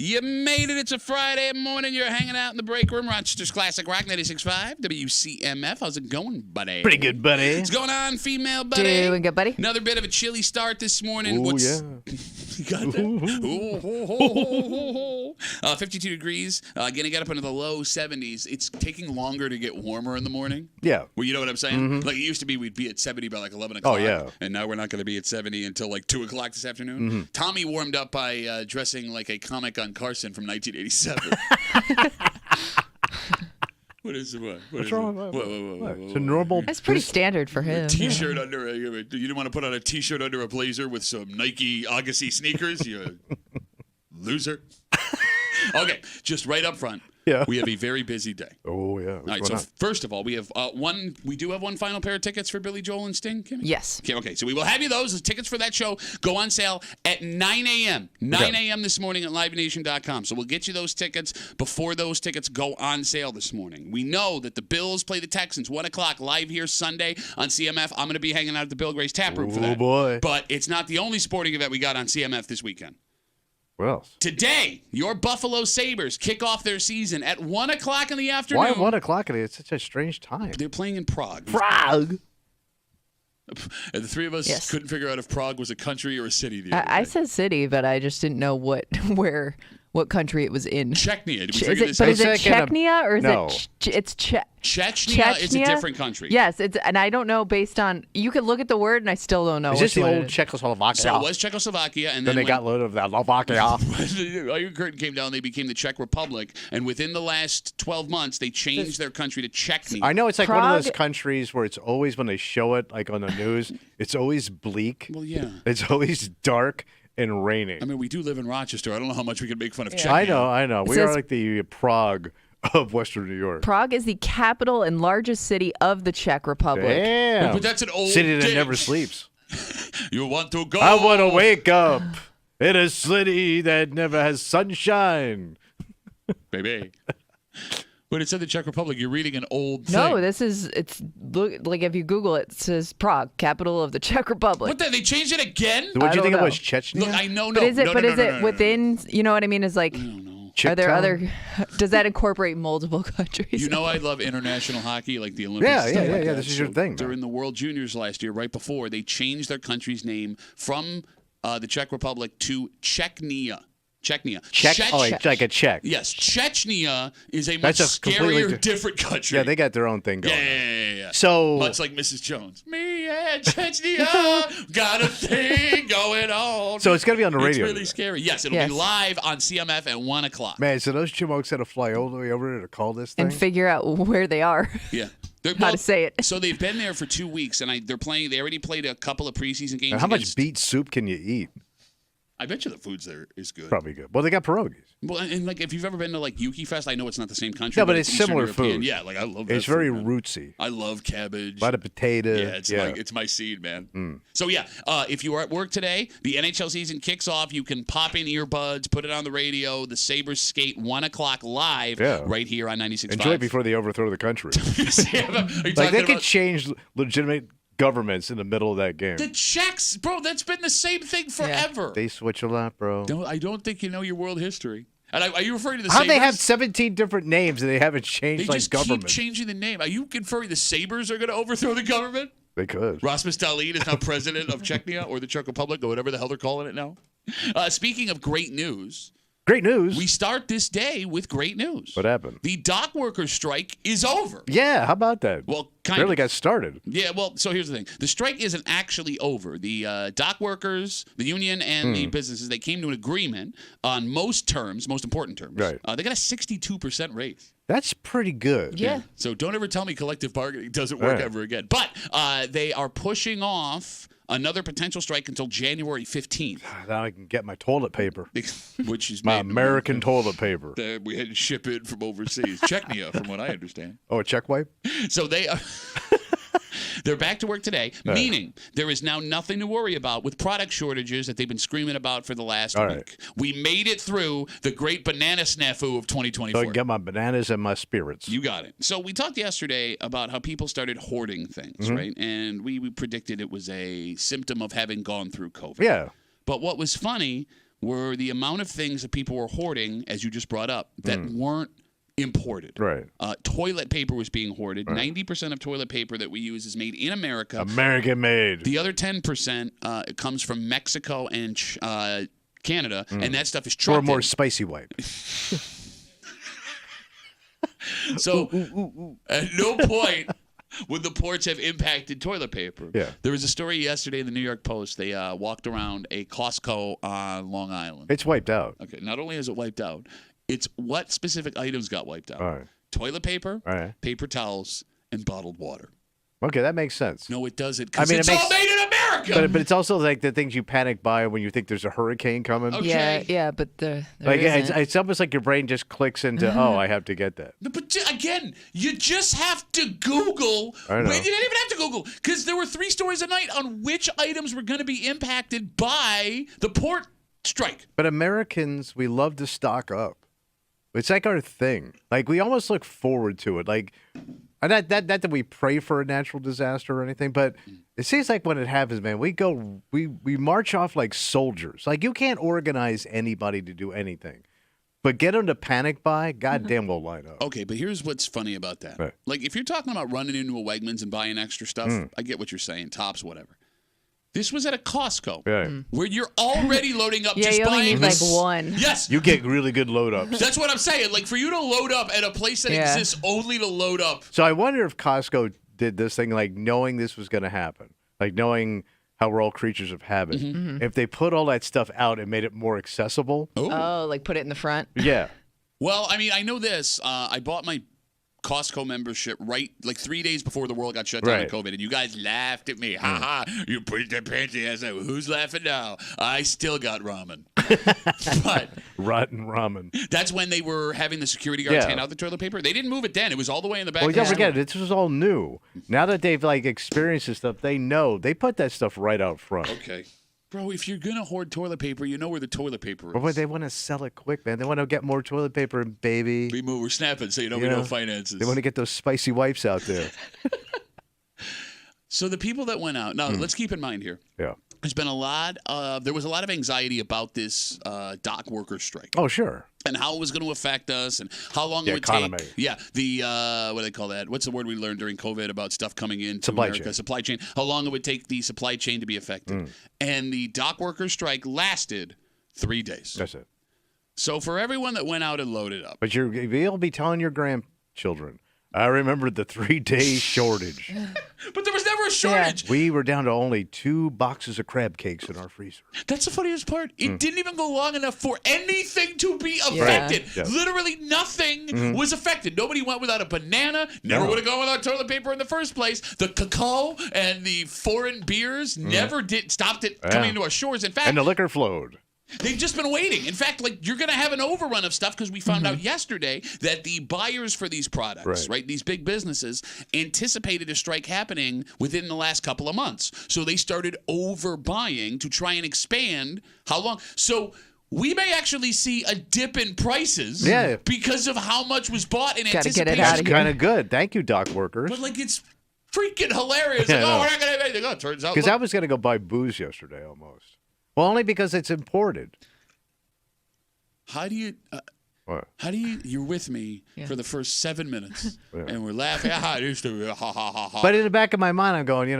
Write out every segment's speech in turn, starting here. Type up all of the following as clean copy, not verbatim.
You made it. It's a Friday morning. You're hanging out in the break room. Rochester's Classic Rock 96.5 WCMF. How's it going, buddy? Pretty good, buddy. What's going on, female buddy? Doing good, buddy. Another bit of a chilly start this morning. Oh, yeah. You got that? 52 degrees. Getting up into the low 70s. It's taking longer to get warmer in the morning. Yeah. Well, you know what I'm saying? Mm-hmm. Like it used to be, we'd be at 70 by like 11 o'clock. Oh, yeah. And now we're not going to be at 70 until like 2 o'clock this afternoon. Mm-hmm. Tommy warmed up by dressing like a comic on Carson from 1987. What is it? What's wrong? What? It's a normal. That's pretty standard for him. T-shirt under a. You didn't want to put on a T-shirt under a blazer with some Nike Agassi sneakers. You loser. Okay, just right up front. Yeah. We have a very busy day. Oh, yeah. All right, so first of all, we have one. We do have one final pair of tickets for Billy Joel and Sting, Kimmy? Yes. Okay, so we will have you those. The tickets for that show go on sale at 9 a.m. 9 a.m. this morning at livenation.com. So we'll get you those tickets before those tickets go on sale this morning. We know that the Bills play the Texans 1 o'clock live here Sunday on CMF. I'm going to be hanging out at the Bill Gray's Tap Room for that. Oh, boy. But it's not the only sporting event we got on CMF this weekend. What else? Today, your Buffalo Sabres kick off their season at 1 o'clock in the afternoon. Why 1 o'clock? It's such a strange time. They're playing in Prague. Prague. And the three of us couldn't figure out if Prague was a country or a city. I said city, but I just didn't know what country it was in. Chechnya. Did we Is figure it, this but out? is it Chechnya or is it's Chechnya is a different country. Yes, and I don't know based on, you could look at the word and I still don't know. Is this the old Czechoslovakia? So it was Czechoslovakia, and then they got rid of that Slovakia. the Iron Curtain came down, they became the Czech Republic, and within the last 12 months, they changed their country to Chechnya. I know it's like one of those countries where it's always, when they show it, like on the news, it's always bleak. Well, yeah. It's always dark and raining. I mean, we do live in Rochester. I don't know how much we can make fun of Chechnya. I know. We are like the Prague of Western New York. Prague is the capital and largest city of the Czech Republic. Damn. But that's an old city that dish. never sleeps. You want to go? I want to wake up in a city that never has sunshine. Baby. When it said the Czech Republic, you're reading an old thing. No, like if you Google it, it says Prague, capital of the Czech Republic. What the? They changed it again? What do you think know. it was, Chechnya? Look, I know. But is it? No. Within? You know what I mean? Is like. I don't know. Are there other? Does that incorporate multiple countries? You know, I love international hockey, like the Olympics. Yeah. Like that. This is your thing. During the World Juniors last year, right before, they changed their country's name from the Czech Republic to Chechnya. Chechnya. It's like a Czech. Yes, Chechnya is a much scarier, different country. Yeah, they got their own thing going. Yeah. So much like Mrs. Jones. Me and Chechnya got a thing going on. So it's going to be on the radio. It's really scary. Yes, it'll be live on CMF at 1 o'clock. Man, so those chipmunks had to fly all the way over there to call this thing? And figure out where they are. Yeah. How to say it. So they've been there for 2 weeks, and they're playing. They already played a couple of preseason games. And how much beet soup can you eat? I bet you the food's there is good. Probably good. Well, they got pierogies. Well, and like if you've ever been to like Yuki Fest, I know it's not the same country. No, but it's Eastern similar European. food. Yeah, like I love that. It's very food, rootsy. I love cabbage. A lot of potato. Yeah, it's my seed, man. So yeah, if you are at work today, the NHL season kicks off. You can pop in earbuds, put it on the radio. The Sabres skate 1 o'clock live right here on 96.5. Enjoy it before they overthrow the country. Like they could change legitimate governments in the middle of that game. The Czechs, bro, that's been the same thing forever. Yeah. They switch a lot, bro. I don't think you know your world history. And are you referring to the How Sabres? they have 17 different names and they haven't changed They just government? keep changing the name. Are you conferring the Sabres are going to overthrow the government? They could. Rasmus Dahlin is now president of Chechnya or the Czech Republic or whatever the hell they're calling it now. Speaking of great news. Great news. We start this day with great news. What happened? The dock workers' strike is over. Yeah, how about that? Well, barely got started. Yeah, well, so here's the thing. The strike isn't actually over. The dock workers, the union, and the businesses, they came to an agreement on most important terms. Right. They got a 62% raise. That's pretty good. Yeah. So don't ever tell me collective bargaining doesn't work ever again. But they are pushing off another potential strike until January 15th. Now I can get my toilet paper. Which is my American toilet paper. We had to ship it from overseas. Chechnya, from what I understand. Oh, a check wipe? So they are... They're back to work today, meaning there is now nothing to worry about with product shortages that they've been screaming about for the last week. Right. We made it through the great banana snafu of 2024. So I can get my bananas and my spirits. You got it. So we talked yesterday about how people started hoarding things, right? And we predicted it was a symptom of having gone through COVID. Yeah. But what was funny were the amount of things that people were hoarding, as you just brought up, that weren't imported. Right. Toilet paper was being hoarded. 90% of toilet paper that we use is made in America. American made. The other 10% it comes from Mexico and Canada, and that stuff is trucked Or more in. spicy wipe. So at no point would the ports have impacted toilet paper. Yeah. There was a story yesterday in the New York Post. They walked around a Costco on Long Island. It's wiped out. Okay, not only is it wiped out, it's what specific items got wiped out. All right. Toilet paper, All right. paper towels, and bottled water. Okay, that makes sense. No, it doesn't, because I mean, it's it makes- all made in America. But it's also like the things you panic buy when you think there's a hurricane coming. Okay. Yeah, but there Like isn't. it's almost like your brain just clicks into, oh, I have to get that. No, but again, you just have to Google. I know. You didn't even have to Google, because there were 3 stories a night on which items were going to be impacted by the port strike. But Americans, we love to stock up. It's like our thing. Like we almost look forward to it. Like not that we pray for a natural disaster or anything, but it seems like when it happens, man, we march off like soldiers. Like you can't organize anybody to do anything. But get them to panic buy, goddamn we'll line up. Okay, but here's what's funny about that. Right. Like, if you're talking about running into a Wegmans and buying extra stuff, I get what you're saying, Tops, whatever. This was at a Costco, Yeah. where you're already loading up Yeah, just you only buying need like one. Yes, You get really good load ups. that's what I'm saying. Like, for you to load up at a place that Yeah. exists only to load up. So I wonder if Costco did this thing like knowing this was going to happen, like knowing how we're all creatures of habit. If they put all that stuff out and made it more accessible. Oh, like put it in the front. Yeah. Well, I mean, I know this. I bought my Costco membership right like 3 days before the world got shut down in Right. COVID, and you guys laughed at me. Ha ha! You put that panty ass out. Who's laughing now? I still got ramen. But Rotten ramen. that's when they were having the security guards Yeah. hand out the toilet paper. They didn't move it then. It was all the way in the back. Well, of the don't store. forget, this was all new. Now that they've like experienced this stuff, they know they put that stuff right out front. Okay. Bro, if you're going to hoard toilet paper, you know where the toilet paper is. But they want to sell it quick, man. They want to get more toilet paper, baby. We're snapping, so you know You we know, know finances. They want to get those spicy wipes out there. So the people that went out, now let's keep in mind here, Yeah. there was a lot of anxiety about this dock workers strike. Oh, sure. And how it was going to affect us, and how long The it would economy. take. Yeah, the what do they call that? What's the word we learned during COVID about stuff coming into Supply America? chain. Supply chain. How long it would take the supply chain to be affected? And the dock workers strike lasted 3 days. That's it. So for everyone that went out and loaded up, But you'll be telling your grandchildren, I remember the 3-day shortage. but there was never a shortage. We were down to only 2 boxes of crab cakes in our freezer. That's the funniest part. It didn't even go long enough for anything to be affected. Yeah. Literally nothing was affected. Nobody went without a banana. Never No. would have gone without toilet paper in the first place. The cacao and the foreign beers never stopped it coming into our shores. In fact, And the liquor flowed. they've just been waiting. In fact, like you're going to have an overrun of stuff because we found out yesterday that the buyers for these products, right, these big businesses, anticipated a strike happening within the last couple of months. So they started overbuying to try and expand how long. So we may actually see a dip in prices because of how much was bought in Gotta get it anticipation. out That's of here. kind of good. Thank you, dock workers. But like it's freaking hilarious. Yeah, Like, I know. we're not going to have anything. Oh, it turns out. Because look- I was going to go buy booze yesterday almost. Well, only because it's imported. How do you... What? How do you're with me for the first 7 minutes, and we're laughing. Ha ha. But in the back of my mind, I'm going,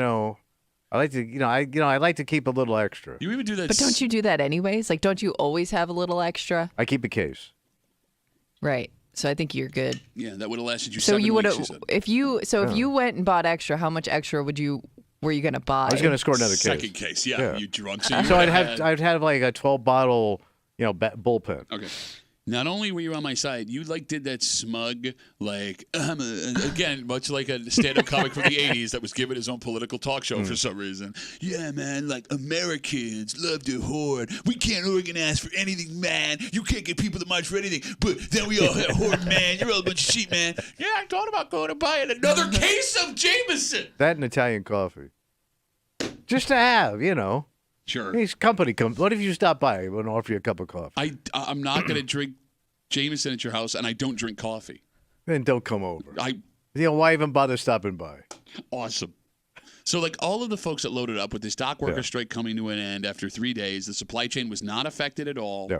I like to, I like to keep a little extra. You even do that. But don't you do that anyways? Like, don't you always have a little extra? I keep a case. Right. So I think you're good. Yeah, that would have lasted you So 7 you would weeks, have, you said. if you went and bought extra, how much extra were you going to buy? I was going to score another case. Second case, yeah. You drunk. So, So I'd have like a 12-bottle, bullpen. Okay. Not only were you on my side, you did that smug, again, much like a stand-up comic from the 80s that was given his own political talk show for some reason. Yeah, man, Americans love to hoard. We can't organize for anything, man. You can't get people to march for anything. But then we all have hoard, man. You're all a bunch of sheep, man. Yeah, I thought about going and buying another case of Jameson. That and Italian coffee. Just to have, Sure. These company comes. What if you stop by? I want to offer you a cup of coffee. I'm not going to drink Jameson at your house, and I don't drink coffee. Then don't come over. Why even bother stopping by? Awesome. So, like, all of the folks that loaded up with this dock worker Yeah. strike coming to an end after 3 days, the supply chain was not affected at all. Yeah.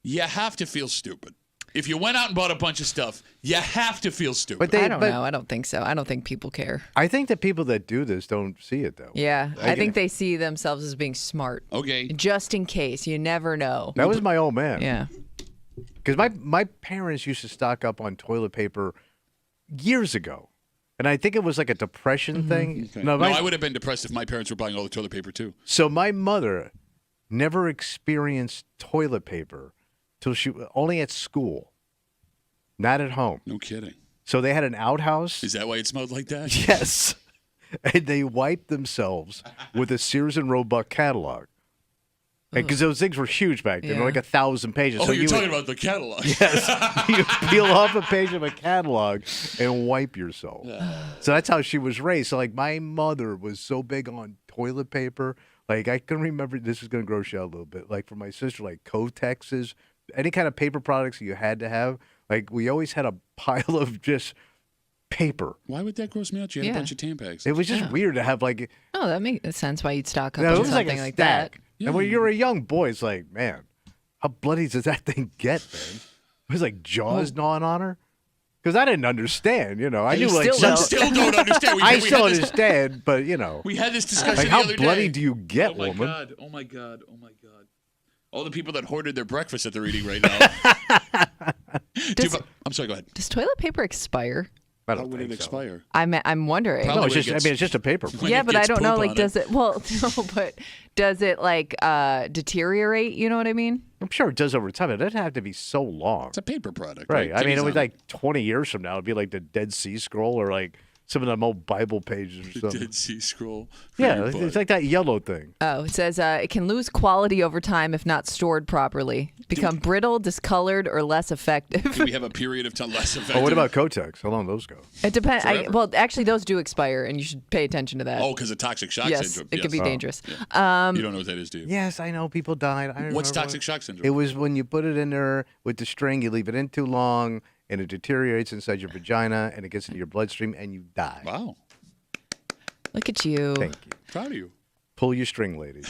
You have to feel stupid. If you went out and bought a bunch of stuff, you have to feel stupid. But they, I don't but know. I don't think so. I don't think people care. I think that people that do this don't see it though. Yeah, I think they see themselves as being smart. Okay. Just in case, you never know. That was my old man. Yeah. Because my parents used to stock up on toilet paper years ago. And I think it was like a depression thing. Okay. No, No, I would have been depressed if my parents were buying all the toilet paper, too. So my mother never experienced toilet paper till she only at school, not at home. No kidding. So they had an outhouse. Is that why it smelled like that? Yes. And they wiped themselves with a Sears and Roebuck catalog. Because those things were huge back then, Yeah. like 1,000 pages. Oh, so you're you talking about the catalog. Yes. You peel off a page of a catalog and wipe yourself. So that's how she was raised. So, like, my mother was so big on toilet paper. Like, I can remember, this is going to gross you out a little bit. Like, for my sister, like, Kotexes, any kind of paper products you had to have. Like, we always had a pile of just paper. Why would that gross me out? You had Yeah. a bunch of Tampax. It was just weird to have, like, Oh, that makes sense why you'd stock up it on was like something a like that. stack. And when you're a young boy, it's like, man, how bloody does that thing get, man? It was like jaws gnawing on her. Because I didn't understand, you know. I knew, like, still You don't. still don't understand. I we still had this, understand, but, you know. we had this discussion Like, the how other bloody day. do you get, Oh, my woman? God. Oh, my God. Oh, my God. All the people that hoarded their breakfast that they're eating right now. I'm sorry, go ahead. Does toilet paper expire? I How don't would it think so. expire? I'm wondering. Probably No, it's when it just, I gets- mean, it's just a paper. When Yeah, it but I gets don't know. poop Like, on does it? Well, no, but does it like deteriorate? You know what I mean? I'm sure it does over time. It doesn't have to be so long. It's a paper product. Right. I mean, Timmy's it was on like 20 years from now. It'd be like the Dead Sea Scroll or like some of them old Bible pages or the something. Dead Sea Scroll. for Yeah, your it's butt. like that yellow thing. Oh, it says it can lose quality over time if not stored properly, become brittle, discolored, or less effective. Do we have a period of time less effective? Oh, what about Kotex? How long those go? It depends. Forever. Well, actually, those do expire, and you should pay attention to that. Oh, because of toxic shock yes, syndrome. it Yes. could be dangerous. You don't know what that is, do you? Yes, I know. People died. I don't What's remember toxic what- shock syndrome? It was when you put it in there with the string, you leave it in too long, and it deteriorates inside your vagina, and it gets into your bloodstream, and you die. Wow. Look at you. Thank you. Proud of you. Pull your string, lady.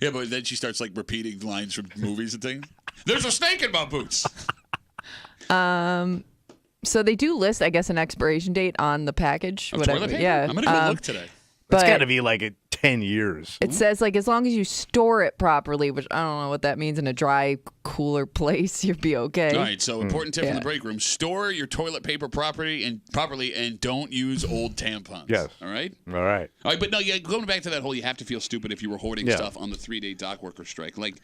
Yeah, but then she starts like repeating lines from movies and things. There's a snake in my boots. So they do list, I guess, an expiration date on the package. Of whatever. toilet paper? Yeah. I'm gonna go look today. It's but got to be like 10 years. it says like as long as you store it properly, which I don't know what that means, in a dry, cooler place, you'll be okay. All right, so important tip from Yeah. the break room: store your toilet paper properly, and don't use old tampons. Yes. All right. All right. All right, but no, yeah, going back to that whole, you have to feel stupid if you were hoarding Yeah. stuff on the 3-day dock worker strike. Like,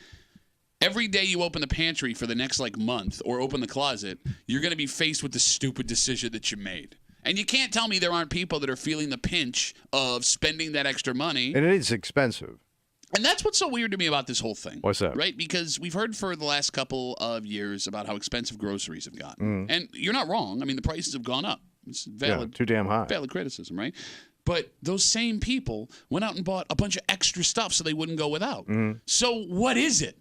every day you open the pantry for the next, like, month or open the closet, you're going to be faced with the stupid decision that you made. And you can't tell me there aren't people that are feeling the pinch of spending that extra money. And it is expensive. And that's what's so weird to me about this whole thing. What's that? Right? Because we've heard for the last couple of years about how expensive groceries have gotten. Mm. And you're not wrong. I mean, the prices have gone up. It's Yeah, valid. too damn high. Valid criticism, right? But those same people went out and bought a bunch of extra stuff so they wouldn't go without. Mm-hmm. So what is it?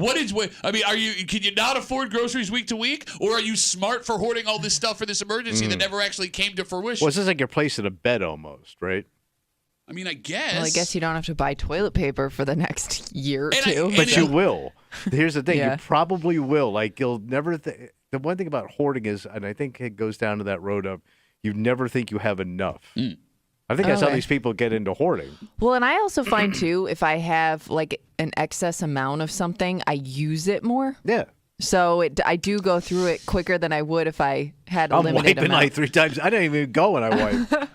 I mean, can you not afford groceries week to week? Or are you smart for hoarding all this stuff for this emergency that never actually came to fruition? Well, it's just like you're placing a bet almost, right? I mean, I guess. Well, I guess you don't have to buy toilet paper for the next year or And I- two. and But it- you will. Here's the thing. Yeah. You probably will. Like, you'll never the one thing about hoarding is, and I think it goes down to that road of, you never think you have enough. I think that's how Okay. these people get into hoarding. Well, and I also find too, if I have like an excess amount of something, I use it more. Yeah. So I do go through it quicker than I would if I had a I'm limited wiping amount. like 3 times. I don't even go when I wipe.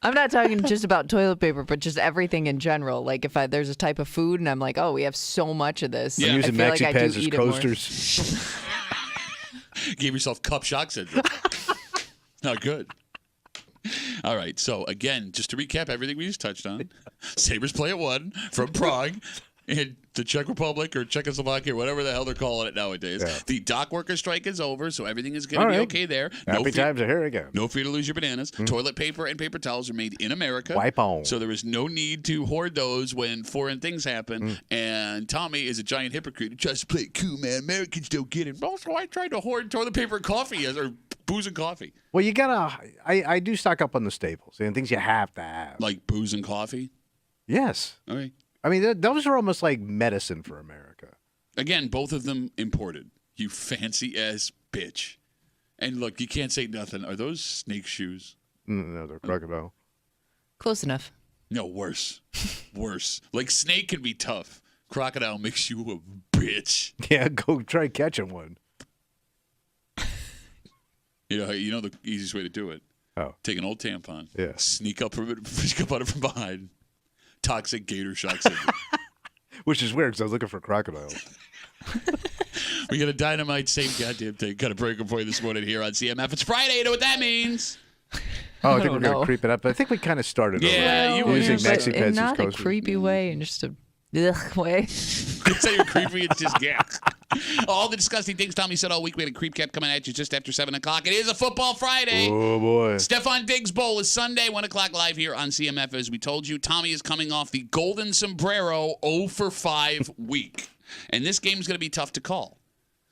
I'm not talking just about toilet paper, but just everything in general. Like if there's a type of food and I'm like, oh, we have so much of this. Yeah. I Using feel like maxi I do pads as eat it more. coasters. Gave yourself cup shock syndrome. Not good. All right. So, again, just to recap everything we just touched on, Sabres play at 1 from Prague. in the Czech Republic or Czechoslovakia, whatever the hell they're calling it nowadays. Yeah. The dock worker strike is over, so everything is going to be okay there. Happy times are here again. No fear to lose your bananas. Toilet paper and paper towels are made in America. Wipe on. So there is no need to hoard those when foreign things happen. And Tommy is a giant hypocrite who tries to play it cool, man. Americans don't get it. Also, I tried to hoard toilet paper and coffee, or booze and coffee. Well, you gotta. I do stock up on the staples and things you have to have. Like booze and coffee? Yes. Okay. I mean, those are almost like medicine for America. Again, both of them imported. You fancy ass bitch. And look, you can't say nothing. Are those snake shoes? No, they're crocodile. Close enough. No, worse. Worse. Like snake can be tough. Crocodile makes you a bitch. Yeah, go try catching one. You know the easiest way to do it. Oh. Take an old tampon. Yeah. Sneak up on it from behind. Toxic gator shark syndrome. Which is weird because I was looking for crocodiles. We got a dynamite, same goddamn thing. Got a breaker for you this morning here on CMF. It's Friday. You know what that means? Oh, I think we're don't going to know. creep it up. But I think we kind of started Yeah, already. you were using here, Maxi but in Pets as not a coasters. creepy way, and just a ugh way. It's not even creepy. It's just all the disgusting things Tommy said all week. We had a creep cap coming at you just after 7 o'clock. It is a football Friday. Oh, boy. Stefan Diggs Bowl is Sunday, 1 o'clock live here on CMF. As we told you, Tommy is coming off the Golden Sombrero 0 for 5 week. And this game is going to be tough to call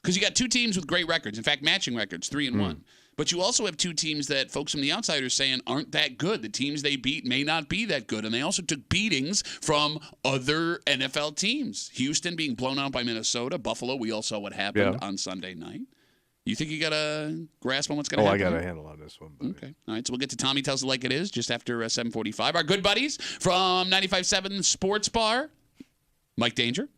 because you got two teams with great records. In fact, matching records, 3-1. But you also have two teams that folks from the outside are saying aren't that good. The teams they beat may not be that good. And they also took beatings from other NFL teams. Houston being blown out by Minnesota. Buffalo, we all saw what happened on Sunday night. You think you got a grasp on what's going to happen? I got a handle on this one. Buddy. Okay. All right, so we'll get to Tommy Tells It Like It Is just after 7:45. Our good buddies from 95.7 Sports Bar, Mike Danger.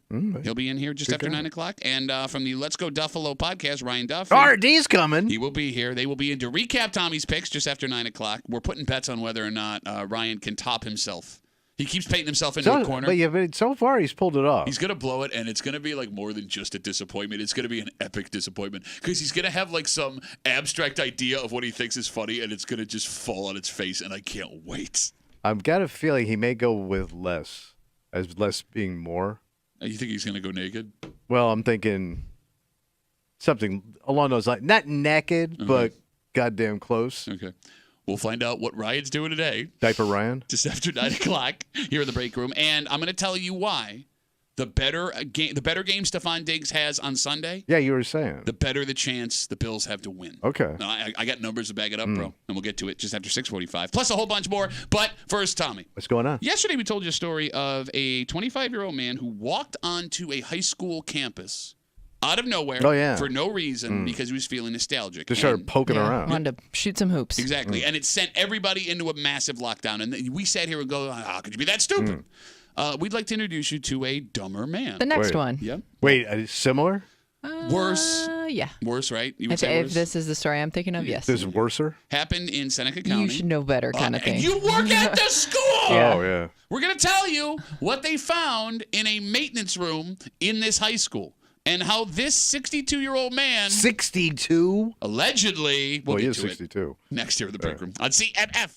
He'll be in here just after 9 o'clock. And from the Let's Go Duffalo podcast, Ryan Duff. RD's coming. He will be here. They will be in to recap Tommy's picks just after 9 o'clock. We're putting bets on whether or not Ryan can top himself. He keeps painting himself into a corner. But so far, he's pulled it off. He's going to blow it, and it's going to be like more than just a disappointment. It's going to be an epic disappointment because he's going to have like some abstract idea of what he thinks is funny, and it's going to just fall on its face, and I can't wait. I've got a feeling he may go with less, as less being more. You think he's going to go naked? Well, I'm thinking something along those lines. Not naked, but goddamn close. Okay. We'll find out what Ryan's doing today. Diaper Ryan? Just after 9 o'clock here in the break room. And I'm going to tell you why. The better game Stefan Diggs has on Sunday, Yeah, you were saying. the better the chance the Bills have to win. Okay. Now, I got numbers to back it up, bro. And we'll get to it just after 6:45. Plus a whole bunch more. But first, Tommy. What's going on? Yesterday we told you a story of a 25-year-old man who walked onto a high school campus out of nowhere for no reason because he was feeling nostalgic. Just started poking around. Wanted to shoot some hoops. Exactly. And it sent everybody into a massive lockdown. And we sat here and go, how could you be that stupid? We'd like to introduce you to a dumber man. The next Wait. one. Yep. Wait, similar? Worse. Yeah. Worse, right? You would say If worse? this is the story I'm thinking of, yes. This is worser? Happened in Seneca County. You should know better kind of thing. You work at the school! Oh, yeah. We're going to tell you what they found in a maintenance room in this high school and how this 62-year-old man 62? allegedly will Well, he get is to it 62. next year in the break room on CMF.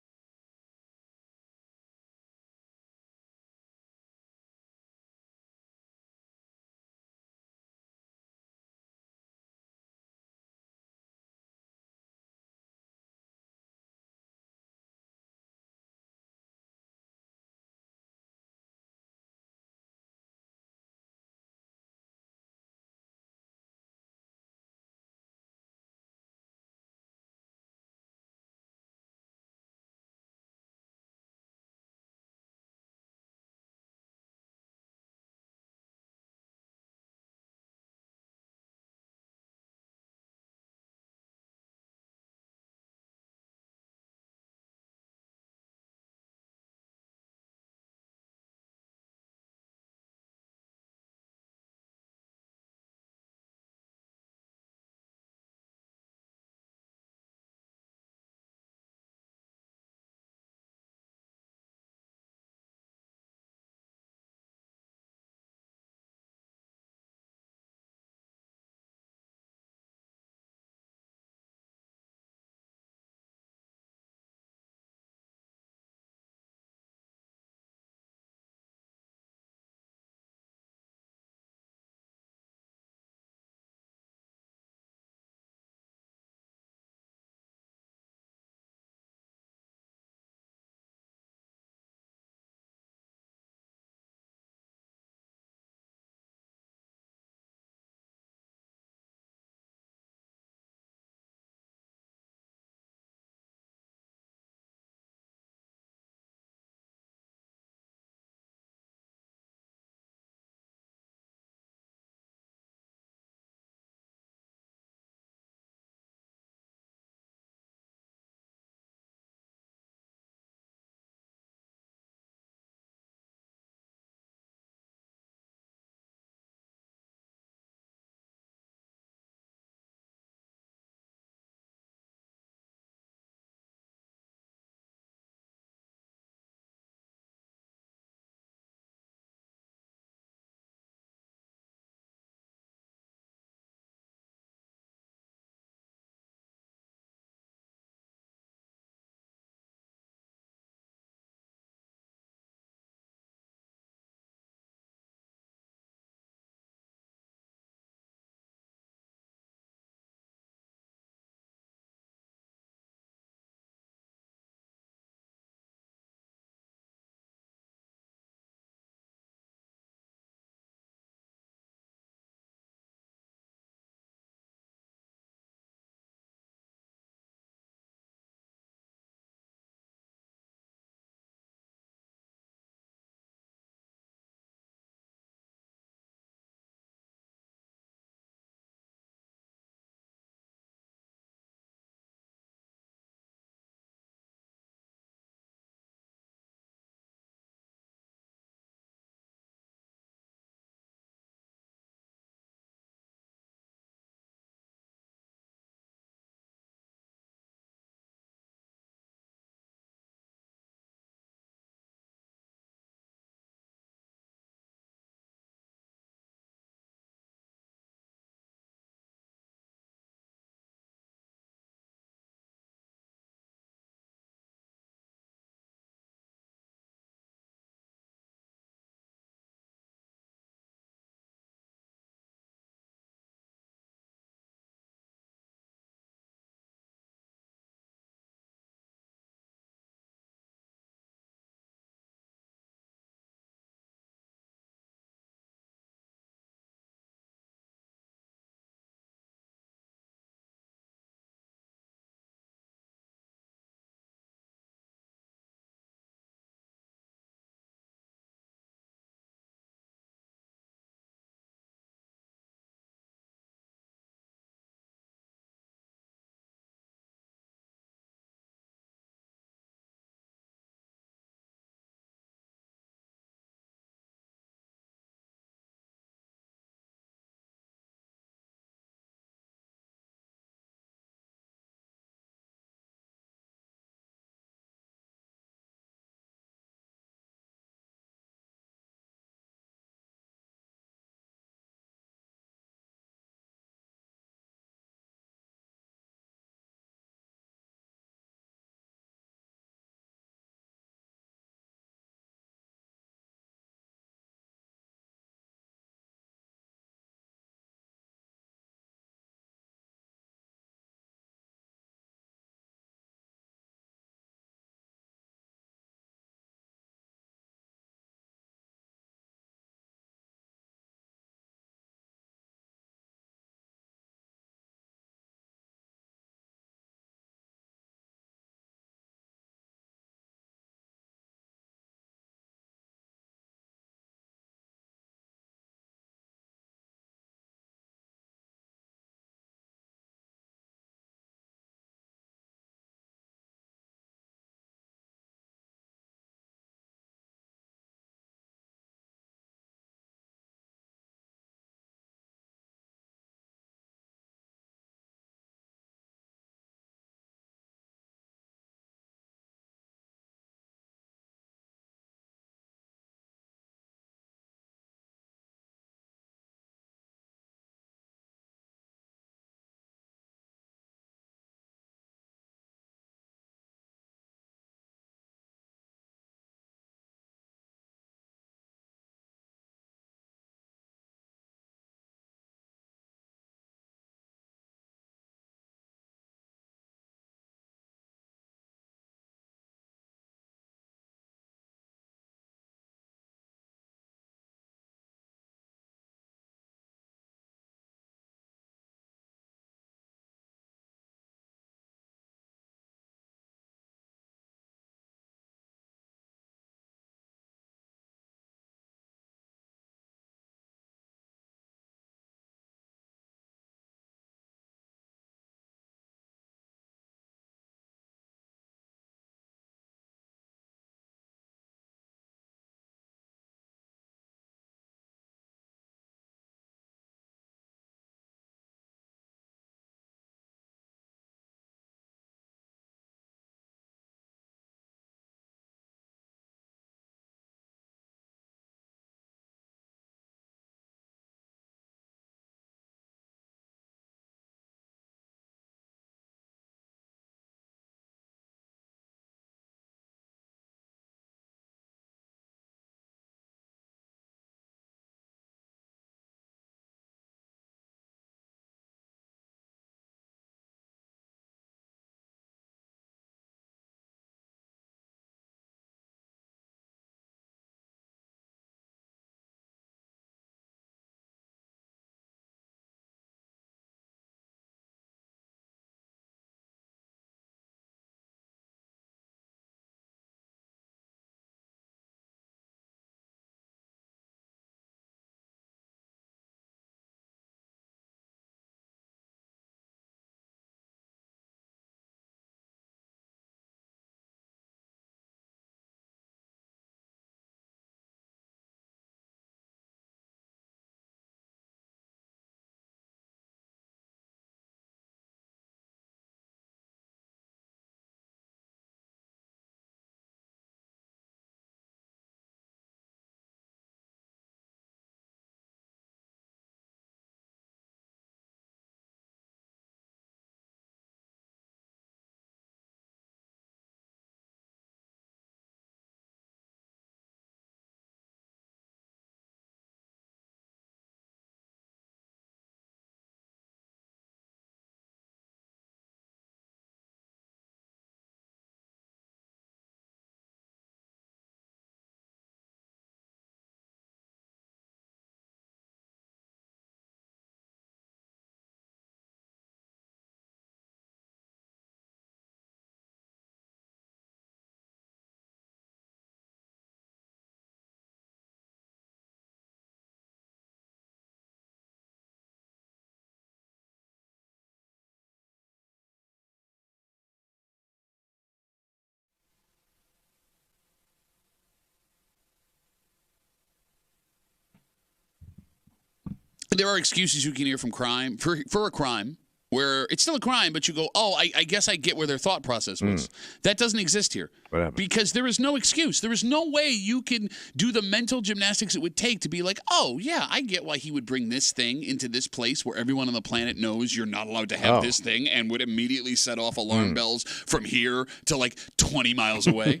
there are excuses you can hear from crime for a crime where it's still a crime, but you go, oh, I guess I get where their thought process was. That doesn't exist here. What happened? Because there is no excuse. There is no way you can do the mental gymnastics it would take to be like, oh, yeah, I get why he would bring this thing into this place where everyone on the planet knows you're not allowed to have this thing and would immediately set off alarm bells from here to like 20 miles away.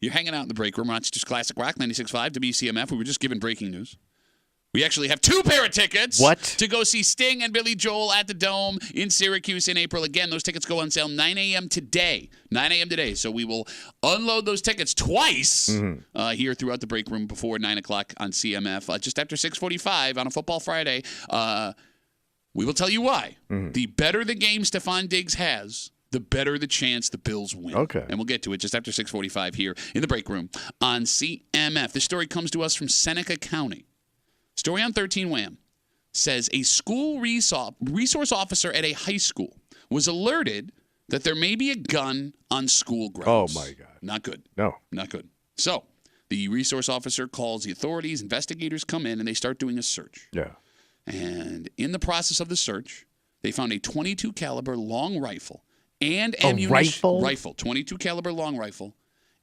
You're hanging out in the break room. Rochester's Classic Rock 96.5 WCMF. We were just given breaking news. We actually have 2 pair of tickets to go see Sting and Billy Joel at the Dome in Syracuse in April. Again, those tickets go on sale 9 a.m. today. 9 a.m. today. So we will unload those tickets twice here throughout the break room before 9 o'clock on CMF. Just after 6:45 on a Football Friday, we will tell you why. The better the game Stephon Diggs has, the better the chance the Bills win. Okay. And we'll get to it just after 6:45 here in the break room on CMF. This story comes to us from Seneca County. Story on 13 Wham says a school resource officer at a high school was alerted that there may be a gun on school grounds. Oh, my God. Not good. No. Not good. So the resource officer calls the authorities. Investigators come in, and they start doing a search. Yeah. And in the process of the search, they found a .22 caliber long rifle and A ammunition. rifle? 22 caliber long rifle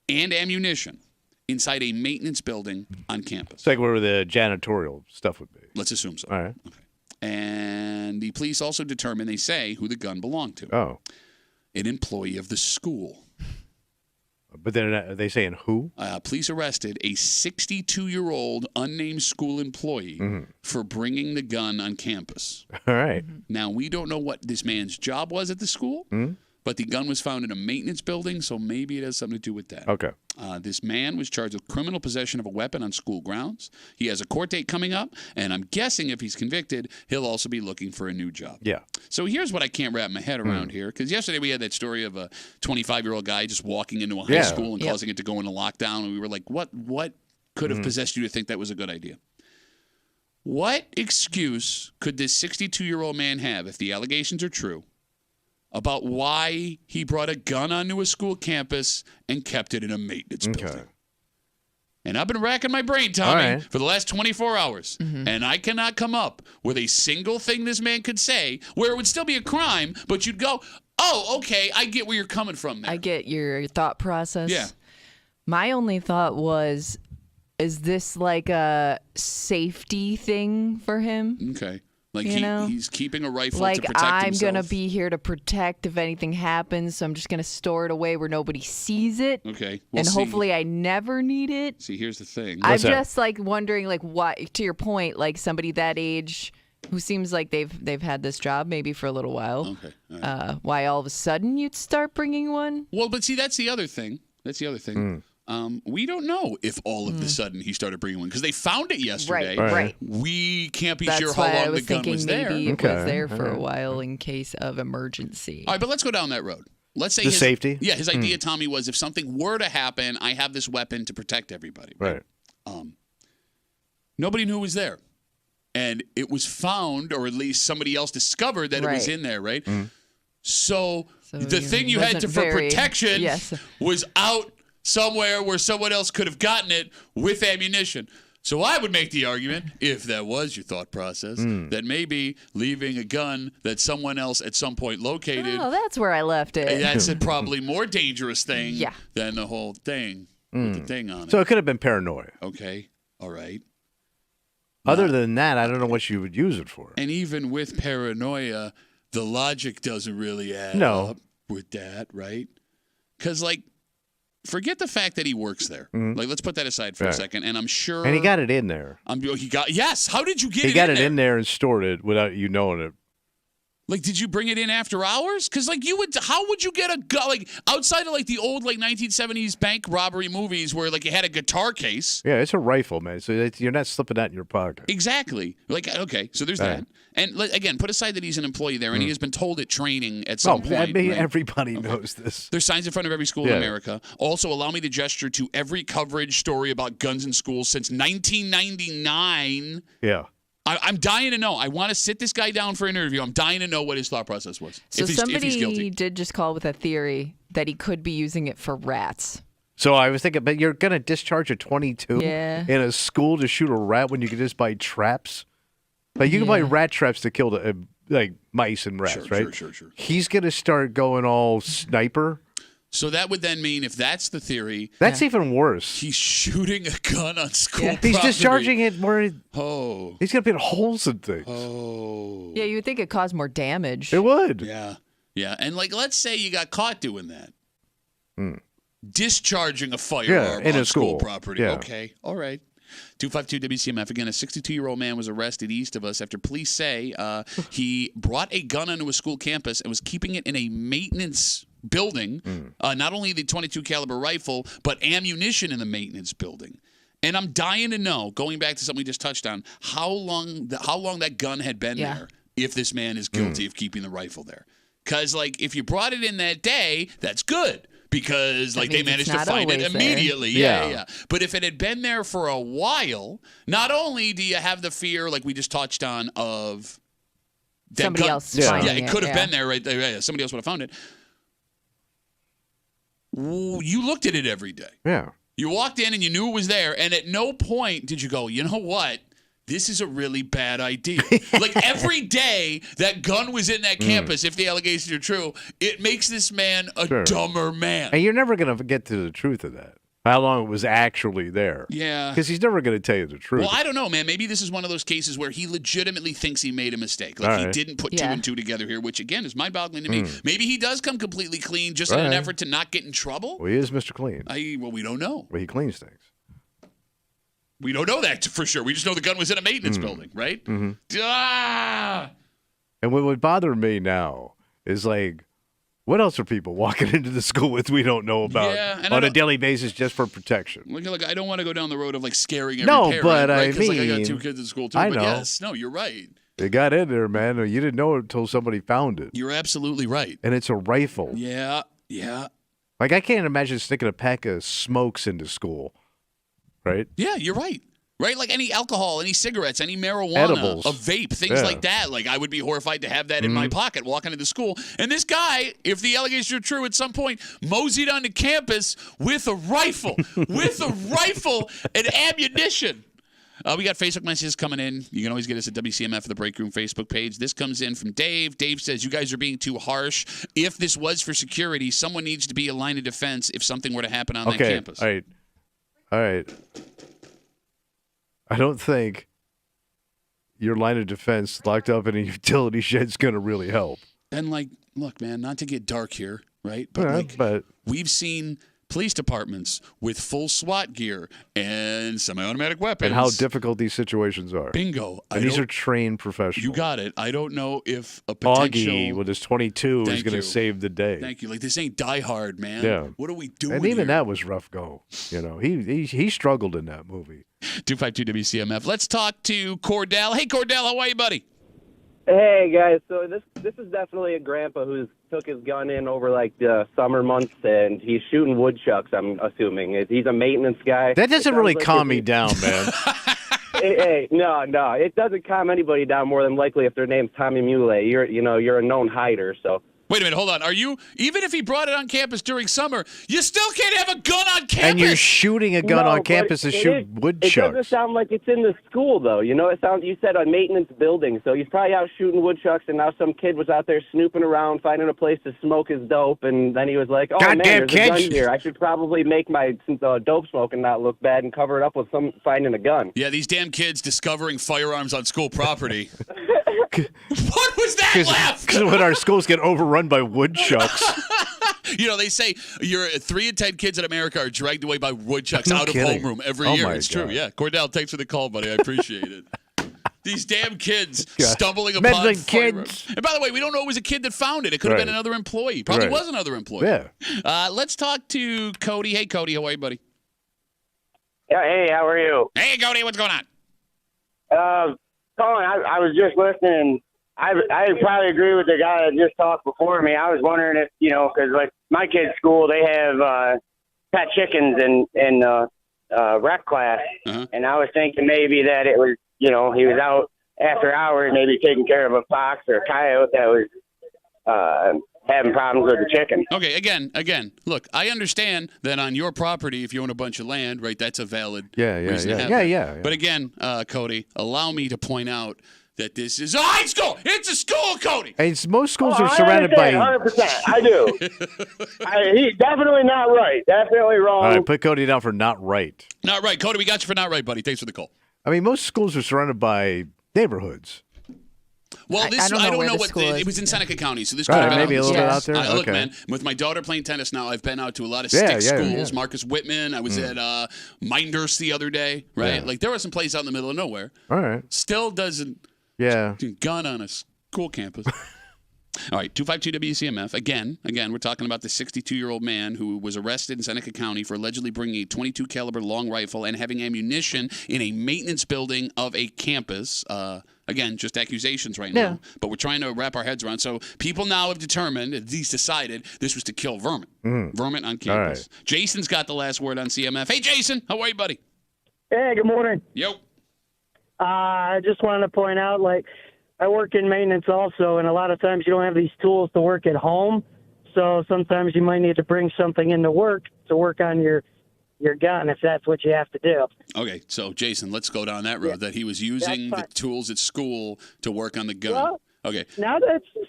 and ammunition inside a maintenance building on campus. It's like where the janitorial stuff would be. Let's assume so. All right. Okay. And the police also determine, they say, who the gun belonged to. Oh. An employee of the school. But then are they saying who? Police arrested a 62-year-old unnamed school employee for bringing the gun on campus. All right. Now, we don't know what this man's job was at the school, but the gun was found in a maintenance building, so maybe it has something to do with that. Okay. This man was charged with criminal possession of a weapon on school grounds. He has a court date coming up, and I'm guessing if he's convicted, he'll also be looking for a new job. Yeah. So here's what I can't wrap my head around here, because yesterday we had that story of a 25-year-old guy just walking into a high school and causing it to go into lockdown, and we were like, what could have possessed you to think that was a good idea? What excuse could this 62-year-old man have, if the allegations are true, about why he brought a gun onto a school campus and kept it in a maintenance building? And I've been racking my brain, Tommy, for the last 24 hours, and I cannot come up with a single thing this man could say where it would still be a crime, but you'd go, oh, okay, I get where you're coming from there. I get your thought process. Yeah. My only thought was, is this like a safety thing for him? Okay. Like he's keeping a rifle like to protect I'm himself. going to be here to protect if anything happens, so I'm just going to store it away where nobody sees it. Okay. And hopefully I never need it. See, here's the thing. I'm just like wondering, like, why, to your point, like somebody that age who seems like they've had this job maybe for a little while. Okay. All right. Why all of a sudden you'd start bringing one? Well, but see, that's the other thing. We don't know if all of a sudden he started bringing one because they found it yesterday. Right. We can't be That's sure how why I long the was gun thinking was there. maybe it was there for a while in case of emergency. All right, but let's go down that road. Let's say The safety? Yeah, his idea, Tommy, was if something were to happen, I have this weapon to protect everybody. Right. Nobody knew it was there. And it was found, or at least somebody else discovered that it was in there, right? So the thing you had for protection was out somewhere where someone else could have gotten it with ammunition. So I would make the argument, if that was your thought process, that maybe leaving a gun that someone else at some point located. Oh, that's where I left it. That's a probably more dangerous thing than the whole thing with the thing on it. So it could have been paranoia. Okay. All right. Other than that, I don't know what you would use it for. And even with paranoia, the logic doesn't really add up with that, right? Because, like, forget the fact that he works there. Like, let's put that aside for a second. And I'm sure. And he got it in there. Yes. How did you get it in there? He got it in there and stored it without you knowing it. Like, did you bring it in after hours? Because, like, how would you get a gun? Like, outside of, like, the old, like, 1970s bank robbery movies where, like, you had a guitar case. Yeah, it's a rifle, man. So you're not slipping that in your pocket. Exactly. Like, okay, so there's that. And, again, put aside that he's an employee there, and he has been told at training at some point. I mean, everybody knows this. There's signs in front of every school in America. Also, allow me to gesture to every coverage story about guns in schools since 1999. Yeah. I'm dying to know. I want to sit this guy down for an interview. I'm dying to know what his thought process was. So if he's guilty. did just call with a theory that he could be using it for rats. So I was thinking, but you're going to discharge a .22 in a school to shoot a rat when you can just buy traps? Like you can buy rat traps to kill like mice and rats, right? Sure. He's gonna start going all sniper. So that would then mean, if that's the theory, That's even worse. he's shooting a gun on school property. He's discharging it where he's gonna put holes in things. Yeah, you would think it caused more damage. It would. Yeah. And like, let's say you got caught doing that. Discharging a firearm in on a school school. property. Yeah. Okay. All right. 252 WCMF. Again, a 62-year-old man was arrested east of us after police say he brought a gun onto a school campus and was keeping it in a maintenance building. Not only the .22 caliber rifle, but ammunition in the maintenance building. And I'm dying to know, going back to something we just touched on, how long that gun had been there if this man is guilty of keeping the rifle there. Because, like, if you brought it in that day, that's good. Because, like, they managed to find it immediately. Yeah. But if it had been there for a while, not only do you have the fear, like we just touched on, of somebody else finding it. It could have been there right there. Yeah, somebody else would have found it. You looked at it every day. Yeah. You walked in and you knew it was there, and at no point did you go, you know what? This is a really bad idea. Like, every day that gun was in that campus, if the allegations are true, it makes this man a dumber man. And you're never going to get to the truth of that. How long it was actually there. Yeah. Because he's never going to tell you the truth. Well, I don't know, man. Maybe this is one of those cases where he legitimately thinks he made a mistake. Like, he didn't put two and two together here, which, again, is mind-boggling to me. Maybe he does come completely clean just in an effort to not get in trouble. Well, he is Mr. Clean. Well, we don't know. Well, he cleans things. We don't know that for sure. We just know the gun was in a maintenance building, right? Mm-hmm. Ah! And what would bother me now is, like, what else are people walking into the school with we don't know about on a daily basis just for protection? Look, I don't want to go down the road of, like, scaring every parent. No, but right? I mean, like, I got two kids in school, too. I but know. Yes, no, you're right. They got in there, man. You didn't know it until somebody found it. You're absolutely right. And it's a rifle. Yeah. Like, I can't imagine sticking a pack of smokes into school, right? Yeah, you're right. Right? Like any alcohol, any cigarettes, any marijuana, edibles, a vape, things like that. Like, I would be horrified to have that in my pocket walking into school. And this guy, if the allegations are true, at some point moseyed onto campus with a rifle, and ammunition. We got Facebook messages coming in. You can always get us at WCMF for the Break Room Facebook page. This comes in from Dave. Dave says, you guys are being too harsh. If this was for security, someone needs to be a line of defense if something were to happen on that campus. All right. I don't think your line of defense locked up in a utility shed is going to really help. And, like, look, man, not to get dark here, right? But we've seen police departments with full SWAT gear and semi-automatic weapons. And how difficult these situations are. Bingo. And these are trained professionals. You got it. I don't know if a potential... Augie with his 22 is going to save the day. Thank you. Like, this ain't Die Hard, man. Yeah. What are we doing And even here? that was rough go. You know, he struggled in that movie. 252 WCMF. Let's talk to Cordell. Hey, Cordell, how are you, buddy? Hey guys, so this is definitely a grandpa who's took his gun in over like the summer months and he's shooting woodchucks. I'm assuming he's a maintenance guy. That doesn't really calm me down, man. Hey, no, it doesn't calm anybody down more than likely if their name's Tommy Muley. You're a known hider, so. Wait a minute, hold on. Are you, even if he brought it on campus during summer, you still can't have a gun on campus? And you're shooting a gun on campus to shoot woodchucks. It doesn't sound like it's in the school, though. You know, you said a maintenance building, so he's probably out shooting woodchucks, and now some kid was out there snooping around, finding a place to smoke his dope, and then he was like, oh, man, there's a gun here. I should probably make my dope smoking not look bad and cover it up with finding a gun. Yeah, these damn kids discovering firearms on school property. What was that laugh? Because when our schools get overrun by woodchucks. You know, they say 3 in 10 kids in America are dragged away by woodchucks out of homeroom every year. It's true. Yeah. Cordell, thanks for the call, buddy. I appreciate it. These damn kids stumbling upon firearms. And by the way, we don't know it was a kid that found it. It could have been another employee. Probably was another employee. Yeah. Let's talk to Cody. Hey, Cody. How are you, buddy? Yeah, hey, how are you? Hey, Cody. What's going on? Colin, I was just listening. I probably agree with the guy that just talked before me. I was wondering if, because like my kids' school, they have pet chickens in rec class. And I was thinking maybe that it was, he was out after hours, maybe taking care of a fox or a coyote that was having problems with the chicken. Okay, again, look, I understand that on your property, if you own a bunch of land, right, that's a valid reason to have that. Yeah. But again, Cody, allow me to point out that this is a high school. It's a school, Cody. Hey, most schools are I surrounded by. 100%. I do. He's definitely not right. Definitely wrong. All right, put Cody down for not right. Not right. Cody, we got you for not right, buddy. Thanks for the call. I mean, most schools are surrounded by neighborhoods. Well, this I don't know where the what school is. it was in Seneca County, so this All could right, have been maybe a little bit out there. Look, Okay. man, with my daughter playing tennis now, I've been out to a lot of Yeah, stick yeah, schools. yeah. Marcus Whitman. I was at Minders the other day, right? Yeah. Like there was some place out in the middle of nowhere. All right. Still doesn't Yeah. gun on a school campus. All right, 252 WCMF. Again, we're talking about the 62-year-old man who was arrested in Seneca County for allegedly bringing a .22 caliber long rifle and having ammunition in a maintenance building of a campus. Again, just accusations right now, but we're trying to wrap our heads around. So people now have determined, at least decided, this was to kill vermin. Vermin on campus. Right. Jason's got the last word on CMF. Hey, Jason, how are you, buddy? Hey, good morning. Yo. I just wanted to point out, like, I work in maintenance also, and a lot of times you don't have these tools to work at home. So sometimes you might need to bring something into work to work on your gun if that's what you have to do. Okay, so Jason, let's go down that road. That he was using the tools at school to work on the gun. Well, okay. Now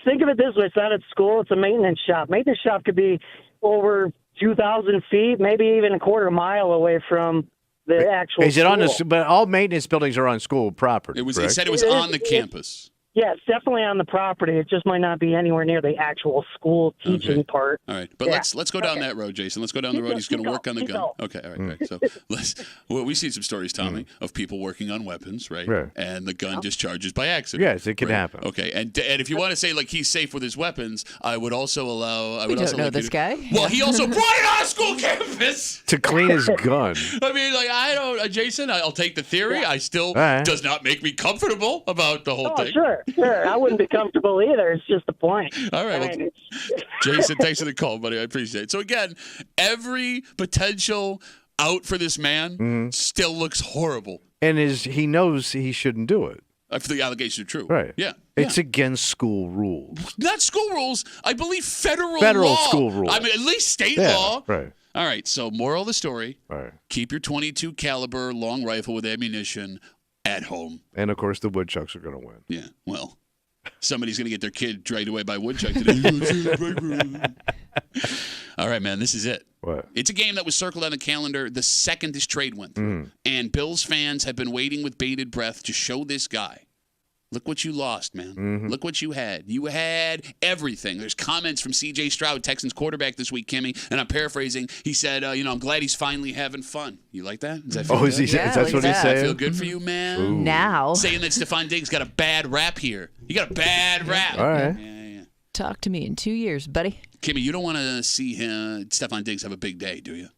think of it this way: it's not at school; it's a maintenance shop. Maintenance shop could be over 2,000 feet, maybe even a quarter mile away from the actual. Is it school. on the? But all maintenance buildings are on school property. It was. Correct? He said it was on the campus. Yeah, it's definitely on the property. It just might not be anywhere near the actual school teaching part. All right, but let's go down that road, Jason. Let's go down the road. He's going to work on the gun. Okay, all right. So we've seen some stories, Tommy, of people working on weapons, right? Right. And the gun discharges by accident. Yes, it can happen. Okay, and if you want to say like he's safe with his weapons, I would also allow. We don't know this guy. Well, he also brought it on school campus To clean his gun. I mean, like I don't, Jason. I'll take the theory. I still right. does not make me comfortable about the whole thing. Sure. I wouldn't be comfortable either. It's just the point. All right, well, Jason, thanks for the call, buddy. I appreciate it. So again, every potential out for this man still looks horrible. And he knows he shouldn't do it. If the allegations are true. Right. Yeah. It's against school rules. Not school rules. I believe federal Federal law. school rules. I mean, at least state Yeah, law. right. All right. So moral of the story: Right. keep your .22 caliber long rifle with ammunition at home. And of course, the woodchucks are going to win. Yeah. Well, somebody's going to get their kid dragged away by woodchuck today. All right, man. This is it. What? It's a game that was circled on the calendar the second this trade went through. And Bills fans have been waiting with bated breath to show this guy. Look what you lost, man. Look what you had. You had everything. There's comments from C.J. Stroud, Texans quarterback this week, Kimmy, and I'm paraphrasing. He said, I'm glad he's finally having fun. You like that? Does that feel good? Is he? Yeah, that's what he's Does that saying. feel good for you, man? Ooh. Now, Saying that Stephon Diggs got a bad rap here. You got a bad rap. All right. Yeah. talk to me in 2 years, buddy. Kimmy, you don't want to see Stephon Diggs have a big day, do you?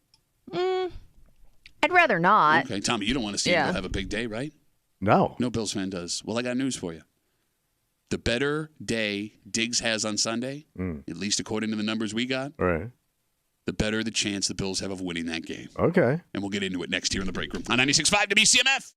I'd rather not. Okay, Tommy, you don't want to see him have a big day, right? No. No Bills fan does. Well, I got news for you. The better day Diggs has on Sunday, at least according to the numbers we got, All right. the better the chance the Bills have of winning that game. Okay. And we'll get into it next here in the break room on 96.5 WCMF.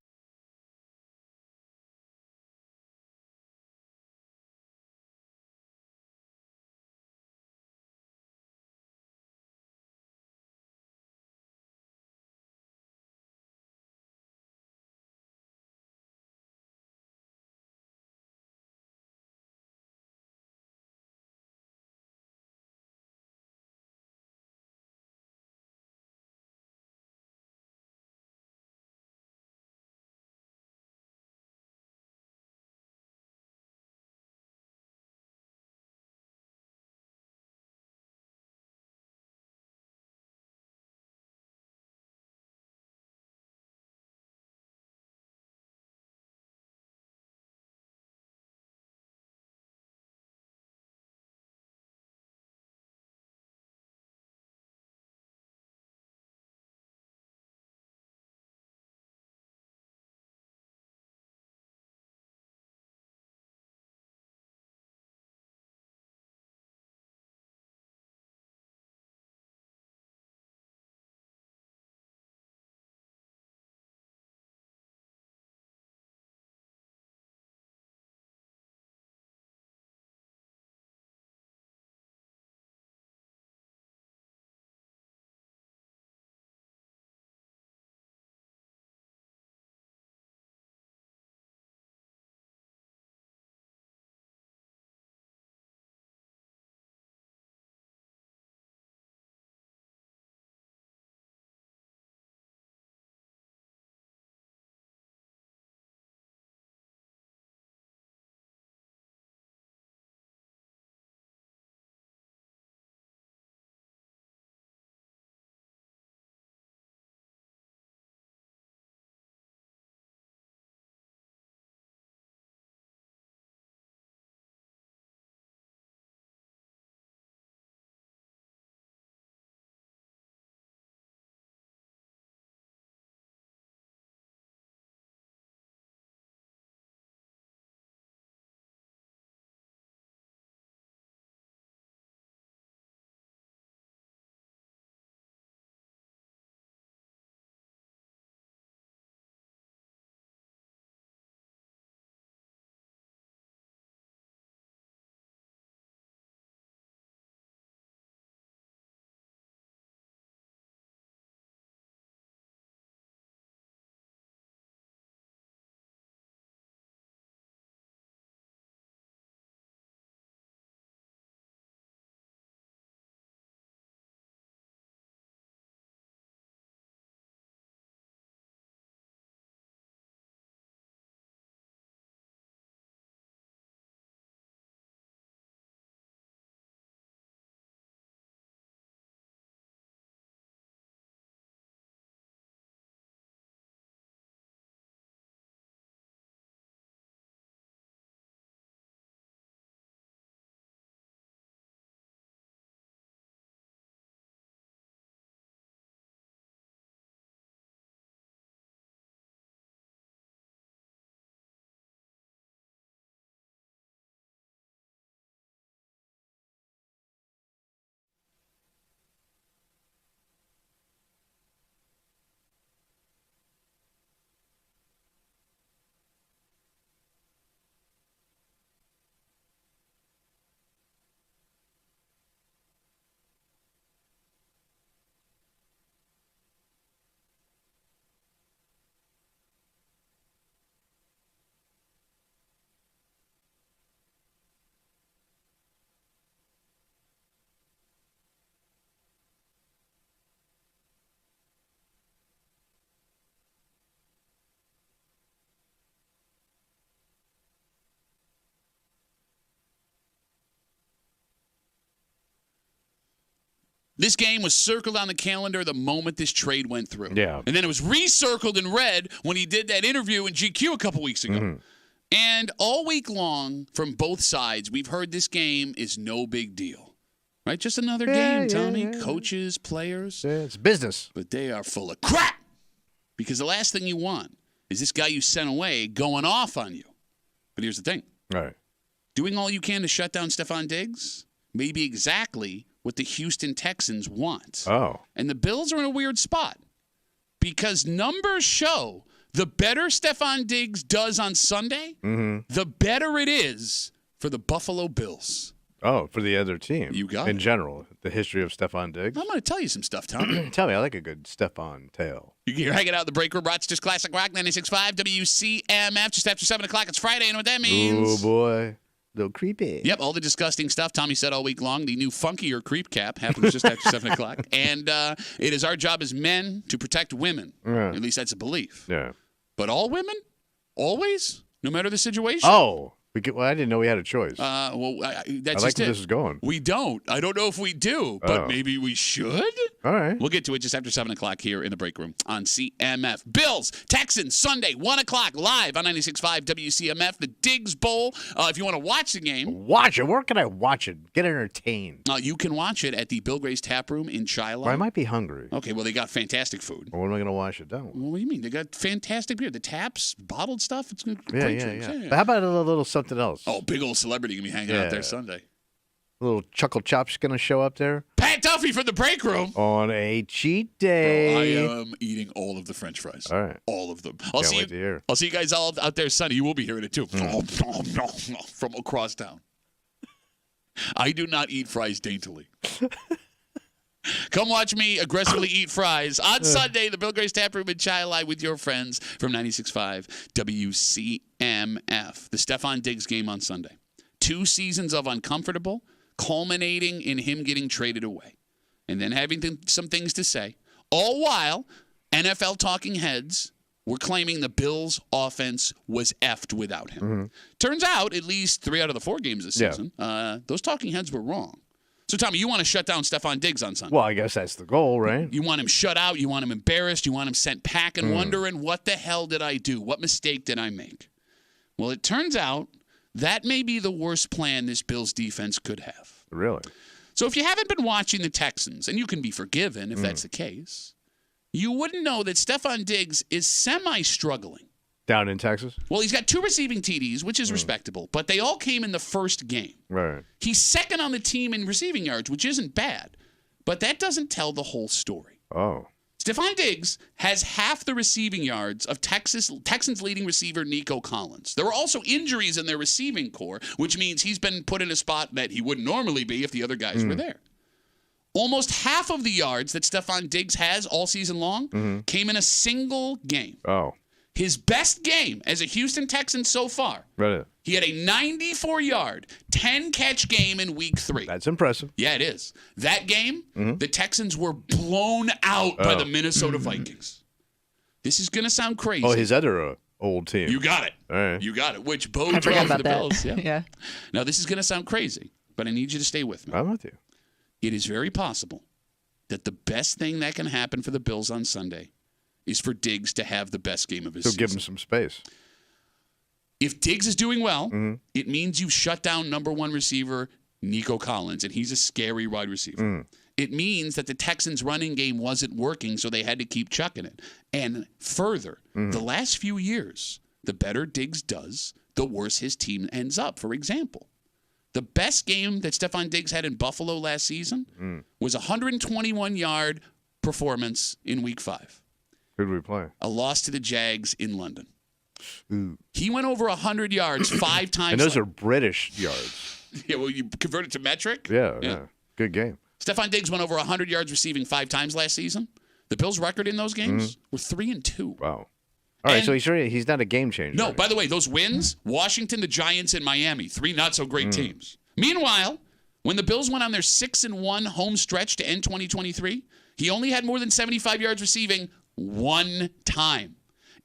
This game was circled on the calendar the moment this trade went through. Yeah. And then it was recircled in red when he did that interview in GQ a couple weeks ago. Mm-hmm. And all week long, from both sides, we've heard this game is no big deal. Right? Just another game, Tommy. Yeah. Coaches, players. Yeah, it's business. But they are full of crap. Because the last thing you want is this guy you sent away going off on you. But here's the thing. All right. Doing all you can to shut down Stephon Diggs may be exactly what the Houston Texans want. Oh. And the Bills are in a weird spot because numbers show the better Stephon Diggs does on Sunday, the better it is for the Buffalo Bills. Oh, for the other team. You got in it. general, the history of Stephon Diggs. I'm going to tell you some stuff, Tom. Tell me, I like a good Stephon tale. You're hanging out in the break room. Rochester's Classic Rock 96.5 WCMF just after 7 o'clock. It's Friday. You know what that means? Oh, boy. Little creepy. Yep, all the disgusting stuff Tommy said all week long. The new funkier creep cap happens just after 7 o'clock. And it is our job as men to protect women. Yeah. At least that's a belief. Yeah. But all women? Always? No matter the situation? Oh. Well, I didn't know we had a choice. That's I like just where it. this is going. We don't. I don't know if we do, but Oh. maybe we should. All right. We'll get to it just after 7 o'clock here in the break room on CMF. Bills, Texans, Sunday, 1 o'clock, live on 96.5 WCMF, the Diggs Bowl. If you want to watch the game, Watch it. Where can I watch it? Get entertained. you can watch it at the Bill Gray's Tap Room in Shiloh. Well, I might be hungry. Okay, well, they got fantastic food. Well, when am I going to watch it down? Well, what do you mean? They got fantastic beer. The taps, bottled stuff. It's great Yeah. drinks. But how about a little something else? Oh, big old celebrity going to be hanging out there Yeah. Sunday. A little Chuckle Chop's going to show up there Pat Duffy from the break room. on a cheat Bro, day. I am eating all of the French fries. All right. All of them. Can't wait to hear. I'll see you guys all out there Sunday. You will be hearing it too. From across town. I do not eat fries daintily. Come watch me aggressively eat fries on Sunday, the Bill Gray's Tap Room in Shiloh with your friends from 96.5 WCMF. The Stephon Diggs game on Sunday. 2 seasons of uncomfortable, culminating in him getting traded away. And then having some things to say. All while NFL talking heads were claiming the Bills' offense was effed without him. Turns out, at least 3 out of the 4 games this Yeah. season, those talking heads were wrong. So, Tommy, you want to shut down Stephon Diggs on Sunday. Well, I guess that's the goal, right? You want him shut out. You want him embarrassed. You want him sent packing, wondering, what the hell did I do? What mistake did I make? Well, it turns out that may be the worst plan this Bills defense could have. Really? So if you haven't been watching the Texans, and you can be forgiven if that's the case, you wouldn't know that Stephon Diggs is semi-struggling. Down in Texas? Well, he's got 2 receiving TDs, which is respectable, but they all came in the first game. Right. He's second on the team in receiving yards, which isn't bad, but that doesn't tell the whole story. Oh. Stephon Diggs has half the receiving yards of Texans leading receiver Nico Collins. There were also injuries in their receiving core, which means he's been put in a spot that he wouldn't normally be if the other guys were there. Almost half of the yards that Stephon Diggs has all season long came in a single game. Oh. His best game as a Houston Texan so far, Right. he had a 94-yard, 10-catch game in Week 3. That's impressive. Yeah, it is. That game, the Texans were blown out by the Minnesota Vikings. This is going to sound crazy. Oh, his other old team. You got it. All right. You got it, which I bodes forgot well for about the that. Bills. Yeah. Yeah. Now, this is going to sound crazy, but I need you to stay with me. I'm with you. It is very possible that the best thing that can happen for the Bills on Sunday is for Diggs to have the best game of his So season. give him some space. If Diggs is doing well, it means you've shut down number 1 receiver Nico Collins, and he's a scary wide receiver. It means that the Texans' running game wasn't working, so they had to keep chucking it. And further, the last few years, the better Diggs does, the worse his team ends up. For example, the best game that Stephon Diggs had in Buffalo last season was a 121-yard performance in Week 5. Who do we play? A loss to the Jags in London. Ooh. He went over 100 yards 5 times. And those are British yards. Yeah, well, you convert it to metric? Yeah. Good game. Stephon Diggs went over 100 yards receiving 5 times last season. The Bills' record in those games were 3-2. Wow. All right, And- so he's not a game changer. No, by the way, those wins, Washington, the Giants, and Miami, 3 not-so-great teams. Meanwhile, when the Bills went on their 6-1 home stretch to end 2023, he only had more than 75 yards receiving 1 time.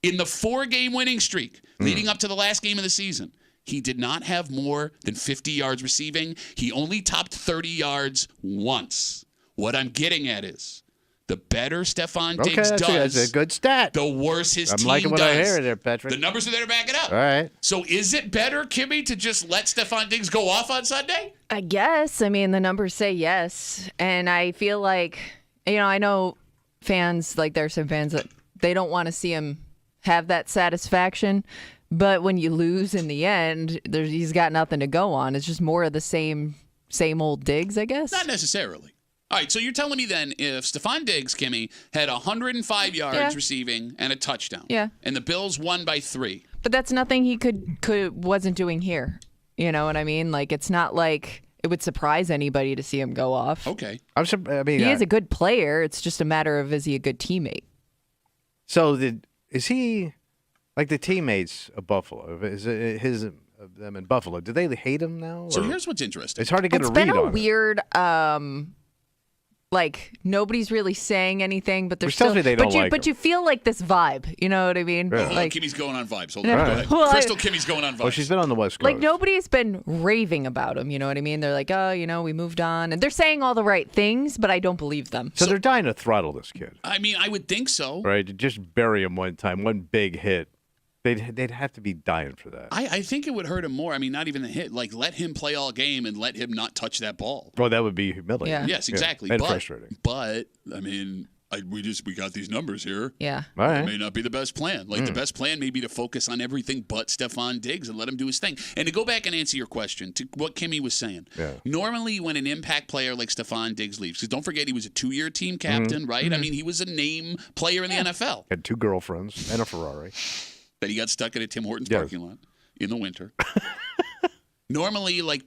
In the 4-game winning streak leading up to the last game of the season, he did not have more than 50 yards receiving. He only topped 30 yards once. What I'm getting at is the better Stephon Diggs Okay, does, that's a good stat. the worse his I'm team liking what does. I hear there, Patrick. The numbers are there to back it up. All right. So is it better, Kimmy, to just let Stephon Diggs go off on Sunday? I guess. I mean, the numbers say yes. And I feel like, I know fans, like there are some fans that they don't want to see him have that satisfaction. But when you lose in the end, he's got nothing to go on. It's just more of the same old Diggs, I guess. Not necessarily. All right, so you're telling me then if Stephon Diggs, Kimmy, had 105 yards receiving and a touchdown, and the Bills won by 3. But that's nothing he wasn't doing here. You know what I mean? Like, it's not like it would surprise anybody to see him go off. Okay. He is a good player. It's just a matter of, is he a good teammate? So is he like the teammates of Buffalo? Is it them in Buffalo? Do they hate him now? So here's what's interesting. It's hard to get a read It's been a on weird, like nobody's really saying anything, but there's Which tells still. me they don't but you, like but him. you feel like this vibe. You know what I mean? Yeah. Hold on, Like, Kimmy's going on vibes. Hold on. No, Go ahead. well, Crystal Kimmy's going on vibes. Well, she's been on the West Coast. like nobody's been raving about him. You know what I mean? They're like, oh, we moved on, and they're saying all the right things, but I don't believe them. So they're dying to throttle this kid, I mean, I would think so. right? To just bury him one time, one big hit. They'd have to be dying for that. I think it would hurt him more. I mean, not even the hit. Like, let him play all game and let him not touch that ball. Well, that would be humiliating. Yeah. Yes, exactly. And but, frustrating. But, I mean, we got these numbers here. Yeah. All It right. may not be the best plan. Like, the best plan may be to focus on everything but Stephon Diggs and let him do his thing. And to go back and answer your question, to what Kimmy was saying, normally when an impact player like Stephon Diggs leaves, because don't forget he was a 2-year team captain, right? I mean, he was a name player in the NFL. Had 2 girlfriends and a Ferrari. That he got stuck in a Tim Hortons Yes. parking lot in the winter. Normally, like,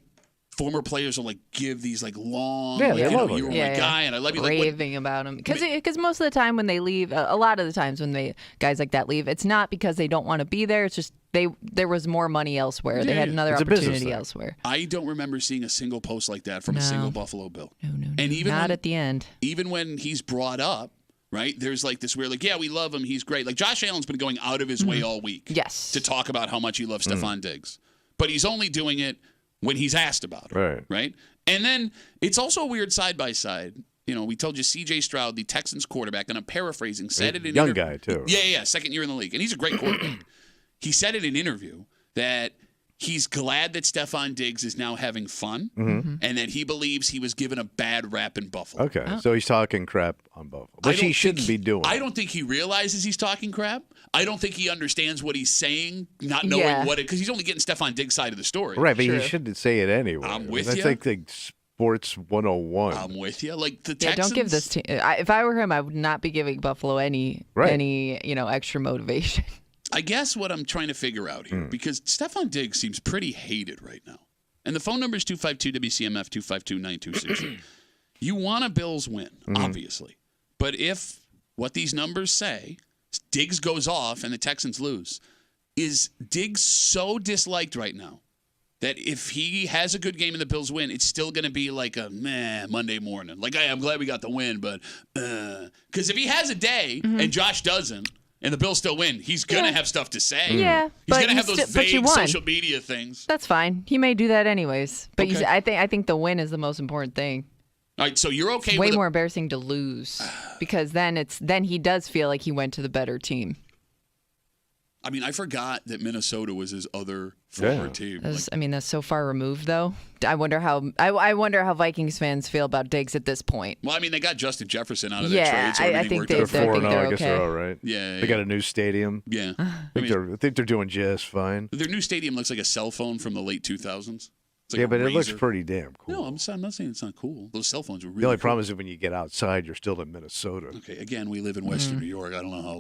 former players will, like, give these, like, long, Yeah, like, they love you were him. my guy, and I love you. Like, Raving about him because most of the time when they leave, a lot of the times when guys like that leave, it's not because they don't want to be there. It's just there was more money elsewhere. They had another It's a business opportunity thing. elsewhere. I don't remember seeing a single post like that from a single Buffalo Bill. No, And even not when- at the end. Even when he's brought up, right, there's like this weird, like, yeah, we love him. He's great. Like, Josh Allen's been going out of his way all week Yes. to talk about how much he loves Stephon Diggs. But he's only doing it when he's asked about it. Right? And then it's also a weird side-by-side. You know, we told you C.J. Stroud, the Texans quarterback, and I'm paraphrasing, said it in Young guy, too. Yeah, second year in the league. And he's a great quarterback. He said in an interview that he's glad that Stephon Diggs is now having fun and that he believes he was given a bad rap in Buffalo. Okay, so he's talking crap on Buffalo, which he shouldn't be doing. I don't think he realizes he's talking crap. I don't think he understands what he's saying, not knowing what it, because he's only getting Stephon Diggs' side of the story. Right, but he shouldn't say it anyway. I'm with That's you. like sports 101. I'm with you. Like the Yeah, Texans. don't give this team. If I were him, I would not be giving Buffalo any extra motivation. I guess what I'm trying to figure out here, because Stephon Diggs seems pretty hated right now. And the phone number is 252-WCMF, 252-9260. You want a Bills win, obviously. But if what these numbers say, Diggs goes off and the Texans lose, is Diggs so disliked right now that if he has a good game and the Bills win, it's still going to be like a Monday morning. Like, hey, I'm glad we got the win, but because if he has a day and Josh doesn't, and the Bills still win, he's going to have stuff to say. Yeah, He's but going to you have those but you vague won. social media things. That's fine. He may do that anyways. But Okay. I think the win is the most important thing. All right, so you're okay Way with more embarrassing to lose because then he does feel like he went to the better team. I mean, I forgot that Minnesota was his other former team. That's so far removed, though. I wonder how Vikings fans feel about Diggs at this point. Well, I mean, they got Justin Jefferson out of their trade, so I everything think worked they- out. They're 4-0, they're I guess okay. they're all right. Yeah, They got a new stadium. yeah. I think they're doing just fine. Their new stadium looks like a cell phone from the late 2000s. It's like Yeah, a but it looks razor. pretty damn cool. No, I'm not saying it's not cool. Those cell phones were really The only cool. problem is that when you get outside, you're still in Minnesota. Okay, again, we live in Western New York. I don't know how,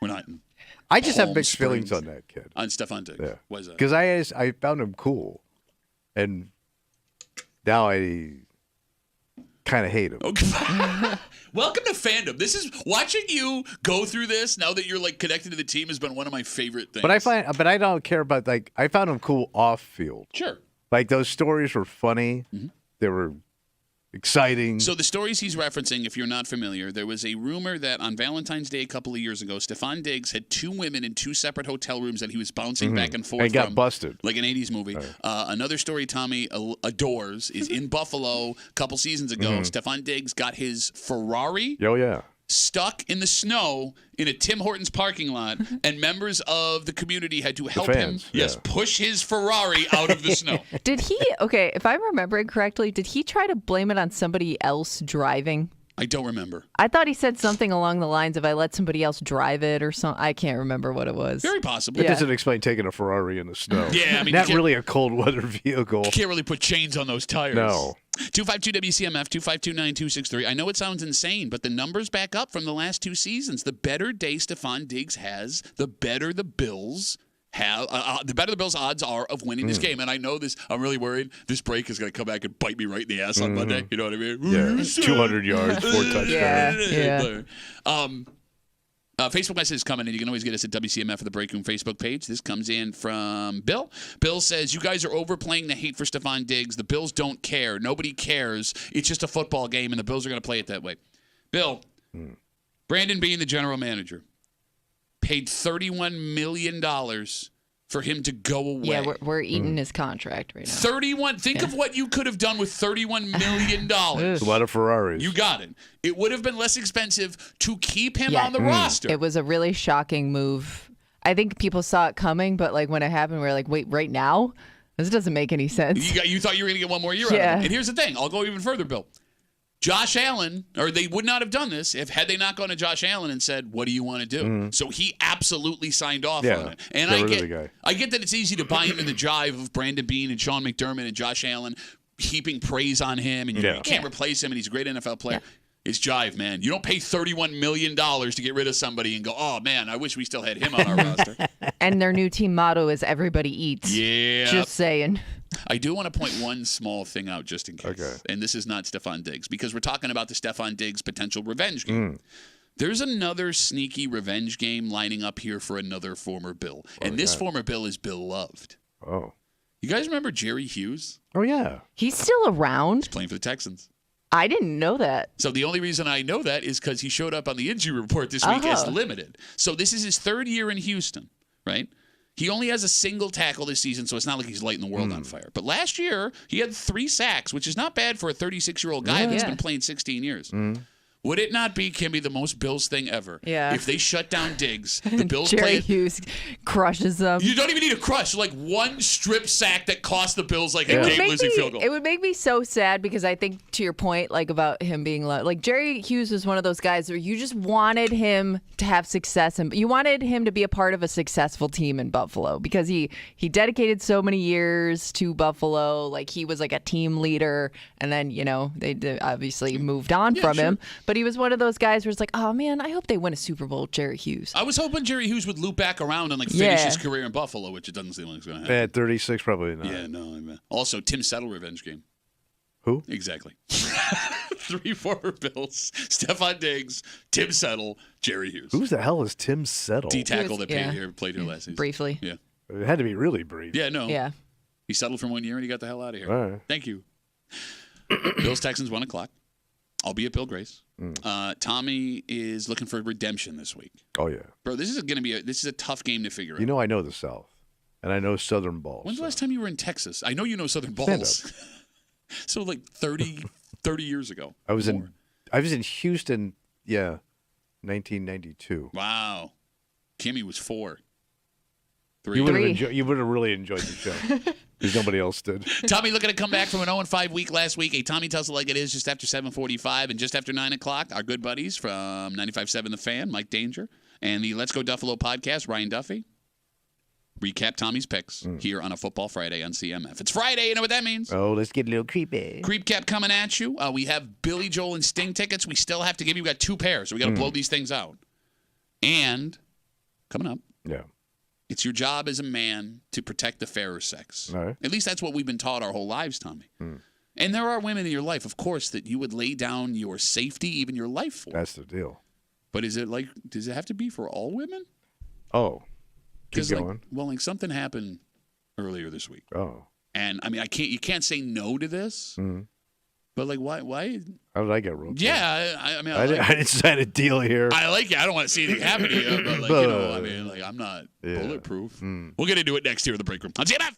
we're not in I just have Palm mixed feelings Springs. on that kid. on Stephon Diggs. Yeah, Why is that? because I found him cool, and now I kind of hate him. Okay. Welcome to fandom. This is watching you go through this now that you're like connected to the team has been one of my favorite things. But I don't care about I found him cool off field. Sure. Like those stories were funny. They were, exciting. So the stories he's referencing, if you're not familiar, there was a rumor that on Valentine's Day a couple of years ago, Stefan Diggs had 2 women in 2 separate hotel rooms that he was bouncing back and forth and got from, busted. like an 80s movie. Right. Another story Tommy adores is in Buffalo a couple seasons ago. Stefan Diggs got his Ferrari Oh, yeah. stuck in the snow in a Tim Hortons parking lot, and members of the community had to help him push his Ferrari out of the snow. Did he? Okay, if I'm remembering correctly, did he try to blame it on somebody else driving? I don't remember. I thought he said something along the lines of, I let somebody else drive it or something. I can't remember what it was. Very possible. That doesn't explain taking a Ferrari in the snow. Yeah, I mean, not really a cold weather vehicle. You can't really put chains on those tires. No. 252-WCMF, 252-9263. I know it sounds insane, but the numbers back up from the last 2 seasons. The better day Stefan Diggs has, the better the Bills have, the better the Bills' odds are of winning this game. And I know this. I'm really worried this break is going to come back and bite me right in the ass on Monday. You know what I mean? Yeah, 200 yards, 4 touchdowns. Yeah. Facebook message is coming in. You can always get us at WCMF for the Break Room Facebook page. This comes in from Bill. Bill says, you guys are overplaying the hate for Stefan Diggs. The Bills don't care. Nobody cares. It's just a football game, and the Bills are going to play it that way. Bill, Brandon being the general manager, paid $31 million for him to go away. Yeah, we're eating his contract right now. 31. Think of what you could have done with $31 million. It's a lot of Ferraris. You got it. It would have been less expensive to keep him on the roster. It was a really shocking move. I think people saw it coming, but like when it happened, we were like, wait, right now? This doesn't make any sense. You thought you were going to get one more year out of it. And here's the thing. I'll go even further, Bill. Josh Allen, or they would not have done this had they not gone to Josh Allen and said, what do you want to do? So he absolutely signed off on it. And I get that it's easy to buy into the jive of Brandon Beane and Sean McDermott and Josh Allen heaping praise on him, and you can't replace him, and he's a great NFL player. It's jive, man. You don't pay $31 million to get rid of somebody and go, oh, man, I wish we still had him on our roster. And their new team motto is everybody eats. Yeah. Just saying. I do want to point one small thing out just in case. Okay. And this is not Stefan Diggs, because we're talking about the Stefan Diggs potential revenge game. There's another sneaky revenge game lining up here for another former Bill. And this former Bill is beloved. Oh. You guys remember Jerry Hughes? Oh, yeah. He's still around? He's playing for the Texans. I didn't know that. So the only reason I know that is because he showed up on the injury report this week as limited. So this is his 3rd year in Houston, right? He only has a single tackle this season, so it's not like he's lighting the world on fire. But last year, he had 3 sacks, which is not bad for a 36-year-old guy that's been playing 16 years. Would it not be, Kimmy, the most Bills thing ever? Yeah. If they shut down Diggs, the Bills Jerry Hughes crushes them. You don't even need a crush. Like one strip sack that cost the Bills like a game-losing field goal. It would make me so sad, because I think, to your point, like about him being like Jerry Hughes was one of those guys where you just wanted him to have success, and you wanted him to be a part of a successful team in Buffalo, because he dedicated so many years to Buffalo. Like he was like a team leader, and then they obviously moved on from him. But he was one of those guys where it's like, oh man, I hope they win a Super Bowl with Jerry Hughes. I was hoping Jerry Hughes would loop back around and finish his career in Buffalo, which it doesn't seem like it's going to happen. At 36, probably not. Yeah, no. Also, Tim Settle revenge game. Who? Exactly. 3 former Bills: Stefan Diggs, Tim Settle, Jerry Hughes. Who the hell is Tim Settle? D tackle that played here last season. Briefly. Yeah. It had to be really brief. Yeah, no. Yeah. He settled for 1 year and he got the hell out of here. All right. Thank you. Bills Texans 1 o'clock. I'll be at Bill Grace. Tommy is looking for redemption this week. Oh yeah, bro. This is a tough game to figure out. You know, I know the South, and I know Southern balls. When's the last time you were in Texas? I know you know Southern balls. So like 30 years ago. I was in Houston. Yeah, 1992. Wow, Kimmy was 4. 3. You would have really enjoyed the show. Because nobody else did. Tommy looking to come back from an 0-5 week last week. Hey, Tommy tells it like it is just after 7:45 and just after 9 o'clock. Our good buddies from 95.7 The Fan, Mike Danger, and the Let's Go Duffalo podcast, Ryan Duffy, recap Tommy's picks here on a Football Friday on CMF. It's Friday. You know what that means? Oh, let's get a little creepy. Creep Cap coming at you. We have Billy Joel and Sting tickets. We still have to give you. We got 2 pairs, so we got to blow these things out. And coming up. Yeah. It's your job as a man to protect the fairer sex. Right. At least that's what we've been taught our whole lives, Tommy. And there are women in your life, of course, that you would lay down your safety, even your life for. That's the deal. But does it have to be for all women? Oh. Keep going. Something happened earlier this week. Oh. And I mean, you can't say no to this. But like, why? How did I get rope? Yeah, I mean, I didn't sign a deal here. I like it. I don't want to see anything happen to you, but like, you know, I mean, like, I'm not bulletproof. We'll get into it next here in the break room on WCMF.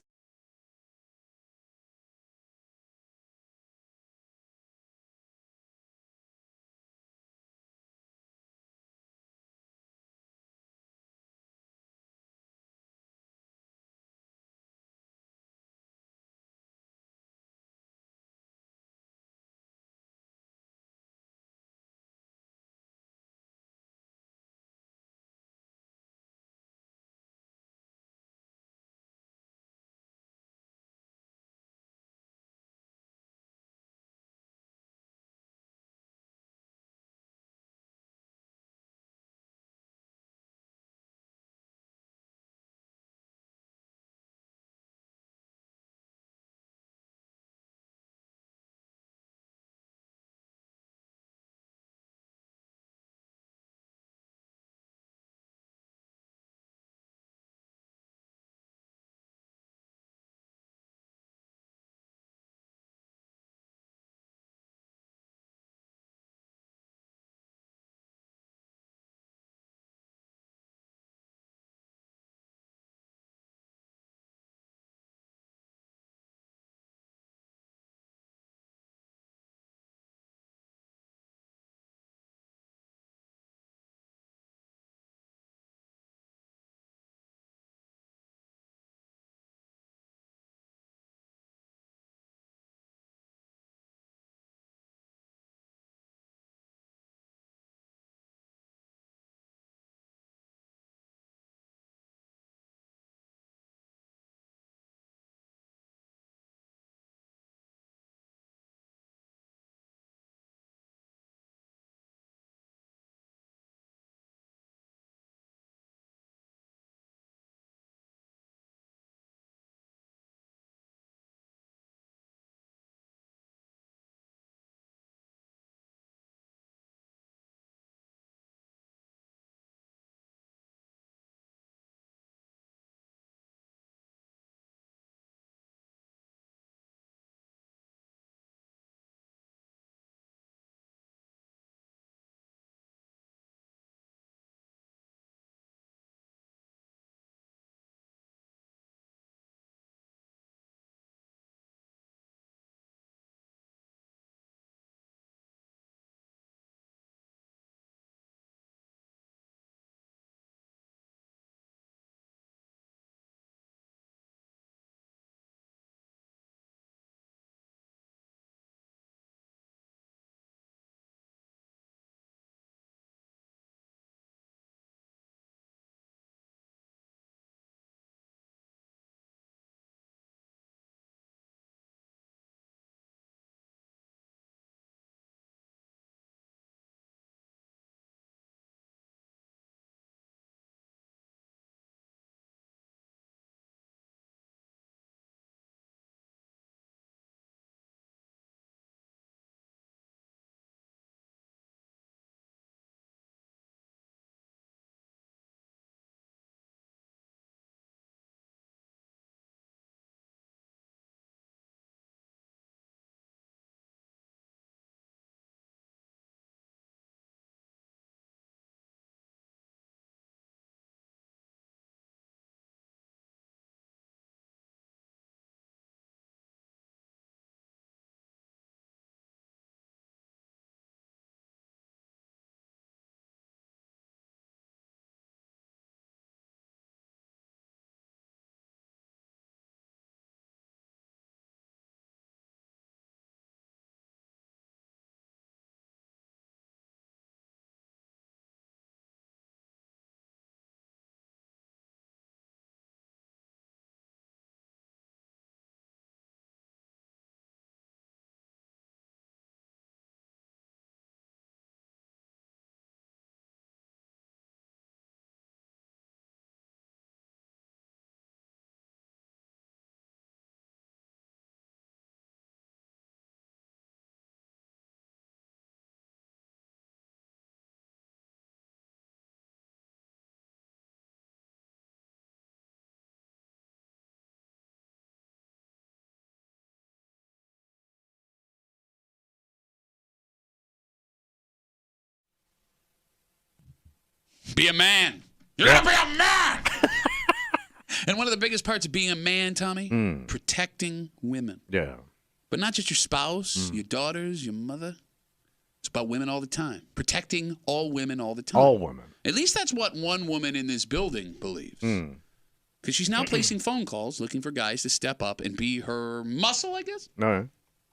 Be a man. You're going to be a man. And one of the biggest parts of being a man, Tommy, protecting women. Yeah. But not just your spouse, your daughters, your mother. It's about women all the time. Protecting all women all the time. All women. At least that's what one woman in this building believes. Because she's now placing phone calls looking for guys to step up and be her muscle, I guess. No.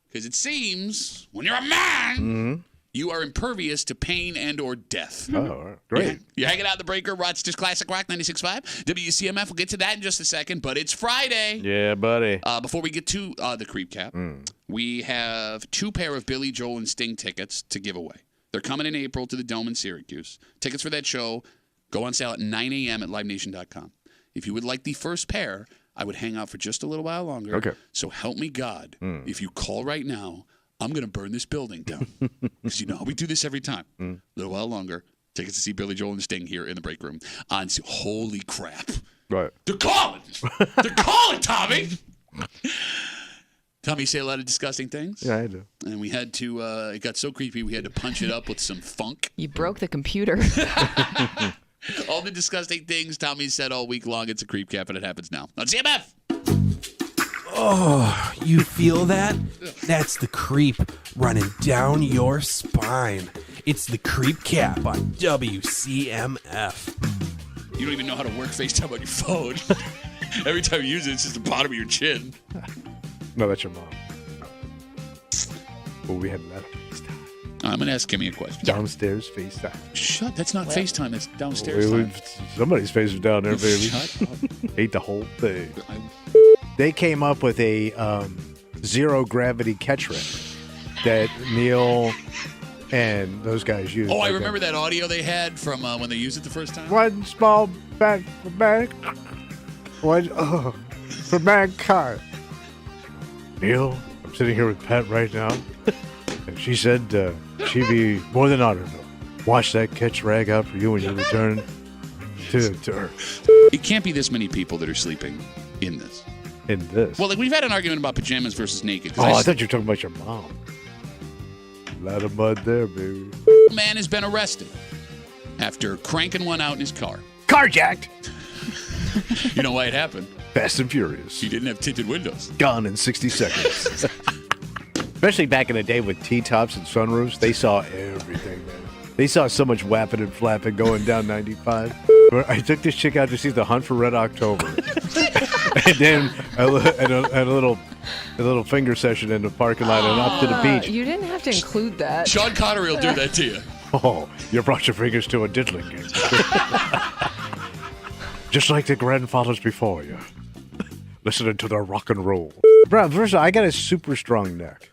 Because it seems when you're a man, you are impervious to pain and or death. Oh, great. You're hanging out in the breaker, Rochester's Classic Rock 96.5. WCMF, we'll get to that in just a second, but it's Friday. Yeah, buddy. Before we get to the Creep Cap, we have 2 pair of Billy Joel and Sting tickets to give away. They're coming in April to the Dome in Syracuse. Tickets for that show go on sale at 9 a.m. at livenation.com. If you would like the first pair, I would hang out for just a little while longer. Okay. So help me God. If you call right now, I'm going to burn this building down. Because you know how we do this every time. A little while longer. Tickets to see Billy Joel and Sting here in the break room. Holy crap. Right. They're calling. They're calling, Tommy. Tommy, you say a lot of disgusting things. Yeah, I do. And we had to, it got so creepy, we had to punch it up with some funk. You broke the computer. All the disgusting things Tommy said all week long. It's a creep cap, and it happens now. On CMF. Oh, you feel that? That's the creep running down your spine. It's the Creep Cap on WCMF. You don't even know how to work FaceTime on your phone. Every time you use it, it's just the bottom of your chin. No, that's your mom. Well, we had that FaceTime. I'm going to ask Kimmy a question. Downstairs FaceTime. Shut. That's not FaceTime. That's downstairs time. Somebody's face was down there, baby. Shut up. Ate the whole thing. They came up with a zero gravity catch rig that Neil and those guys used. Oh, I remember that audio they had from when they used it the first time. One small bag for man. One for mankind. Neil, I'm sitting here with Pat right now. And she said she'd be more than honored to wash that catch rag out for you when you return to Earth. It can't be this many people that are sleeping in this. In this. Well, like we've had an argument about pajamas versus naked. Oh, I thought you were talking about your mom. A lot of mud there, baby. Man has been arrested after cranking one out in his car. Carjacked. You know why it happened? Fast and Furious. He didn't have tinted windows. Gone in 60 seconds. Especially back in the day with T-tops and sunroofs, they saw everything, man. They saw so much whapping and flapping going down 95. I took this chick out to see The Hunt for Red October. And then a little finger session in the parking lot and up to the beach. You didn't have to include that. Sean Connery will do that to you. Oh, you brought your fingers to a diddling game. Just like the grandfathers before you. Listening to the rock and roll. Bro, first of all, I got a super strong neck.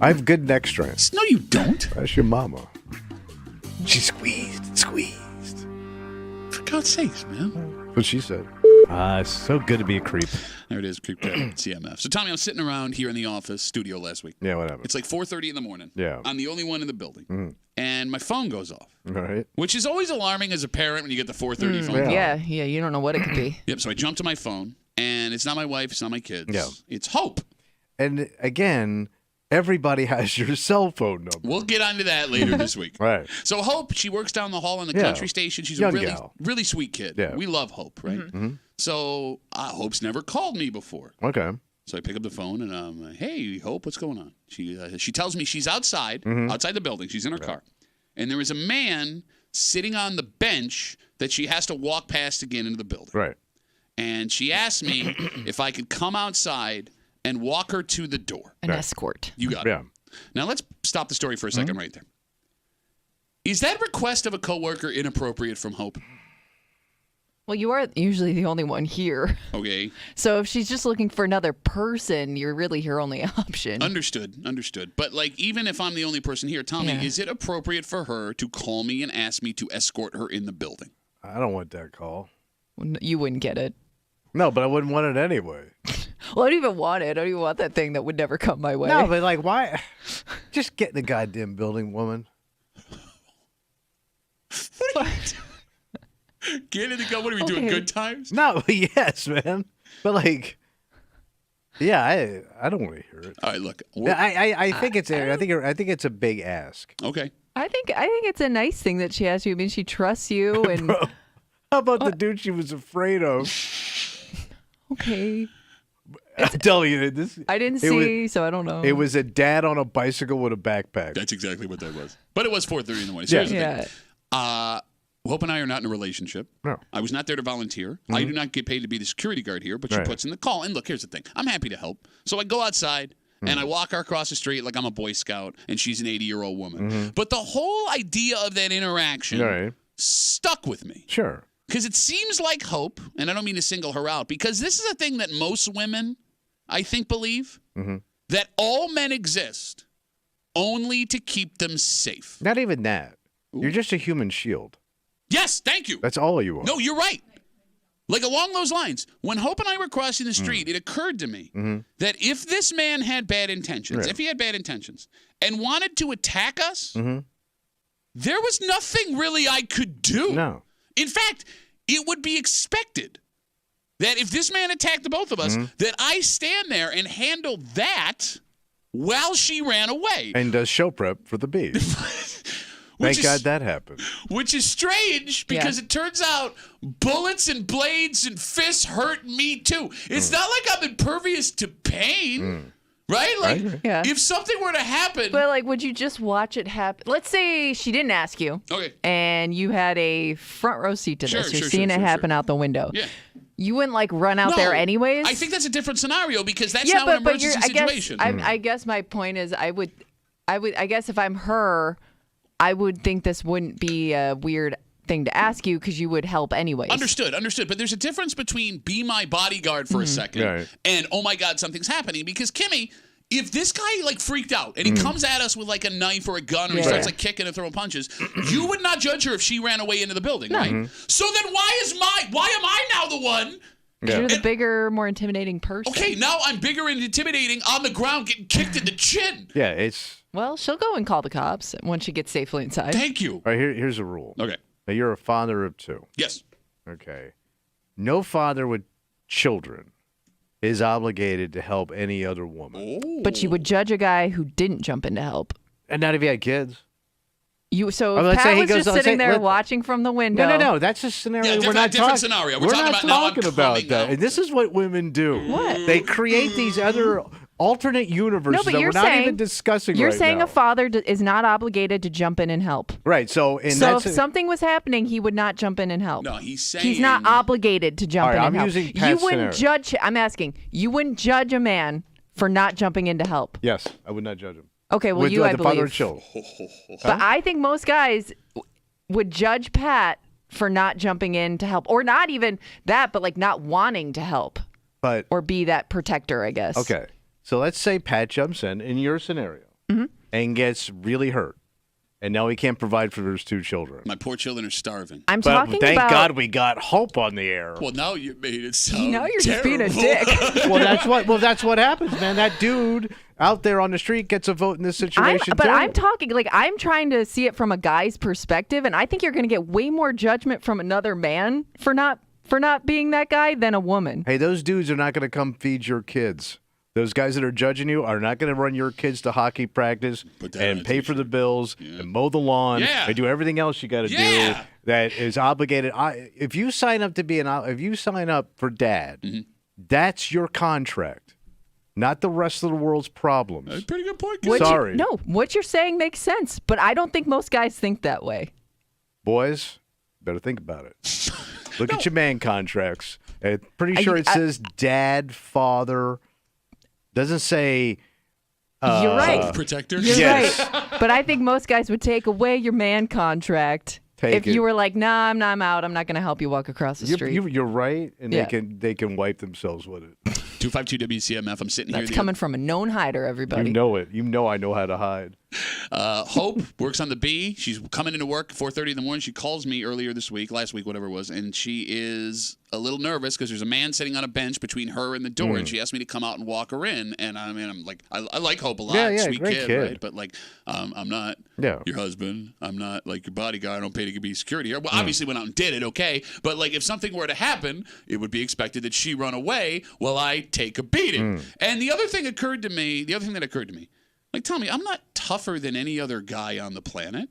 I have good neck strength. No, you don't. That's your mama. She squeezed. For God's sakes, man. That's what she said. It's so good to be a creep. There it is, Creep Cap CMF. So, Tommy, I was sitting around here in the office studio last week. Yeah, whatever. It's like 4:30 in the morning. Yeah. I'm the only one in the building. And my phone goes off. All right. Which is always alarming as a parent when you get the 4:30 phone call. Yeah, you don't know what it could be. Yep, so I jump to my phone, and it's not my wife, it's not my kids. Yeah. It's Hope. And again, everybody has your cell phone number. We'll get onto that later this week. Right. So Hope, she works down the hall in the Yeah. country station. She's Young a really, gal. really sweet kid. Yeah. We love Hope, right? So Hope's never called me before. Okay. So I pick up the phone and I'm like, hey, Hope, what's going on? She tells me she's outside the building. She's in her car. And there is a man sitting on the bench that she has to walk past to get into the building. Right. And she asked me if I could come outside and walk her to the door. An escort. You got it. Yeah. Now let's stop the story for a second right there. Is that request of a coworker inappropriate from Hope? Well, you are usually the only one here. Okay. So if she's just looking for another person, you're really her only option. Understood. But like, even if I'm the only person here, Tommy, Yeah. is it appropriate for her to call me and ask me to escort her in the building? I don't want that call. You wouldn't get it. No, but I wouldn't want it anyway. Well, I don't even want it. I don't even want that thing that would never come my way. No, but like, why? Just get in the goddamn building, woman. Get in the go. What are we doing? Okay. Good times? No, yes, man. But like, yeah, I don't want to hear it. All right, look. I think it's I think it's a big ask. Okay. I think it's a nice thing that she has you. I mean, she trusts you, and How about the dude she was afraid of? okay. I'm telling you, this. I didn't see, so I don't know. It was a dad on a bicycle with a backpack. That's exactly what that was. But it was 4:30 in the morning. So here's the Yeah. thing. Hope and I are not in a relationship. No. I was not there to volunteer. I do not get paid to be the security guard here, but she Right. puts in the call. And look, here's the thing. I'm happy to help. So I go outside and I walk her across the street like I'm a Boy Scout and she's an 80-year-old woman. But the whole idea of that interaction Right. stuck with me. Sure. Because it seems like Hope, and I don't mean to single her out, because this is a thing that most women, I think, believe, that all men exist only to keep them safe. Not even that. You're just a human shield. Yes, thank you. That's all you are. No, you're right. Like along those lines, when Hope and I were crossing the street, it occurred to me that if this man had bad intentions, Right. if he had bad intentions, and wanted to attack us, there was nothing really I could do. No. In fact, it would be expected that if this man attacked the both of us, that I stand there and handle that while she ran away. And does show prep for the bees. Thank God that happened. Which is strange because it turns out bullets and blades and fists hurt me too. It's not like I'm impervious to pain, right? Like if something were to happen. But like, would you just watch it happen? Let's say she didn't ask you, Okay. and you had a front row seat to Sure, this. You're sure, seeing sure, it sure, happen out the window. Yeah. You wouldn't like run out there anyways. I think that's a different scenario because that's not an emergency situation. I guess my point is, I guess if I'm her, I would think this wouldn't be a weird thing to ask you because you would help anyways. Understood. But there's a difference between be my bodyguard for a second and oh my God, something's happening. Because Kimmy, if this guy like freaked out and he comes at us with like a knife or a gun or he starts like kicking and throwing punches, you would not judge her if she ran away into the building, right? So then why am I now the one? You're the bigger, more intimidating person. Okay, now I'm bigger and intimidating on the ground getting kicked in the chin. Yeah, it's. Well, she'll go and call the cops once she gets safely inside. Thank you. All right, here's a rule. Okay. Now, you're a father of 2. Yes. Okay. No father with children is obligated to help any other woman. Oh. But you would judge a guy who didn't jump in to help. And not if he had kids. So Oh, if let's say Pat he was goes- just let's sitting say- there let- watching from the window. No. That's a scenario Yeah, we're not different talking. scenario. We're We're talking not about now I'm talking about coming that. out. And this is what women do. What? They create these other alternate universes No, but that you're we're not saying, even discussing You're right saying now. a father is not obligated to jump in and help. Right. So, and So that's if something was happening, he would not jump in and help. No, he's saying He's not obligated to jump All right, in I'm and help. using You Pat's wouldn't scenario. judge. I'm asking. You wouldn't judge a man for not jumping in to help. Yes, I would not judge him. Okay, well, With you, I the father believe. of children. But I think most guys would judge Pat for not jumping in to help, or not even that, but like not wanting to help But or be that protector, I guess. okay, so let's say Pat jumps in your scenario and gets really hurt, and now he can't provide for his 2 children. My poor children are starving. I'm But talking thank about. God we got Hope on the air. Well, now you made it sound Now you're just being a terrible. dick. That's what happens, man. That dude out there on the street gets a vote in this situation too. I'm talking like I'm trying to see it from a guy's perspective, and I think you're going to get way more judgment from another man for not being that guy than a woman. Hey, those dudes are not going to come feed your kids. Those guys that are judging you are not going to run your kids to hockey practice Put that on and a pay for the bills and mow the lawn and do everything else you got to do that is obligated. If you sign up for dad, that's your contract, not the rest of the world's problems. That's a pretty good point. Sorry. What you're saying makes sense, but I don't think most guys think that way. Boys, better think about it. Look at your man contracts. I'm pretty sure it says dad, father. Doesn't say. You're right. Protector. You're Yes. right. But I think most guys would take away your man contract if you were like, nah, I'm out. I'm not going to help you walk across the street. You're right, and they can wipe themselves with it. 252 WCMF. I'm sitting That's here. coming from a known hider, everybody. You know it. You know I know how to hide. Hope works on the B. She's coming into work 4:30 in the morning. She calls me last week, whatever it was, and she is a little nervous because there's a man sitting on a bench between her and the door, and she asked me to come out and walk her in. And I mean, I'm like, I like Hope a lot, Yeah, sweet great kid. right? But like, I'm not your husband. I'm not like your bodyguard. I don't pay to be security here. Well, obviously went out and did it, okay. But like, if something were to happen, it would be expected that she run away while I take a beating. And the other thing that occurred to me, like, Tommy, I'm not tougher than any other guy on the planet.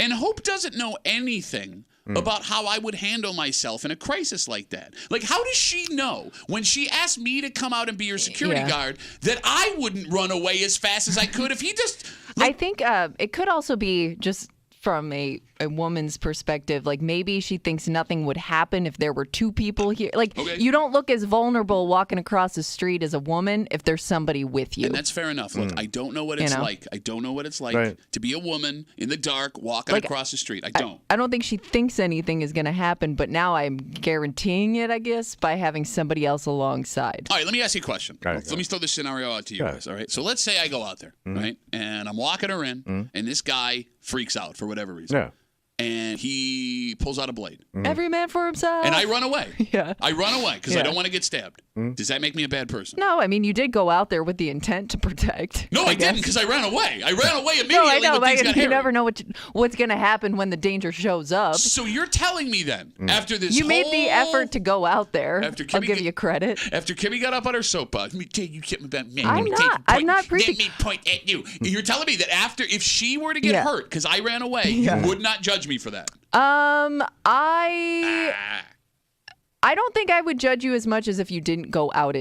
And Hope doesn't know anything about how I would handle myself in a crisis like that. Like, how does she know when she asked me to come out and be your security guard that I wouldn't run away as fast as I could if he just... I think it could also be just from a woman's perspective. Like, maybe she thinks nothing would happen if there were two people here. Like, you don't look as vulnerable walking across the street as a woman if there's somebody with you. And that's fair enough. Look, I don't know what it's like. I don't know what it's like to be a woman in the dark walking across the street. I don't. I don't think she thinks anything is going to happen, but now I'm guaranteeing it, I guess, by having somebody else alongside. All right, let me ask you a question. Let me throw this scenario out to you guys, all right? So let's say I go out there, right, and I'm walking her in, and this guy freaks out for whatever reason. Yeah. And he pulls out a blade. Every man for himself. And I run away. Yeah. I run away because I don't want to get stabbed. Does that make me a bad person? No, I mean, you did go out there with the intent to protect. No, I didn't because I ran away. I ran away immediately. No, I know, when things got but you hairy. never know what's going to happen when the danger shows up. So you're telling me then, after this You made the effort to go out there. After I'll Kimmy give you credit. After Kimmy got up on her soapbox, let me tell you something about men. I'm not preaching. Let me point at you. You're telling me that after, if she were to get hurt because I ran away, you would not judge me for that. I don't think I would judge you as much as if you didn't go out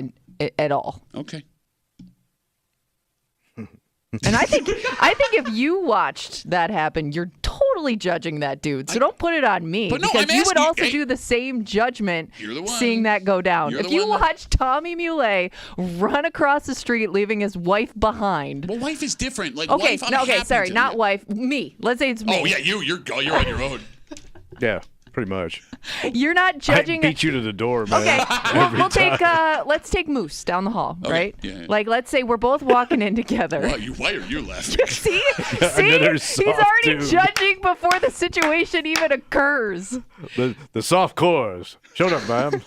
at all. Okay. And I think if you watched that happen, you're totally judging that dude. So don't put it on me. But no, because I'm you would asking- also do the same judgment You're the one. seeing that go down. You're If the you one that- watch Tommy Muley run across the street leaving his wife behind. Well, wife is different. Like, Okay, wife, I'm no, okay, happy sorry, to. not wife. Me. Let's say it's me. Oh, yeah, you're on your own. Yeah, pretty much. You're not judging. I beat you to the door, man. Okay, Every we'll time. take let's take Moose down the hall, right? yeah. Like, let's say we're both walking in together. Why are you laughing? See, Another he's soft already dude. judging before the situation even occurs. The soft cores. Shut up, ma'am.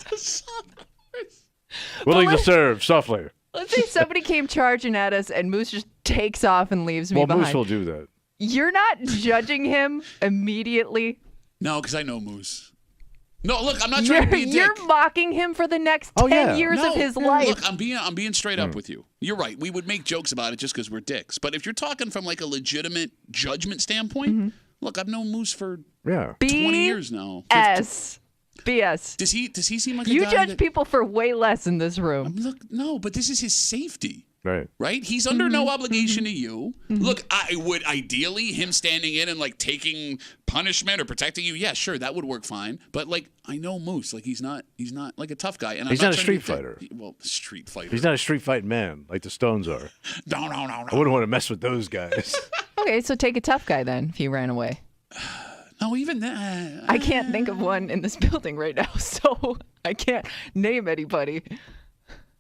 Willing to serve softly. Let's say somebody came charging at us and Moose just takes off and leaves me Well, behind. Moose will do that. You're not judging him immediately. No, because I know Moose. No, look, I'm not trying to be a dick. You're mocking him for the next 10 yeah. years No, of his life. Look, I'm being straight up with you. You're right. We would make jokes about it just because we're dicks. But if you're talking from like a legitimate judgment standpoint, look, I've known Moose for 20 years now. BS. Does he seem like a You guy judge that, people for way less in this room. Look, no, but this is his safety. Right. He's under no obligation to you. Look, I would ideally him standing in and like taking punishment or protecting you. Yeah, sure, that would work fine. But like, I know Moose. Like, he's not like a tough guy. And He's I'm not a trying to street be fighter. Well, street fighter. He's not a street fighting man like the Stones are. No. I wouldn't want to mess with those guys. Okay, so take a tough guy then if he ran away. No, even that. I can't think of one in this building right now, so I can't name anybody.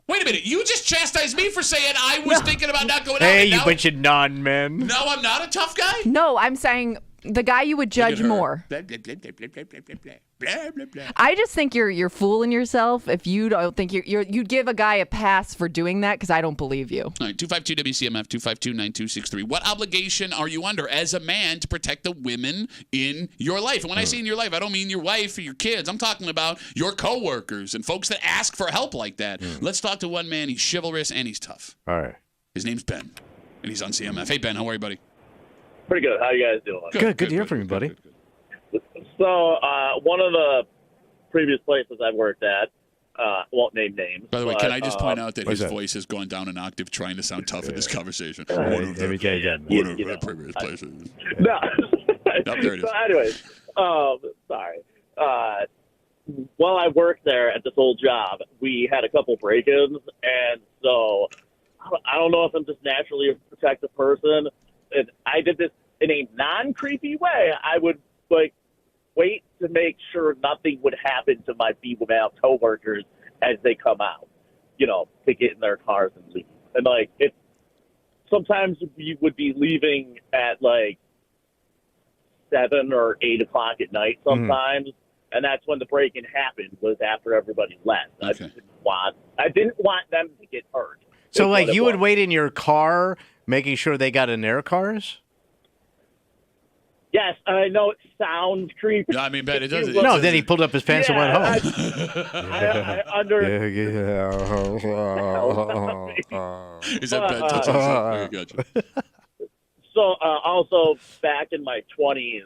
Wait a minute. You just chastised me for saying I was thinking about not going out. Hey, and you now, bunch of non-men. now I'm not a tough guy? No, I'm saying the guy you would Look at judge her. more. Blah, blah, blah, blah, blah, blah, blah, blah, blah, blah, blah. I just think you're fooling yourself if you don't think you'd give a guy a pass for doing that because I don't believe you. All right, 252 WCMF 252-9263. What obligation are you under as a man to protect the women in your life? And when I say in your life, I don't mean your wife or your kids. I'm talking about your coworkers and folks that ask for help like that. Let's talk to one man. He's chivalrous and he's tough. All right. His name's Ben, and he's on CMF. Hey, Ben, how are you, buddy? Pretty good. How you guys doing? Good to hear from you, buddy. So, one of the previous places I've worked at, won't name names. By the way, but, can I just point out that his that? voice has gone down an octime trying to sound tough in this conversation? Let me tell you again. One of you the know, previous places. No. Nope, there it is. So, anyways, sorry. While I worked there at this old job, we had a couple break-ins, and so I don't know if I'm just naturally a protective person. And I did this in a non-creepy way. I would wait to make sure nothing would happen to my female coworkers as they come out, to get in their cars and leave. And sometimes we would be leaving at 7 or 8 o'clock at night sometimes, and that's when the break-in happened. Was after everybody left. Okay. I didn't want them to get hurt. So, That's what you it would was. wait in your car, making sure they got in their cars? Yes, I know it sounds creepy. No, I mean, Ben, it doesn't. No, then he pulled up his pants and went home. I under. Is that Ben touching himself? Okay, gotcha. So also back in my 20s,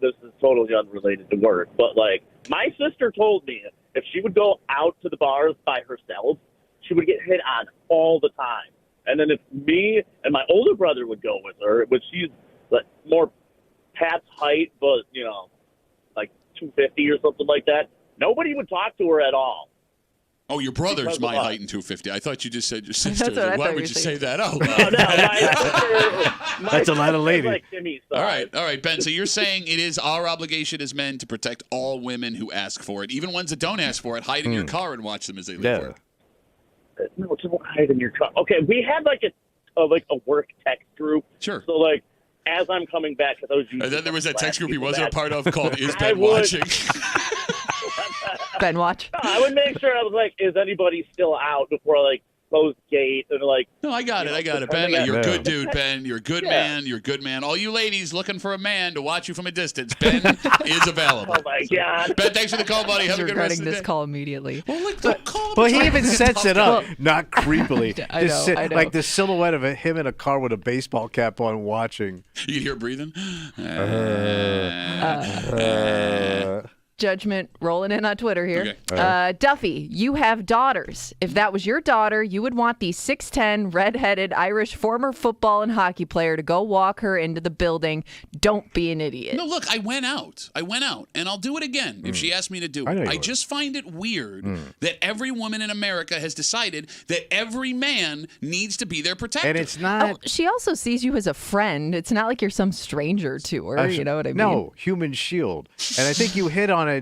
this is totally unrelated to work, but like my sister told me if she would go out to the bars by herself, she would get hit on all the time. And then if me and my older brother would go with her, which she's like more Pat's height, but like 250 or something like that, nobody would talk to her at all. Oh, your brother's my height and 250. I thought you just said your sister. That's what I Why thought would you you were say that out? No, That's a lot of ladies. Like Timmy's All size. right, Ben. So you're saying it is our obligation as men to protect all women who ask for it, even ones that don't ask for it. Hide in your car and watch them as they leave work. No, don't hide in your car. Okay, we had like a work text group. Sure. So like, as I'm coming back, because I was usually And then there was that text group he people wasn't a back. part of called "Is I Ben would- Watching?" Ben, watch. I would make sure I was like, is anybody still out before like close gate and like. No, I got it. Ben. depending on- You're a Yeah. good dude, Ben. You're a good man. You're a good man. All you ladies looking for a man to watch you from a distance, Ben is available. Oh my God. Ben, thanks for the call, buddy. Have He's a good rest regretting of the this day. call immediately. Well, like, don't call Well, him. he even sets it up, not creepily. I Just know, I know. Like the silhouette of him in a car with a baseball cap on watching. You can hear breathing. Judgment rolling in on Twitter here. Okay. Duffy, you have daughters. If that was your daughter, you would want the 6'10", red-headed Irish former football and hockey player to go walk her into the building. Don't be an idiot. No, look, I went out, and I'll do it again if she asked me to do I know it. you I would. just find it weird that every woman in America has decided that every man needs to be their protector. And it's not. Oh, she also sees you as a friend. It's not like you're some stranger to her. You know what I mean? No, human shield. And I think you hit on it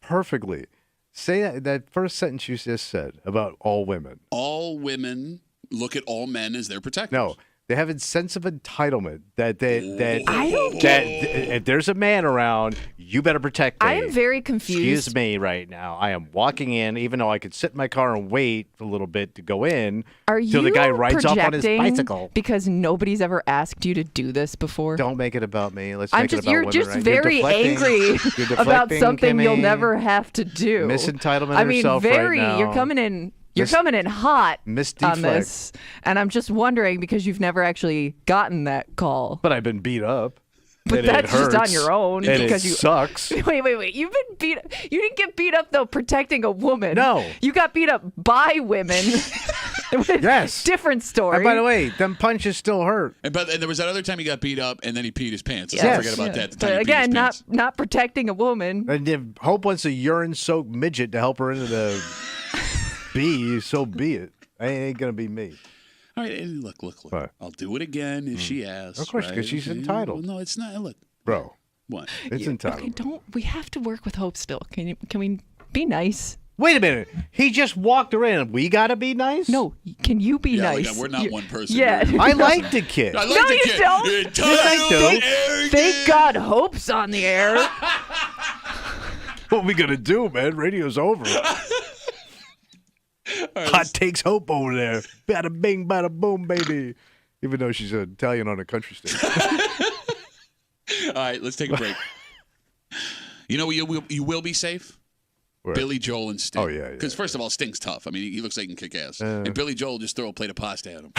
perfectly. Say that first sentence you just said about all women. all women look at all men as their protectors. No, they have a sense of entitlement that I don't that if there's a man around, you better protect me. I am very confused. Excuse me right now. I am walking in, even though I could sit in my car and wait a little bit to go in Are till you the guy rides up on his projecting bicycle. because nobody's ever asked you to do this before? Don't make it about me. Let's I'm make just it about you're women, just right? very You're deflecting. angry You're about deflecting, something you'll Kimmy. never have to do. Misentitlement I mean, herself right very. now. You're coming in. You're Mis- coming in hot Miss on deflect. this, and I'm just wondering because you've never actually gotten that call. But I've been beat up. But and it that's just on hurts, your own and because it you sucks. Wait. You've been beat. You didn't get beat up though protecting a woman. No. You got beat up by women. Yes. Different story. And by the way, them punches still hurt. And there was that other time he got beat up, and then he peed his pants. Let's Yes. not forget about that. The time But he peed again, his not pants. not protecting a woman. And if Hope wants a urine-soaked midget to help her into the bee, so be it. It ain't gonna be me. All right, and look. What? I'll do it again if she asks. Of course, 'cause right? she's Okay, entitled. well, no, it's not. Look, Bro, what? it's entitled. Okay, don't. We have to work with Hope still. Can we be nice? Wait a minute. He just walked her in. We gotta be nice? No. Can you be Yeah, nice? we're not one person. Yeah. I like the kid. I like No, the you kid. don't. Entitled, Yes, I do. arrogant. Thank God Hope's on the air. What we gonna do, man? Radio's over. Hot takes Hope over there. Bada bing, bada boom, baby. Even though she's an Italian on a country station. All right, let's take a break. You know, you will be safe. Where? Billy Joel and Sting. Oh, yeah. Because first of all, Sting's tough. I mean, he looks like he can kick ass. And Billy Joel just throw a plate of pasta at him.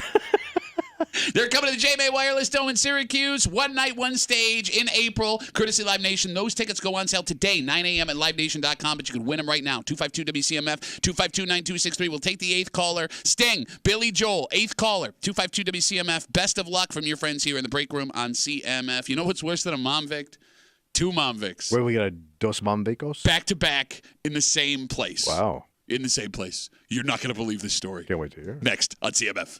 They're coming to the JMA Wireless Dome in Syracuse. One night, one stage in April. Courtesy Live Nation. Those tickets go on sale today, 9 a.m. at livenation.com, but you can win them right now. 252-WCMF, 252-9263. We'll take the 8th caller. Sting, Billy Joel, 8th caller, 252-WCMF. Best of luck from your friends here in the break room on CMF. You know what's worse than a mom vict? 2 mom vicks. Where we got a Dos Mambicos? Back to back in the same place. Wow. In the same place. You're not going to believe this story. Can't wait to hear. Next on CMF.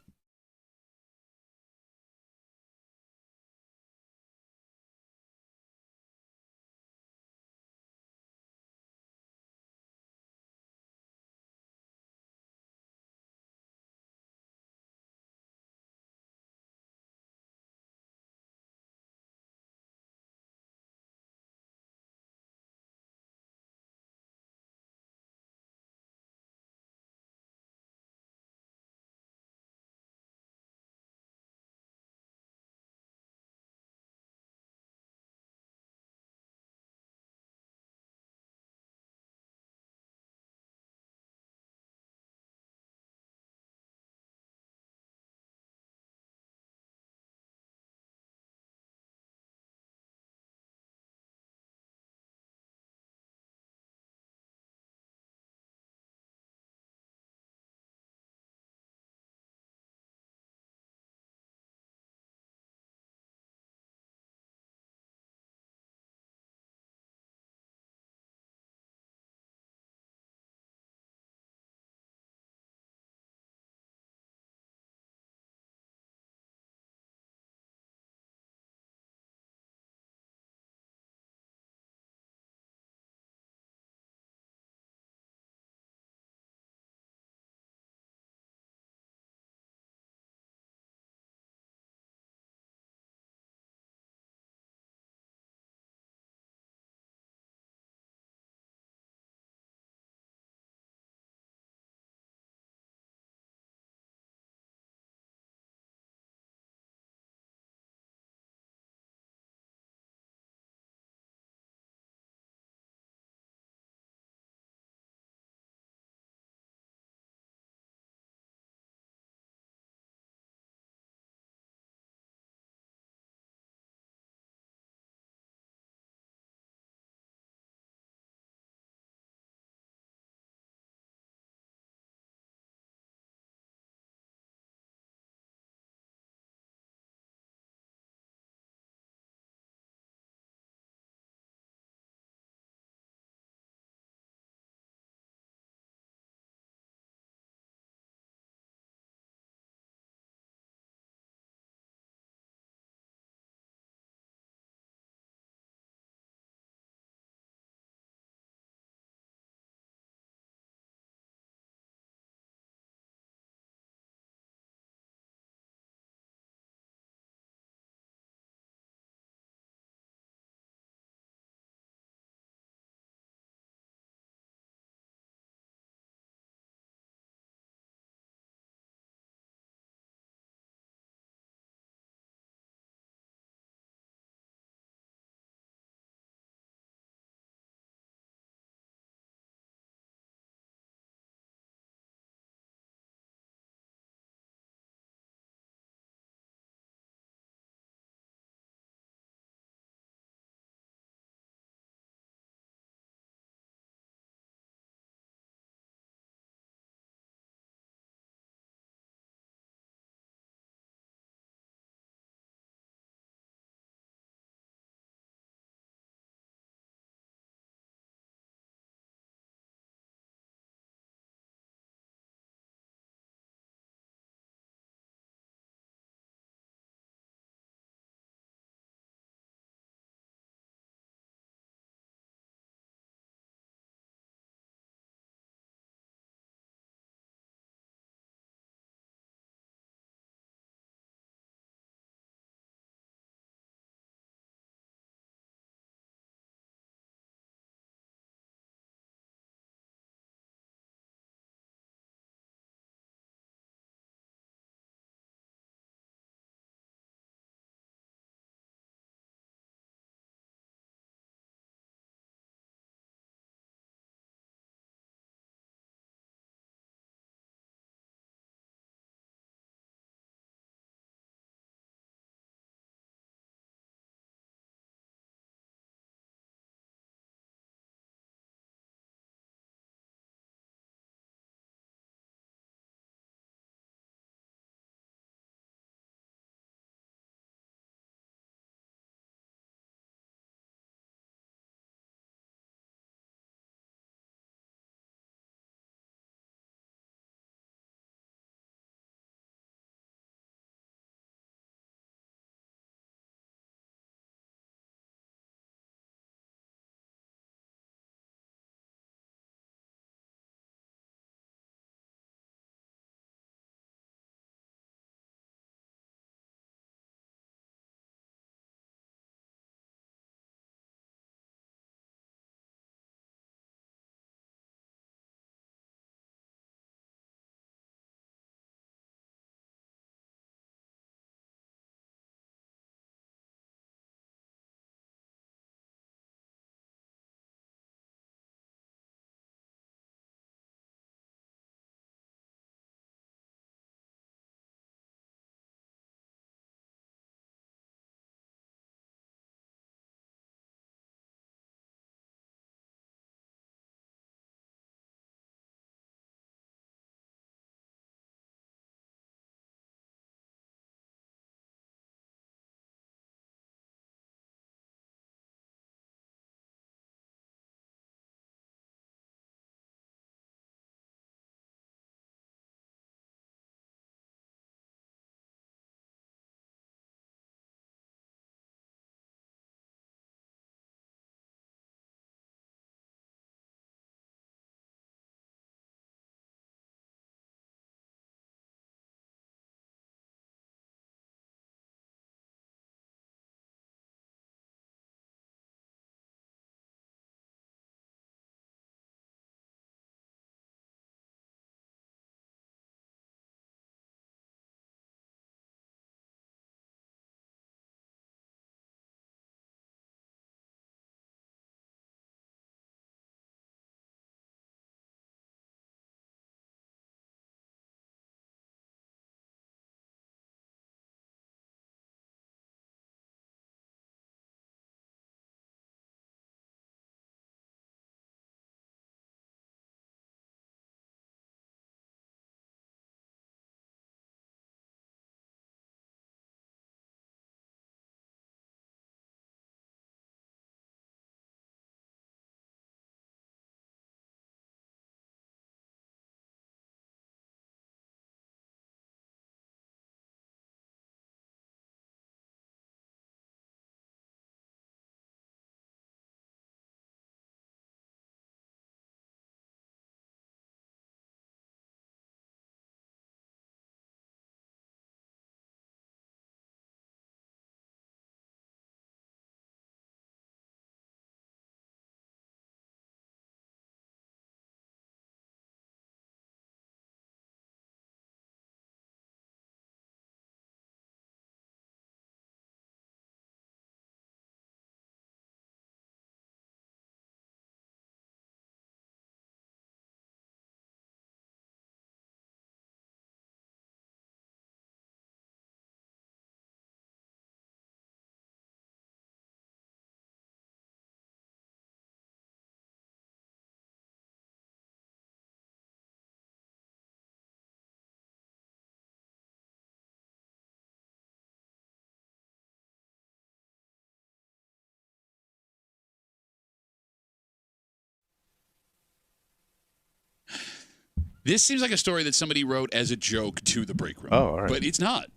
This seems like a story that somebody wrote as a joke to the break room. Oh, all right. But it's not.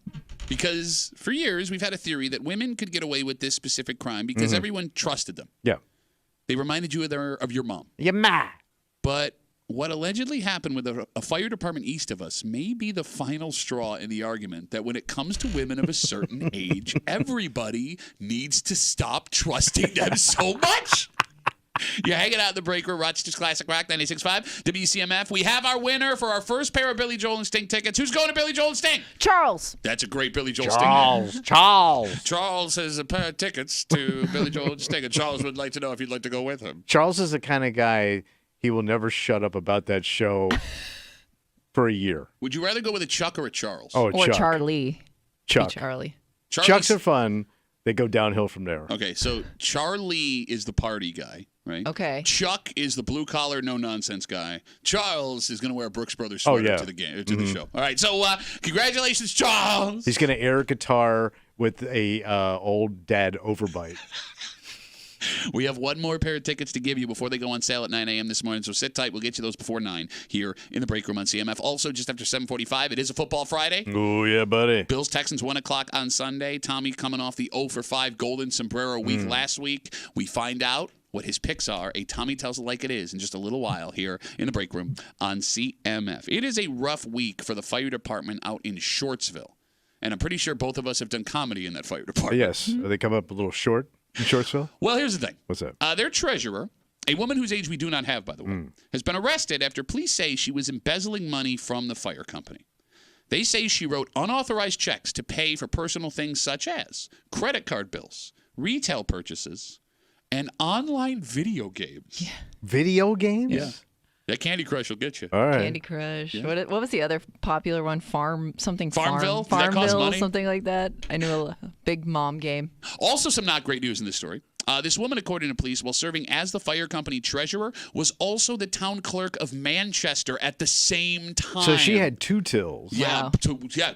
Because for years, we've had a theory that women could get away with this specific crime because everyone trusted them. Yeah. They reminded you of your mom. Your ma. But what allegedly happened with a fire department east of us may be the final straw in the argument that when it comes to women of a certain age, everybody needs to stop trusting them so much. You're hanging out in the break room, Rochester's Classic Rock 96.5, WCMF. We have our winner for our first pair of Billy Joel and Sting tickets. Who's going to Billy Joel and Sting? Charles. That's a great Billy Joel Sting. Charles has a pair of tickets to Billy Joel and Sting, and Charles would like to know if you'd like to go with him. Charles is the kind of guy, he will never shut up about that show for a year. Would you rather go with a Chuck or a Charles? Oh, Or Chuck. Charlie. Chuck. Charlie. Chucks are fun. They go downhill from there. Okay, so Charlie is the party guy, right? Okay. Chuck is the blue-collar, no-nonsense guy. Charles is going to wear a Brooks Brothers sweater to the game, to the show. All right, so congratulations, Charles. He's going to air guitar with a old dad overbite. We have one more pair of tickets to give you before they go on sale at 9 a.m. this morning, so sit tight. We'll get you those before 9 here in the break room on CMF. Also, just after 7:45, it is a football Friday. Oh, yeah, buddy. Bills-Texans, 1 o'clock on Sunday. Tommy coming off the 0-for-5 Golden Sombrero week last week. We find out what his picks are. A Tommy Tells It Like It Is in just a little while here in the break room on CMF. It is a rough week for the fire department out in Shortsville, and I'm pretty sure both of us have done comedy in that fire department. Yes. They come up a little short in Shortsville? Well, here's the thing. What's that? Their treasurer, a woman whose age we do not have, by the way, has been arrested after police say she was embezzling money from the fire company. They say she wrote unauthorized checks to pay for personal things such as credit card bills, retail purchases, and online video games. Yeah. Video games? Yeah. That Candy Crush will get you. All right. Candy Crush. Yeah. What was the other popular one? Farmville? Does that cost Farmville, money? something like that. I knew a big mom game. Also, some not great news in this story. This woman, according to police, while serving as the fire company treasurer, was also the town clerk of Manchester at the same time. So she had two tills. Yeah, Wow.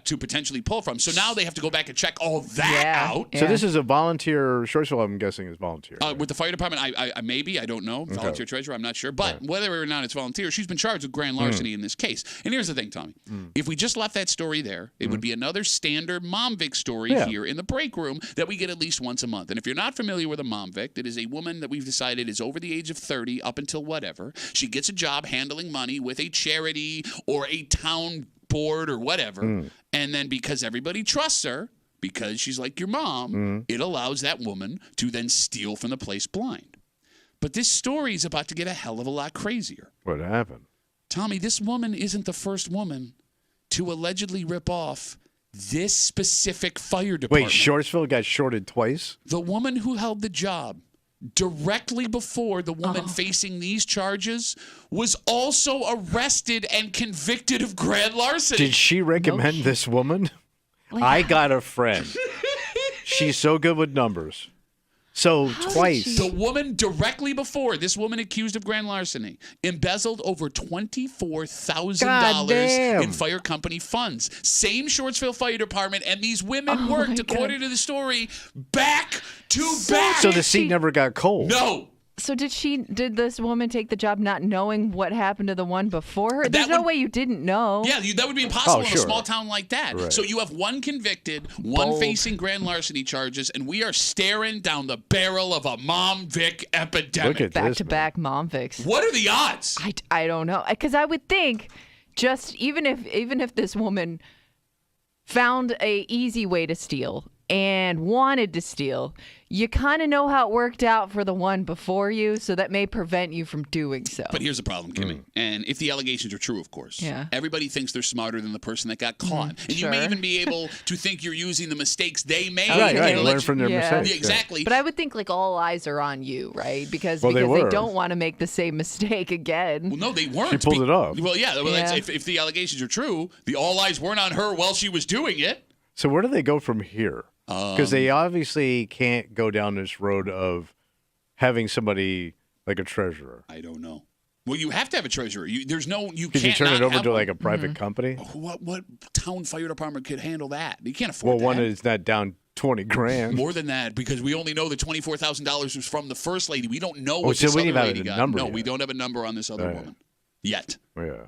to potentially pull from. So now they have to go back and check all that out. So this is a volunteer. Shortsville, I'm guessing, is volunteer. With the fire department, I maybe, I don't know. Volunteer treasurer, I'm not sure. But whether or not it's volunteer, she's been charged with grand larceny in this case. And here's the thing, Tommy. If we just left that story there, it would be another standard Mom Vic story here in the break room that we get at least once a month. And if you're not familiar with a Mom Vic, it is a woman that we've decided is over the age of 30 up until whatever. She gets a job handling money with a charity or a town board or whatever. And then because everybody trusts her, because she's like your mom, it allows that woman to then steal from the place blind. But this story is about to get a hell of a lot crazier. What happened? Tommy, this woman isn't the first woman to allegedly rip off this specific fire department. Wait, Shortsville got shorted twice? The woman who held the job directly before the woman facing these charges was also arrested and convicted of grand larceny. Did she recommend this woman? I got a friend. She's so good with numbers. So twice. The woman directly before, this woman accused of grand larceny, embezzled over $24,000 in fire company funds. Same Shortsville Fire Department, and these women worked, according to the story, back to back. So the seat never got cold. No. So did this woman take the job not knowing what happened to the one before her? There's no way you didn't know. Yeah, that would be impossible in sure. a small town like that. Right. So you have one convicted, one facing grand larceny charges, and we are staring down the barrel of a Mom Vic epidemic. Look at Back this, to back Mom Vics. What are the odds? I don't know, because I would think just even if this woman found a easy way to steal and wanted to steal, you kind of know how it worked out for the one before you, so that may prevent you from doing so. But here's the problem, Kimmy. And if the allegations are true, of course, everybody thinks they're smarter than the person that got caught. And you may even be able to think you're using the mistakes they made. Right. Learn from their mistakes. Yeah, exactly. But I would think like all eyes are on you, right? Because they don't want to make the same mistake again. Well, no, they weren't. She pulled it off. Well, yeah. If the allegations are true, the all eyes weren't on her while she was doing it. So where do they go from here? Because they obviously can't go down this road of having somebody like a treasurer. I don't know. Well, you have to have a treasurer. You can't. Could you turn it over to like a private company? What town fire department could handle that? You can't afford that. Well, one is not down $20,000. More than that, because we only know the $24,000 was from the first lady. We don't know what so this we other don't have lady a got. number No, yet. we don't have a number on this other woman yet. Yeah.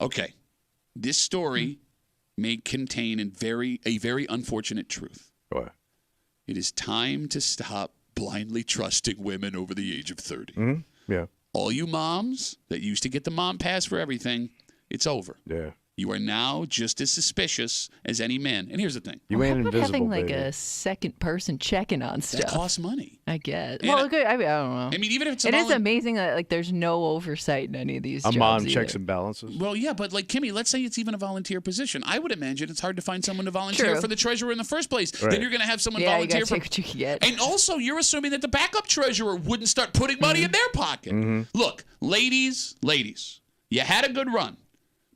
Okay. This story may contain a very unfortunate truth. What? It is time to stop blindly trusting women over the age of 30. Mm-hmm. Yeah. All you moms that used to get the mom pass for everything, it's over. Yeah. You are now just as suspicious as any man. And here's the thing. You ain't How about invisible, having like baby. a second person checking on stuff? That costs money. I guess. And Well, good. I don't know. I mean, even if it's It is amazing that like there's no oversight in any of these A jobs mom either. checks and balances. Well, yeah, but like Kimmy, let's say it's even a volunteer position. I would imagine it's hard to find someone to volunteer True. for the treasurer in the first place. Right. Then you're going to have someone Yeah, you volunteer gotta for. take what you can get. And also, you're assuming that the backup treasurer wouldn't start putting money in their pocket. Look, ladies, you had a good run,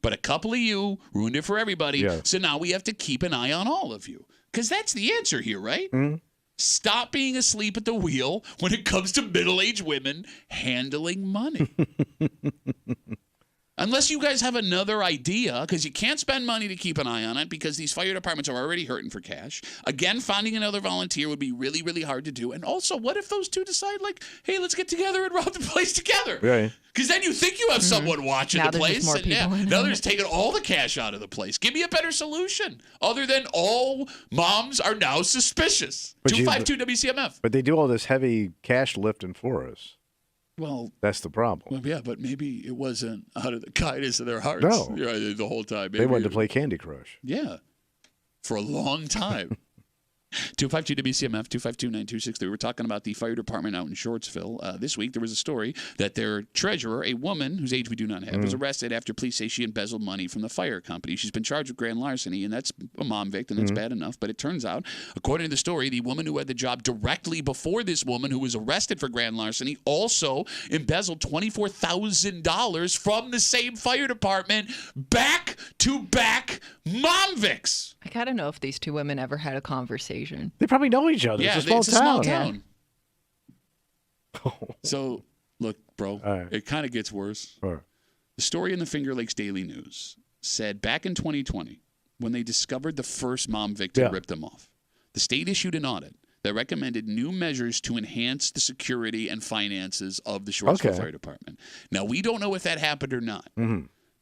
but a couple of you ruined it for everybody. Yeah. So now we have to keep an eye on all of you. Because that's the answer here, right? Stop being asleep at the wheel when it comes to middle-aged women handling money. Unless you guys have another idea, because you can't spend money to keep an eye on it because these fire departments are already hurting for cash. Again, finding another volunteer would be really, really hard to do. And also, what if those two decide, like, hey, let's get together and rob the place together? Right. Because then you think you have someone watching Now the there's just place. more people in Now on they're it. just taking all the cash out of the place. Give me a better solution other than all moms are now suspicious. But you- 252 WCMF. But they do all this heavy cash lifting for us. Well, That's the problem. yeah, but maybe it wasn't out of the kindness of their hearts. No. Yeah, the whole time. They Maybe wanted to it- play Candy Crush. Yeah, for a long time. 252 WCMF 252-9263. We're talking about the fire department out in Shortsville. This week there was a story that their treasurer, a woman whose age we do not have, was arrested after police say she embezzled money from the fire company. She's been charged with grand larceny, and that's a mom victim. That's bad enough. But it turns out, according to the story, the woman who had the job directly before this woman who was arrested for grand larceny also embezzled $24,000 from the same fire department. Back-to-back mom vics. I gotta know if these two women ever had a conversation. They probably know each other. Yeah, it's a small town. So, look, bro, All right. it kind of gets worse. All right. The story in the Finger Lakes Daily News said back in 2020, when they discovered the first mom victim Yeah. ripped them off, the state issued an audit that recommended new measures to enhance the security and finances of the Shortsville Okay. Fire Department. Now, we don't know if that happened or not,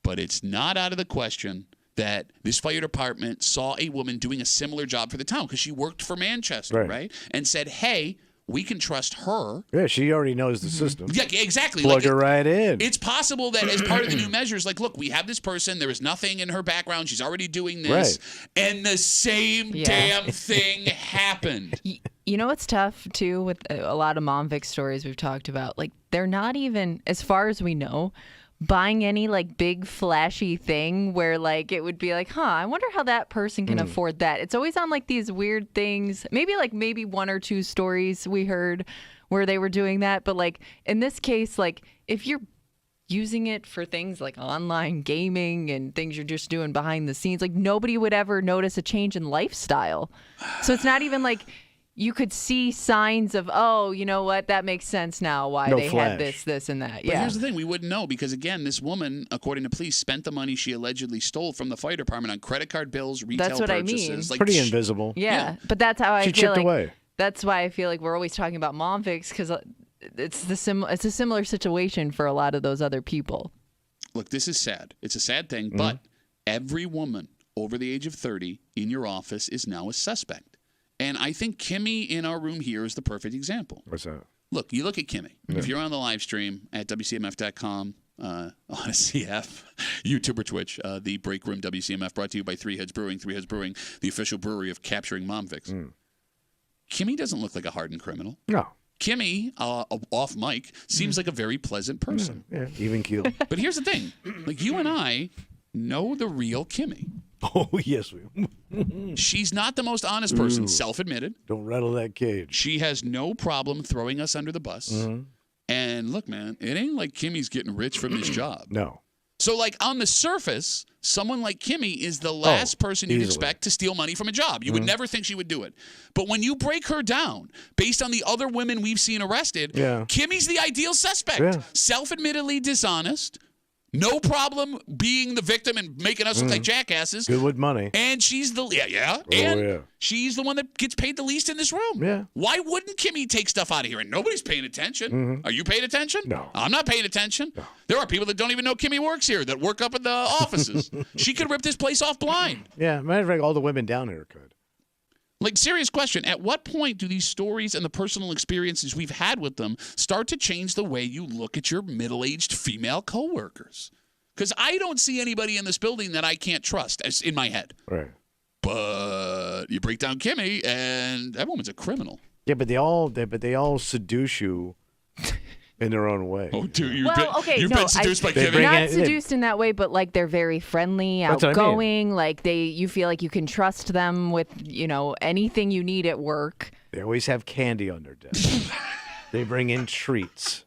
but it's not out of the question that this fire department saw a woman doing a similar job for the town because she worked for Manchester, right? And said, hey, we can trust her. Yeah, she already knows the system. Yeah, exactly. Plug her right in. It's possible that as part of the new measures, like, look, we have this person. There is nothing in her background. She's already doing this. And the same damn thing happened. You know what's tough, too, with a lot of mom vic stories we've talked about? Like, they're not even, as far as we know, buying any like big flashy thing where like it would be like, I wonder how that person can afford that. It's always on like these weird things, maybe one or two stories we heard where they were doing that. But like in this case, like if you're using it for things like online gaming and things you're just doing behind the scenes, like nobody would ever notice a change in lifestyle. So it's not even like you could see signs of, oh, you know what? That makes sense now why No they flash. had this, and that. But Yeah. here's the thing. We wouldn't know because, again, this woman, according to police, spent the money she allegedly stole from the fire department on credit card bills, retail That's what I mean. purchases. Like, Pretty invisible. Yeah, but that's how I She feel chipped like. away. That's why I feel like we're always talking about mom vics because it's a similar situation for a lot of those other people. Look, this is sad. It's a sad thing, but every woman over the age of 30 in your office is now a suspect. And I think Kimmy in our room here is the perfect example. What's that? Look, you look at Kimmy. If you're on the live stream at WCMF.com, on a CF, YouTube or Twitch, the Break Room WCMF brought to you by Three Heads Brewing. Three Heads Brewing, the official brewery of capturing mom vics. Kimmy doesn't look like a hardened criminal. No. Kimmy, off mic, seems like a very pleasant person. Yeah, even keel. But here's the thing. Like, you and I know the real Kimmy. Oh, yes, we. She's not the most honest person, self-admitted. Don't rattle that cage. She has no problem throwing us under the bus. And look, man, it ain't like Kimmy's getting rich from this job. No. So, like, on the surface, someone like Kimmy is the last person you'd easily. expect to steal money from a job. You would never think she would do it. But when you break her down, based on the other women we've seen arrested, Yeah. Kimmy's the ideal suspect. Yeah. Self-admittedly dishonest, No problem being the victim and making us look like jackasses. Good with money. And she's the she's the one that gets paid the least in this room. Yeah. Why wouldn't Kimmy take stuff out of here? And nobody's paying attention. Are you paying attention? No. I'm not paying attention. No. There are people that don't even know Kimmy works here that work up in the offices. She could rip this place off blind. Yeah, matter of fact, all the women down here could. Like, serious question. At what point do these stories and the personal experiences we've had with them start to change the way you look at your middle-aged female coworkers? Because I don't see anybody in this building that I can't trust in my head. Right. But you break down Kimmy, and that woman's a criminal. Yeah, but they all seduce you in their own way. Oh, dude, you've no, been seduced by Kimmy. Not seduced in that way, but like they're very friendly, That's what I outgoing. Like you feel like you can trust them with anything you need at work. They always have candy on their desk. They bring in treats.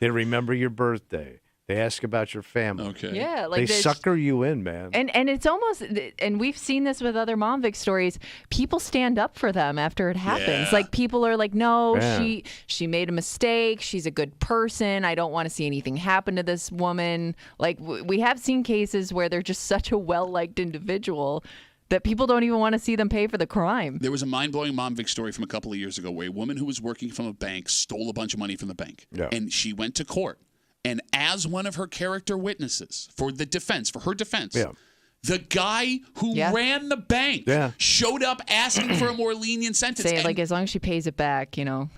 They remember your birthday. They ask about your family. Okay. Yeah, like they sucker you in, man. And it's almost, and we've seen this with other Mom Vic stories. People stand up for them after it happens. Yeah. Like people are like, no, Yeah. she made a mistake. She's a good person. I don't want to see anything happen to this woman. Like we have seen cases where they're just such a well-liked individual that people don't even want to see them pay for the crime. There was a mind-blowing Mom Vic story from a couple of years ago where a woman who was working from a bank stole a bunch of money from the bank. Yeah. And she went to court. And as one of her character witnesses for her defense, Yeah. the guy who ran the bank showed up asking for a more lenient sentence. Say, like, as long as she pays it back, can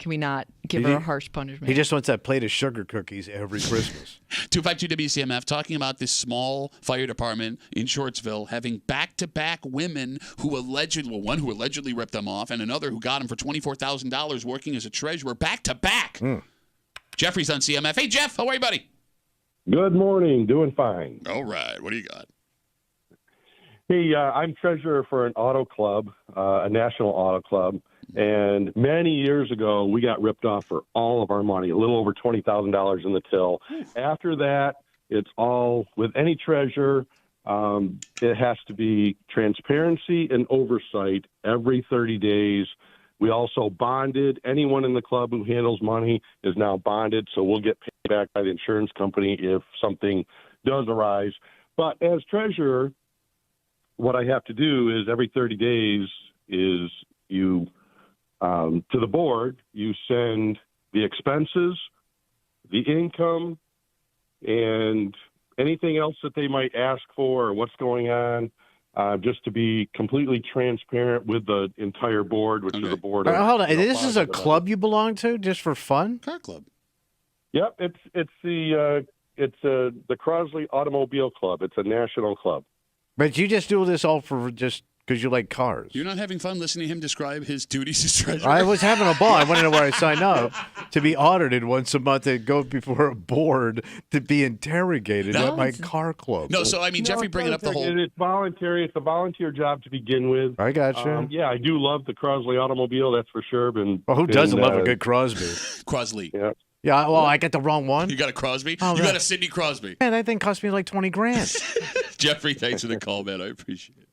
we not give her a harsh punishment? He just wants that plate of sugar cookies every Christmas. 252 WCMF talking about this small fire department in Shortsville having back-to-back women who one who allegedly ripped them off and another who got them for $24,000 working as a treasurer back-to-back. Jeffrey's on CMF. Hey, Jeff, how are you, buddy? Good morning. Doing fine. All right. What do you got? Hey, I'm treasurer for an auto club, a national auto club. And many years ago, we got ripped off for all of our money, a little over $20,000 in the till. After that, it's all with any treasurer. It has to be transparency and oversight every 30 days. We also bonded. Anyone in the club who handles money is now bonded, so we'll get paid back by the insurance company if something does arise. But as treasurer, what I have to do is every 30 days is you, to the board, you send the expenses, the income, and anything else that they might ask for or what's going on. Just to be completely transparent with the entire board, which is a board. Hold on, this is a club you belong to, just for fun? Car club. Yep, it's the Crosley Automobile Club. It's a national club. But you just do this all for just because you like cars. You're not having fun listening to him describe his duties as treasurer? I was having a ball. I want to know where I signed up to be audited once a month and go before a board to be interrogated at my car club. No, so I mean, Jeffrey bringing up the whole. It's voluntary. It's a volunteer job to begin with. I got you. Yeah, I do love the Crosley Automobile. That's for sure. Well, who doesn't love a good Crosby? Crosley. Yeah. Yeah, well, I got the wrong one. You got a Crosby? Oh, you right. got a Sidney Crosby. Man, that thing cost me like $20,000. Jeffrey, thanks for the call, man. I appreciate it.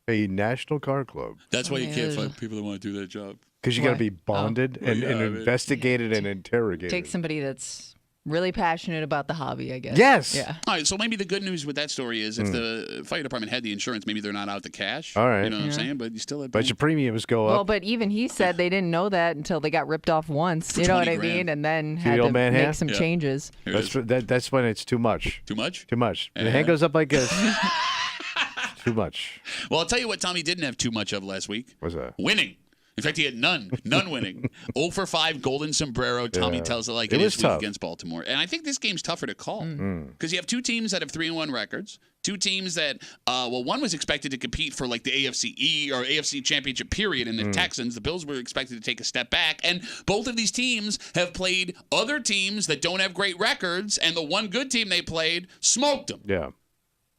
A national car club. That's why you can't find people that want to do that job. Because you got to be bonded and investigated and interrogated. Take somebody that's really passionate about the hobby, I guess. Yes. Yeah. All right, so maybe the good news with that story is if the fire department had the insurance, maybe they're not out the cash. All right. You know what I'm saying? But you still have. But your premiums go Well, up. but even he said they didn't know that until they got ripped off once. You know what I mean? And then had to make some changes. That's when it's too much. Too much? Too much. The hand goes up like this. Too much. Well, I'll tell you what Tommy didn't have too much of last week. What's that? Winning. In fact, he had none winning. 0 for 5, golden sombrero. Tommy tells it like it was is tough. against Baltimore. And I think this game's tougher to call because you have two teams that have 3-1 records, two teams that, one was expected to compete for like the AFC or AFC championship period in the Texans. The Bills were expected to take a step back. And both of these teams have played other teams that don't have great records, and the one good team they played smoked them. Yeah.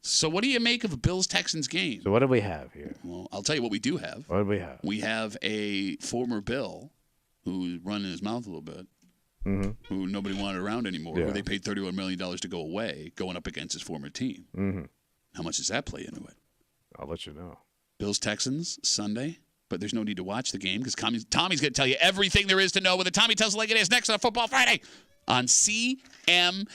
So what do you make of a Bills-Texans game? So what do we have here? Well, I'll tell you what we do have. What do we have? We have a former Bill who's running his mouth a little bit, who nobody wanted around anymore, who they paid $31 million to go away, going up against his former team. How much does that play into it? I'll let you know. Bills-Texans, Sunday, but there's no need to watch the game because Tommy's going to tell you everything there is to know with the Tommy Tells It Like It Is next on Football Friday on CMF.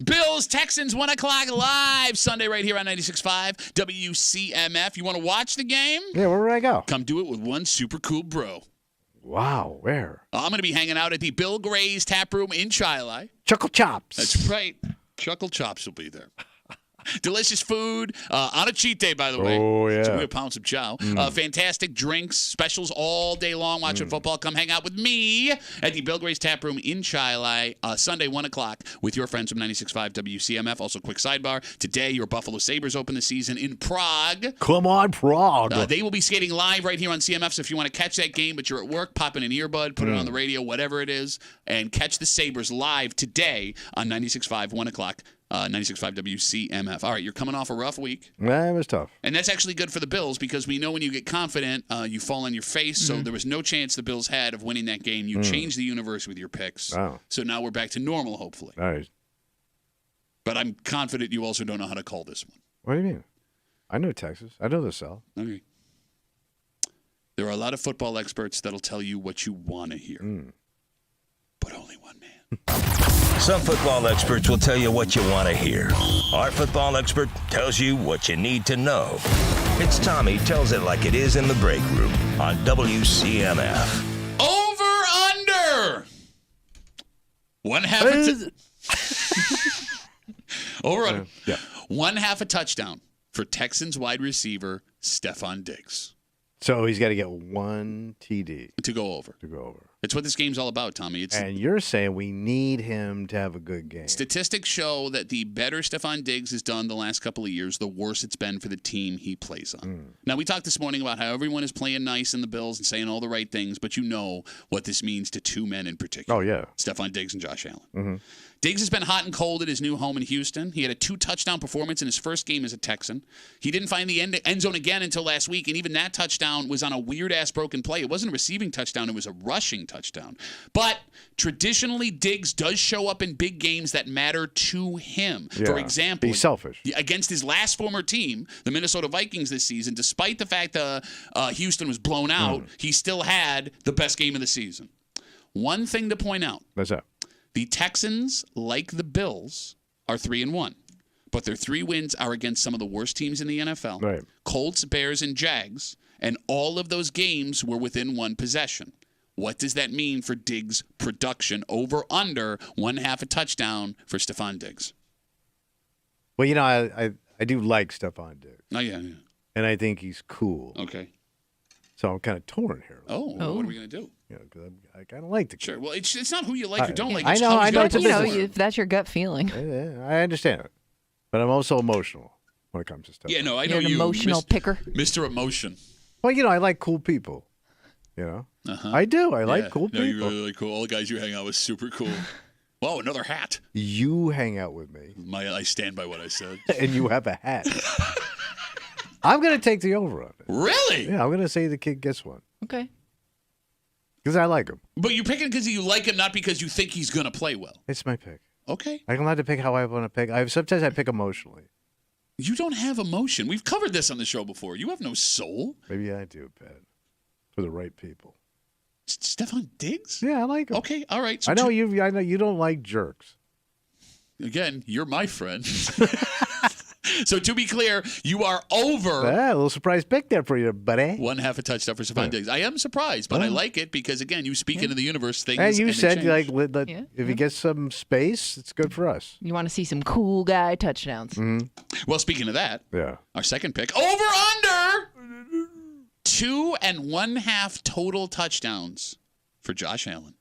Bills, Texans, 1 o'clock live Sunday right here on 96.5 WCMF. You want to watch the game? Yeah, where would I go? Come do it with one super cool bro. Wow, where? I'm going to be hanging out at the Bill Gray's Tap Room in Chili. Chuckle Chops. That's right. Chuckle Chops will be there. Delicious food on a cheat day, by the way. Oh, yeah. So we're pound some chow. Fantastic drinks, specials all day long watching football. Come hang out with me at the Bill Gray's Tap Room in Chili Sunday, 1 o'clock with your friends from 96.5 WCMF. Also, quick sidebar. Today, your Buffalo Sabres open the season in Prague. Come on, Prague. They will be skating live right here on CMF, so if you want to catch that game, but you're at work, pop in an earbud, put it on the radio, whatever it is, and catch the Sabres live today on 96.5, 1 o'clock. 96.5 WCMF. All right, you're coming off a rough week. Yeah, it was tough. And that's actually good for the Bills because we know when you get confident, you fall on your face. So there was no chance the Bills had of winning that game. You changed the universe with your picks. Wow. So now we're back to normal, hopefully. All right. But I'm confident you also don't know how to call this one. What do you mean? I know Texas. I know the South. Okay. There are a lot of football experts that'll tell you what you want to hear. But only one man. Some football experts will tell you what you want to hear. Our football expert tells you what you need to know. It's Tommy tells it like it is in the break room on WCMF. Over under. Over under. Yeah. 1/2 a touchdown for Texans wide receiver Stephon Diggs. So he's got to get one TD To go over. It's what this game's all about, Tommy. And you're saying we need him to have a good game. Statistics show that the better Stephon Diggs has done the last couple of years, the worse it's been for the team he plays on. Now, we talked this morning about how everyone is playing nice in the Bills and saying all the right things, but you know what this means to two men in particular. Oh, yeah. Stephon Diggs and Josh Allen. Diggs has been hot and cold at his new home in Houston. He had a 2-touchdown performance in his first game as a Texan. He didn't find the end zone again until last week, and even that touchdown was on a weird-ass broken play. It wasn't a receiving touchdown. It was a rushing touchdown. But traditionally, Diggs does show up in big games that matter to him. Yeah. For example, He's selfish. Against his last former team, the Minnesota Vikings this season, despite the fact Houston was blown out, he still had the best game of the season. One thing to point out. What's that? The Texans, like the Bills, are 3-1. But their 3 wins are against some of the worst teams in the NFL. Right. Colts, Bears, and Jags. And all of those games were within one possession. What does that mean for Diggs' production? Over, under, 1/2 a touchdown for Stephon Diggs. Well, you know, I do like Stephon Diggs. Oh, yeah. And I think he's cool. Okay. So I'm kind of torn here. Oh. What are we going to do? You know, 'cause I kind of like the kid. Sure. Well, it's not who you like or don't like. I It's know, how he's I know gonna it's a perform. business. if that's your gut feeling. Yeah, I understand it. But I'm also emotional when it comes to stuff. Yeah, no, I know You're an you. emotional picker. Mr. Emotion. Well, you know, I like cool people. You know? I do. I like cool No, you're people. really cool. All the guys you hang out with, super cool. Whoa, another hat. You hang out with me, I stand by what I said. and you have a hat. I'm going to take the over on it. Really? Yeah, I'm going to say the kid gets one. Okay. Because I like him. But you're picking because you like him, not because you think he's going to play well. It's my pick. Okay. I'm allowed to pick how I want to pick. Sometimes I pick emotionally. You don't have emotion. We've covered this on the show before. You have no soul. Maybe I do, Pat. For the right people. Stephon Diggs? Yeah, I like him. Okay, all right. So I know you don't like jerks. Again, you're my friend. So to be clear, you are over. A little surprise pick there for you, buddy. 1/2 a touchdown for Stephon Diggs. I am surprised, but I like it because, again, you speak into the universe things. And you they said, change. if he gets some space, it's good for us. You want to see some cool guy touchdowns. Well, speaking of that, Yeah. our second pick, over under 2.5 total touchdowns for Josh Allen.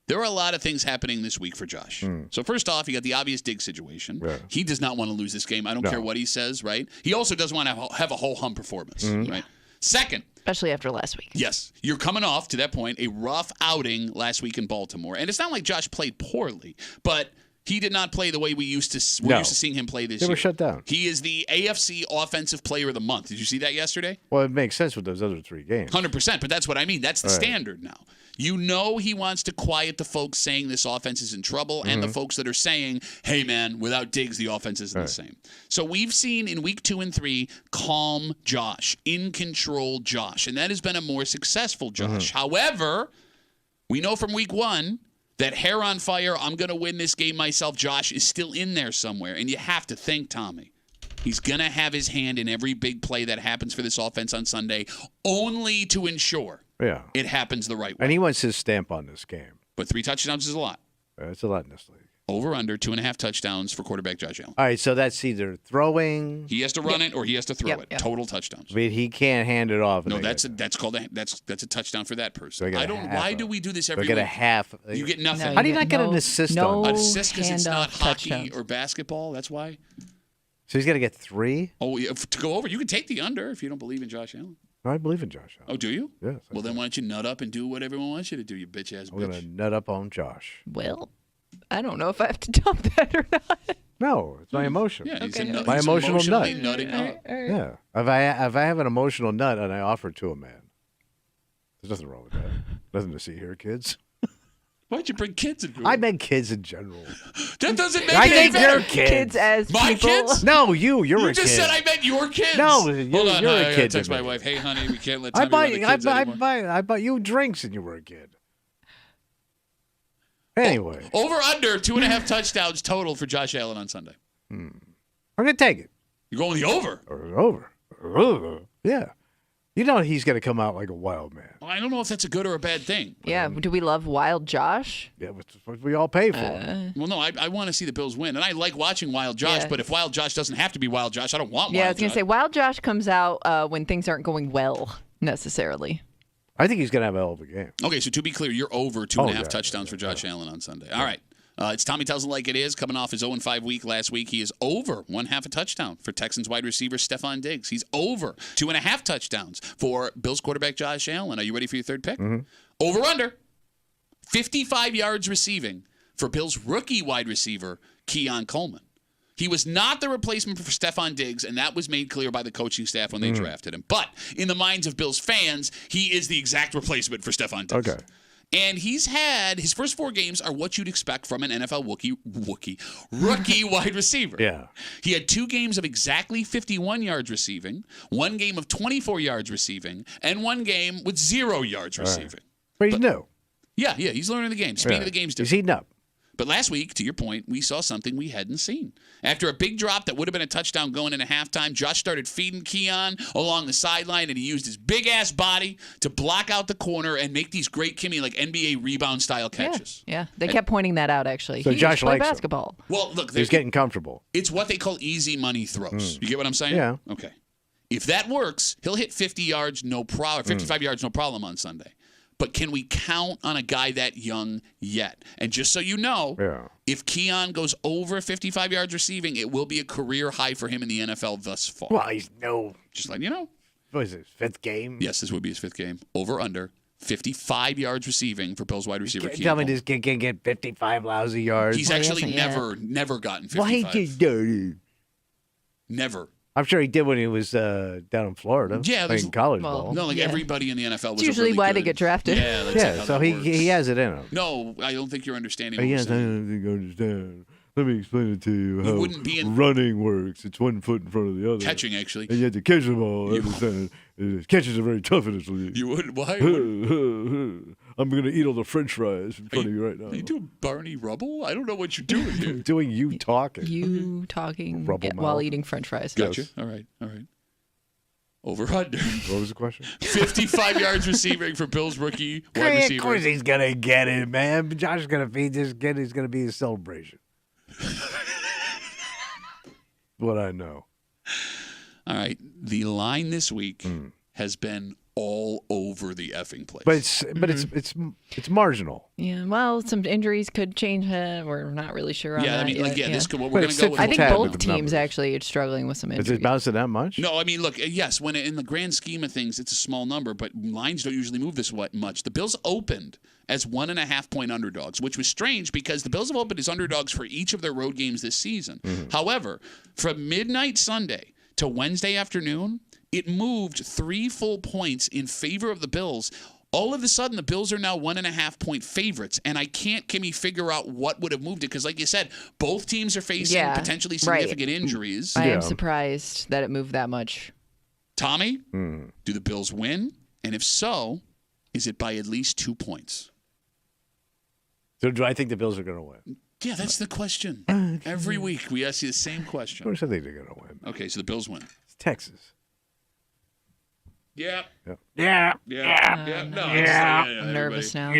There are a lot of things happening this week for Josh. So first off, you got the obvious Diggs situation. Yeah. He does not want to lose this game. I don't care what he says, right? He also doesn't want to have a whole hum performance, right? Second, Especially after last week. yes, you're coming off, to that point, a rough outing last week in Baltimore. And it's not like Josh played poorly, but he did not play the way we're used to seeing him play this year. They were shut down. He is the AFC Offensive Player of the Month. Did you see that yesterday? Well, it makes sense with those other 3 games. 100%, but that's what I mean. That's the standard now. You know he wants to quiet the folks saying this offense is in trouble and the folks that are saying, hey, man, without Diggs, the offense isn't the same. So we've seen in week 2 and 3, calm Josh, in control Josh, and that has been a more successful Josh. However, we know from week 1, That hair on fire, I'm going to win this game myself, Josh, is still in there somewhere. And you have to think, Tommy, he's going to have his hand in every big play that happens for this offense on Sunday, only to ensure it happens the right way. And he wants his stamp on this game. But 3 touchdowns is a lot. It's a lot in this league. Over under 2.5 touchdowns for quarterback Josh Allen. All right, so that's either throwing. He has to run it or he has to throw it. Total touchdowns. But he can't hand it off. No, that's a touchdown for that person. Why do we do this every week? Get a half. You get nothing. How do you not get an assist on an assist because it's not hockey or basketball? That's why. So he's got to get 3? Oh, yeah, to go over. You can take the under if you don't believe in Josh Allen. I believe in Josh Allen. Oh, do you? Yes. Well, then why don't you nut up and do what everyone wants you to do, you bitch-ass bitch. I'm going to nut up on Josh. Well, I don't know if I have to dump that or not. No, it's my emotion. Yeah, my emotional nut. Nutting up. Yeah. If I have an emotional nut and I offer it to a man, there's nothing wrong with that. Nothing to see here, kids. Why'd you bring kids into it? I meant kids in general. That doesn't make I any think sense. you're kids. Kids as My people. kids? No, you're a kid. You just said I meant your kids. No, Hold on, you're I a gotta kid. text my wife. Hey, honey, we can't let Tommy run the kids anymore. I bought you drinks and you were a kid. Anyway. Over under 2.5 touchdowns total for Josh Allen on Sunday. I'm going to take it. You're going the over? Over. Yeah. You know he's going to come out like a wild man. Well, I don't know if that's a good or a bad thing. Yeah. Do we love Wild Josh? Yeah, that's what we all pay for. Well, no, I want to see the Bills win. And I like watching Wild Josh, but if Wild Josh doesn't have to be Wild Josh, I don't want Wild Josh. Yeah, I was going to say, Wild Josh comes out when things aren't going well, necessarily. I think he's going to have a hell of a game. Okay, so to be clear, you're over 2.5 touchdowns for Josh Allen on Sunday. All right. It's Tommy Tells It Like It Is. Coming off his 0-5 week last week, he is over 1/2 a touchdown for Texans wide receiver Stephon Diggs. He's over 2.5 touchdowns for Bills quarterback Josh Allen. Are you ready for your third pick? Mm-hmm. Over under 55 yards receiving for Bills rookie wide receiver Keon Coleman. He was not the replacement for Stephon Diggs, and that was made clear by the coaching staff when they drafted him. But in the minds of Bills fans, he is the exact replacement for Stephon Diggs. Okay. And he's had his first 4 games are what you'd expect from an NFL rookie wide receiver. Yeah. He had 2 games of exactly 51 yards receiving, 1 game of 24 yards receiving, and 1 game with 0 yards receiving. But he's new. Yeah, he's learning the game. Speed of the game's different. He's heating up. But last week, to your point, we saw something we hadn't seen. After a big drop that would have been a touchdown going into halftime, Josh started feeding Keon along the sideline, and he used his big-ass body to block out the corner and make these great, Kimmy, like NBA rebound-style catches. Yeah. They kept pointing that out, actually. So he Josh played likes him. basketball. Well, look, He's getting comfortable. it's what they call easy money throws. You get what I'm saying? Yeah. Okay. If that works, he'll hit 50 yards, no problem, 55 yards, no problem on Sunday. But can we count on a guy that young yet? And just so you know, if Keon goes over 55 yards receiving, it will be a career high for him in the NFL thus far. Well, he's no. Just letting you know. What is it, 5th game? Yes, this would be his 5th game. Over under 55 yards receiving for Bills wide receiver Keon. Tell me this kid can get 55 lousy yards. He's actually never gotten 55. Why he just dirty? Never. I'm sure he did when he was down in Florida. Yeah, playing college ball. No, like everybody in the NFL was It's usually really why good. they get drafted. Yeah, that's how so that he has it in him. No, I don't think you're understanding. Oh, What we're yes, I saying. don't think I understand. Let me explain it to you how wouldn't be in- running works. It's 1 foot in front of the other. Catching, actually. And you have to catch the ball. Understand? Catches are very tough in this league. You wouldn't? Why? I'm going to eat all the French fries in front of you right now. Are you doing Barney Rubble? I don't know what you're doing here. I'm doing you talking. You talking Rubble while mouth. eating French fries. Gotcha. All right. Over under. What was the question? 55 yards receiving for Bills rookie wide Of receiver. course he's going to get it, man. Josh is going to feed this kid. He's going to be a celebration. What I know. All right. The line this week has been all over the effing place. But it's marginal. Yeah, well, some injuries could change it. We're not really sure on yeah, that I mean, like, yet. this could what But we're going it's to go with. I tit think for tat both with the teams numbers. actually are struggling with some Is injuries. it bouncing that much? No, I mean, look, yes, when in the grand scheme of things, it's a small number, but lines don't usually move this much. The Bills opened as 1.5-point underdogs, which was strange because the Bills have opened as underdogs for each of their road games this season. However, from midnight Sunday to Wednesday afternoon, it moved 3 full points in favor of the Bills. All of a sudden, the Bills are now 1.5-point favorites, and I can't, Kimmy, figure out what would have moved it because, like you said, both teams are facing potentially significant injuries. I am surprised that it moved that much. Tommy, do the Bills win? And if so, is it by at least 2 points? So do I think the Bills are going to win? Yeah, that's the question. Every week we ask you the same Of question. course I think they're going to win. Okay, so the Bills win. It's Texas. Yeah. Yeah. No, I'm nervous now. I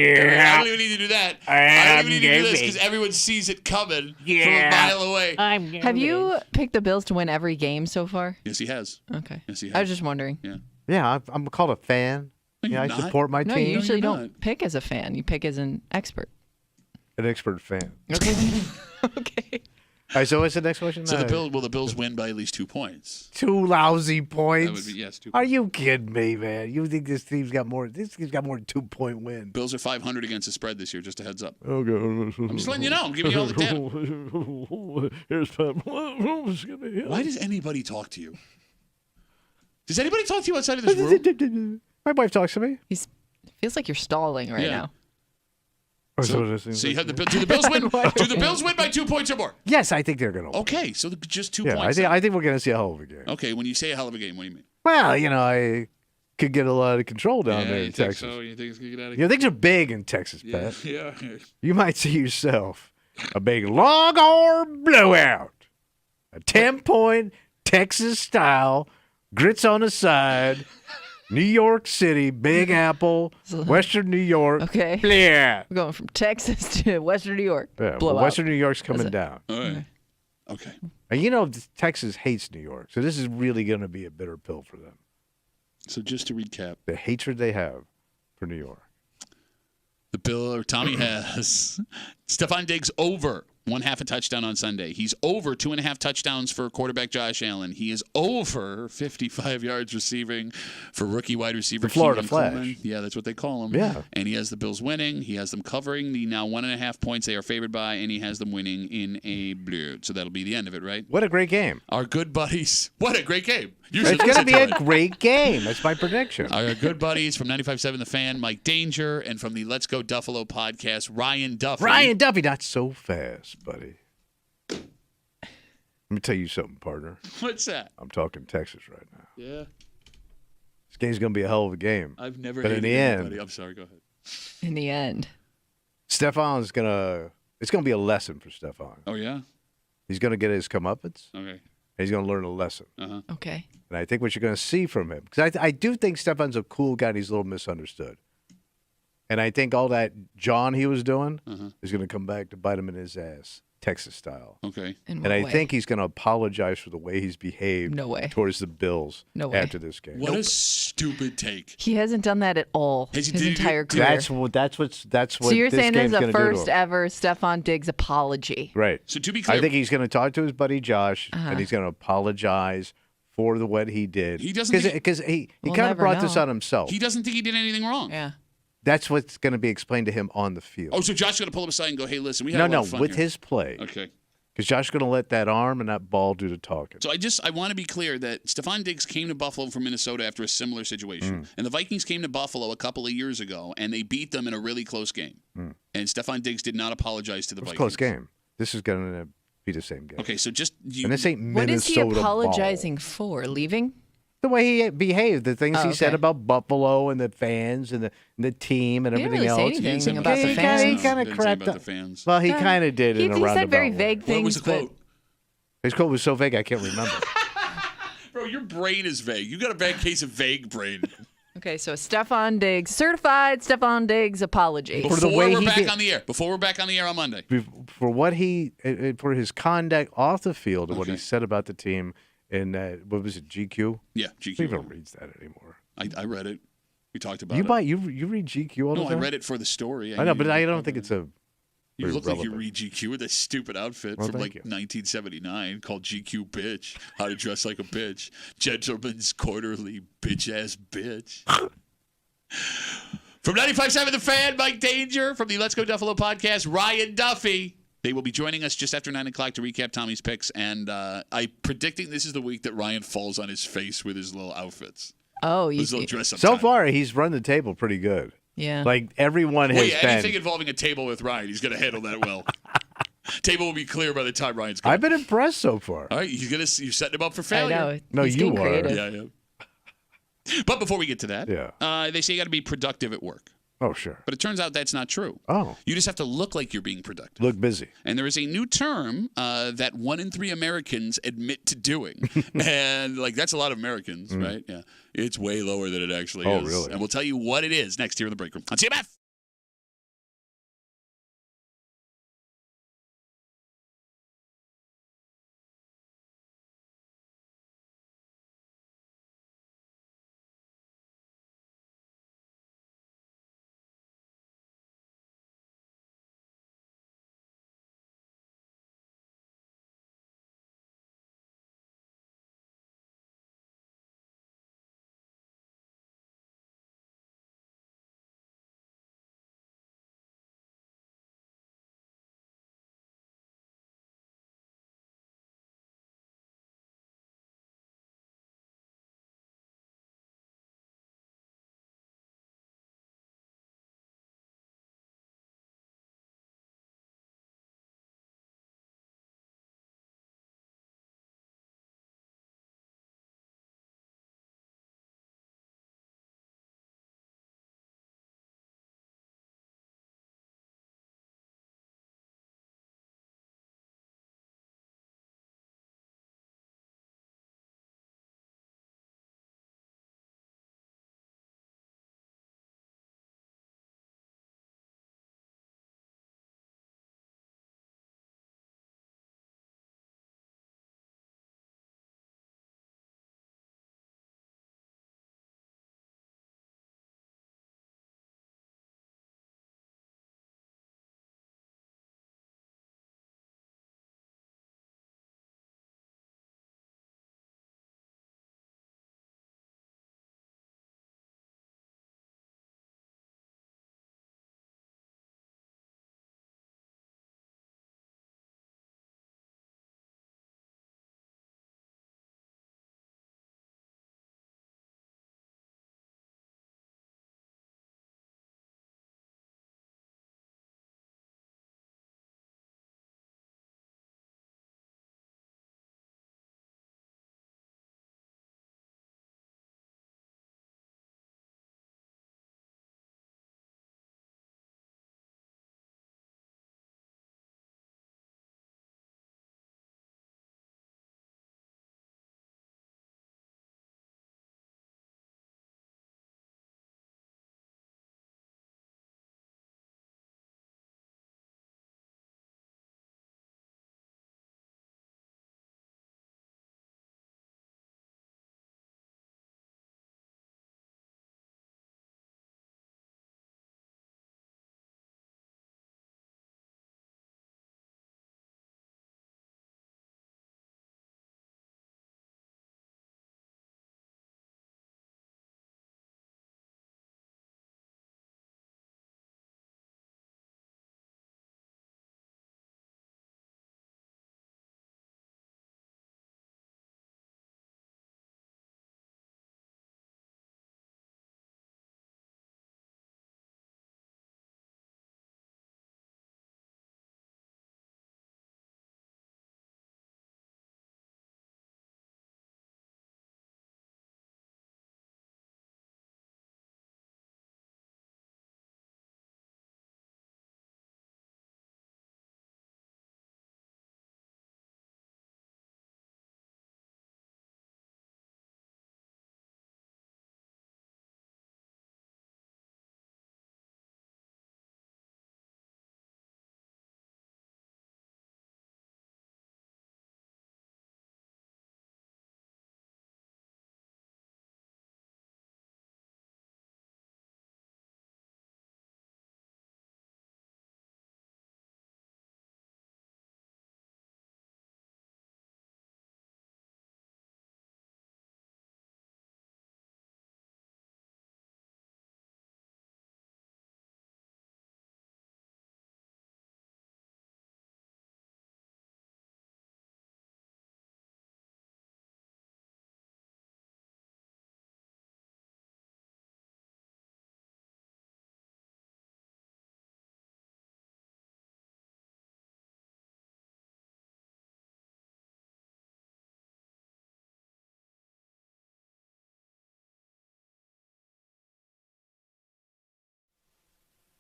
don't even need to do that. I don't even need to do this because everyone sees it coming from a mile away. Have you picked the Bills to win every game so far? Yes, he has. Okay. Yes, he has. I was just wondering. Yeah. Yeah, I'm called a fan. No, Yeah, I you're not. support my No, you team. usually you're don't not. pick as a fan. You pick as an expert. An expert fan. Okay. Okay. All right, so what's the next question? So the Bills win by at least 2 points. 2 lousy points. That would be yes. 2 Are points. you kidding me, man? You think this team's got more? This team's got more than 2-point win. Bills are 500 against the spread this year. Just a heads up. Okay. I'm just letting you know. I'm giving you all the data. Here's Pat. Why does anybody talk to you? Does anybody talk to you outside of this room? My wife talks to me. Feels like you're stalling right Yeah. now. So you had do the Bills win? Do the Bills win by 2 points or more? Yes, I think they're going to win. Okay, so just 2 Yeah, points. I think we're going to see a hell of a game. Okay, when you say a hell of a game, what do you mean? Well, I could get a lot of control down there you in think Texas. so? You think it's gonna get out of You know, things are big in Texas, Yeah, Pat. yeah. You might see yourself a big longhorn blowout, a 10-point Texas style, grits on the side, New York City, Big Apple, Western New York. Okay. Yeah. We're going from Texas to Western New York. Yeah, Blowout. Western New York's coming down. All right. Okay. And Texas hates New York, so this is really going to be a bitter pill for them. So just to recap, The hatred they have for New York. Tommy has Stephon Diggs over 1/2 a touchdown on Sunday. He's over 2.5 touchdowns for quarterback Josh Allen. He is over 55 yards receiving for rookie wide receiver The Florida Keenan Flash. Coleman. Yeah, that's what they call him. Yeah. And he has the Bills winning. He has them covering the now 1.5 points they are favored by, and he has them winning in a blue. So that'll be the end of it, right? What a great game. Our good buddies. What a great game. You should It's going to listen be to a it. great game. That's my prediction. Our good buddies from 95.7 The Fan, Mike Danger, and from the Let's Go Duffalo podcast, Ryan Duffy. Ryan Duffy, not so fast, buddy. Let me tell you something, partner. What's that? I'm talking Texas right now. Yeah. This game's going to be a hell of a game. I've never But in hated the anybody. end, I'm sorry, go ahead. In the end. Stefan's going to – it's going to be a lesson for Stefan. Oh, yeah? He's going to get his comeuppance. Okay. And he's going to learn a lesson. Uh-huh. Okay. And I think what you're going to see from him – because I do think Stefan's a cool guy and he's a little misunderstood. And I think all that John he was doing is going to come back to bite him in his ass, Texas style. Okay. In And what I way? think he's going to apologize for the way he's behaved No way. towards the Bills No way. after this game. What a stupid take. He hasn't done that at all Has he- his did he- entire did- career. That's what So you're this saying this is game's the gonna do to first him. ever Stephon Diggs apology. Right. So to be clear, I think he's going to talk to his buddy Josh, Uh-huh. and he's going to apologize for what he did. He doesn't think- because he We'll kind of never brought this know. on himself. he doesn't think he did anything wrong. Yeah. That's what's going to be explained to him on the field. Oh, so Josh's going to pull him aside and go, hey, listen, we had no, a lot of fun with here. his play, Okay. because Josh is going to let that arm and that ball do the talking. So I want to be clear that Stephon Diggs came to Buffalo from Minnesota after a similar situation. Mm. And the Vikings came to Buffalo a couple of years ago, and they beat them in a really close game. And Stephon Diggs did not apologize to the It was a Vikings. close game. This is going to be the same game. Okay, so just you, And this ain't What is Minnesota he apologizing ball. for? Leaving? The way he behaved, the things Oh, he said okay. about Buffalo and the fans and the team and He didn't everything really say else. He didn't anything say about the he fans. He kind of Didn't say crapped about up. the fans. Well, he kind of did He in a said roundabout very way. vague What things. was the but- quote? His quote was so vague I can't remember. Bro, your brain is vague. You got a bad case of vague brain. Okay, so Stephon Diggs, certified Stephon Diggs apology. For the Before way we're he back did- on the air. Before we're back on the air on Monday. For what for his conduct off the field and what he Okay. said about the team in what was it, GQ? Yeah, Who GQ. even reads that anymore? I read it. We talked about You it. buy you read GQ all the No, I time? read it for the story. I know, but knew I you don't covered think it. it's a. You very look like you relevant. read GQ with that stupid outfit Well, from thank like you. 1979 called GQ Bitch. How to Dress Like a Bitch. Gentleman's Quarterly Bitch Ass Bitch. From 95.7 The Fan, Mike Danger. From the Let's Go Duffalo podcast, Ryan Duffy. They will be joining us just after 9 o'clock to recap Tommy's picks. And I'm predicting this is the week that Ryan falls on his face with his little outfits. Oh, you His little dress up. So time. far, he's run the table pretty good. Yeah. Like everyone has Well, yeah, been. anything involving a table with Ryan, he's going to handle that well. Table will be clear by the time Ryan's gone. I've been impressed so far. All right, you're setting him up for I failure. know. No, He's you getting are. creative. Yeah, yeah. But before we get to that, Yeah. they say you got to be productive at work. Oh, sure. But it turns out that's not true. Oh. You just have to look like you're being productive. Look busy. And there is a new term that 1 in 3 Americans admit to doing. And, that's a lot of Americans, right? Yeah. It's way lower than it actually is. Really? And we'll tell you what it is next here in the break room on CMF.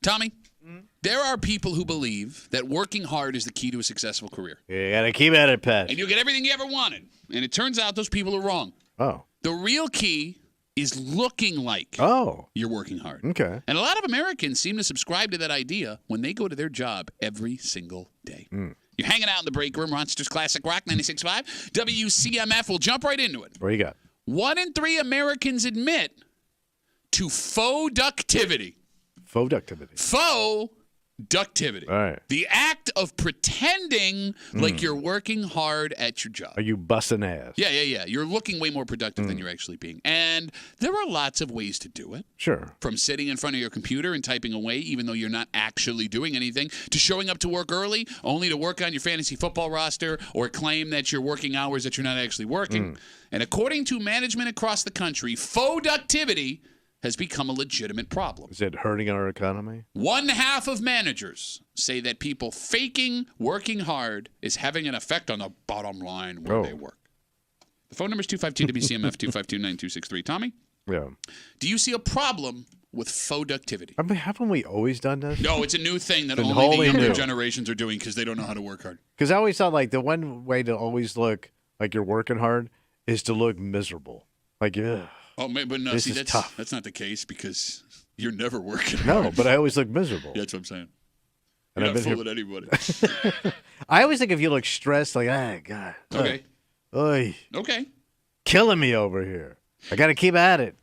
Tommy, there are people who believe that working hard is the key to a successful career. You got to keep at it, Pat. And you'll get everything you ever wanted. And it turns out those people are wrong. Oh. The real key is looking like you're working hard. Okay. And a lot of Americans seem to subscribe to that idea when they go to their job every single day. You're hanging out in the break room, Rochester's Classic Rock 96.5. WCMF. We'll jump right into it. What you got? 1 in 3 Americans admit to faux-ductivity. Faux-ductivity. Faux-ductivity. All right. The act of pretending like you're working hard at your job. Are you busting ass? Yeah. You're looking way more productive than you're actually being. And there are lots of ways to do it. Sure. From sitting in front of your computer and typing away even though you're not actually doing anything, to showing up to work early only to work on your fantasy football roster or claim that you're working hours that you're not actually working. And according to management across the country, faux-ductivity has become a legitimate problem. Is it hurting our economy? 1/2 of managers say that people faking working hard is having an effect on the bottom line where they work. The phone number is 252-WCMF, 252-9263. Tommy? Yeah. Do you see a problem with faux-ductivity? I mean, haven't we always done this? No, it's a new thing that It's only the younger new. generations are doing because they don't know how to work hard. Because I always thought, like, the one way to always look like you're working hard is to look miserable. Like, yeah. Oh, but no, This see, is that's tough. that's not the case because you're never working No, hard. but I always look miserable. Yeah, that's what I'm saying. And You're I've not been fooling anybody. I always think if you look stressed, like, God. Okay. Oy, Okay. killing me over here. I got to keep at it.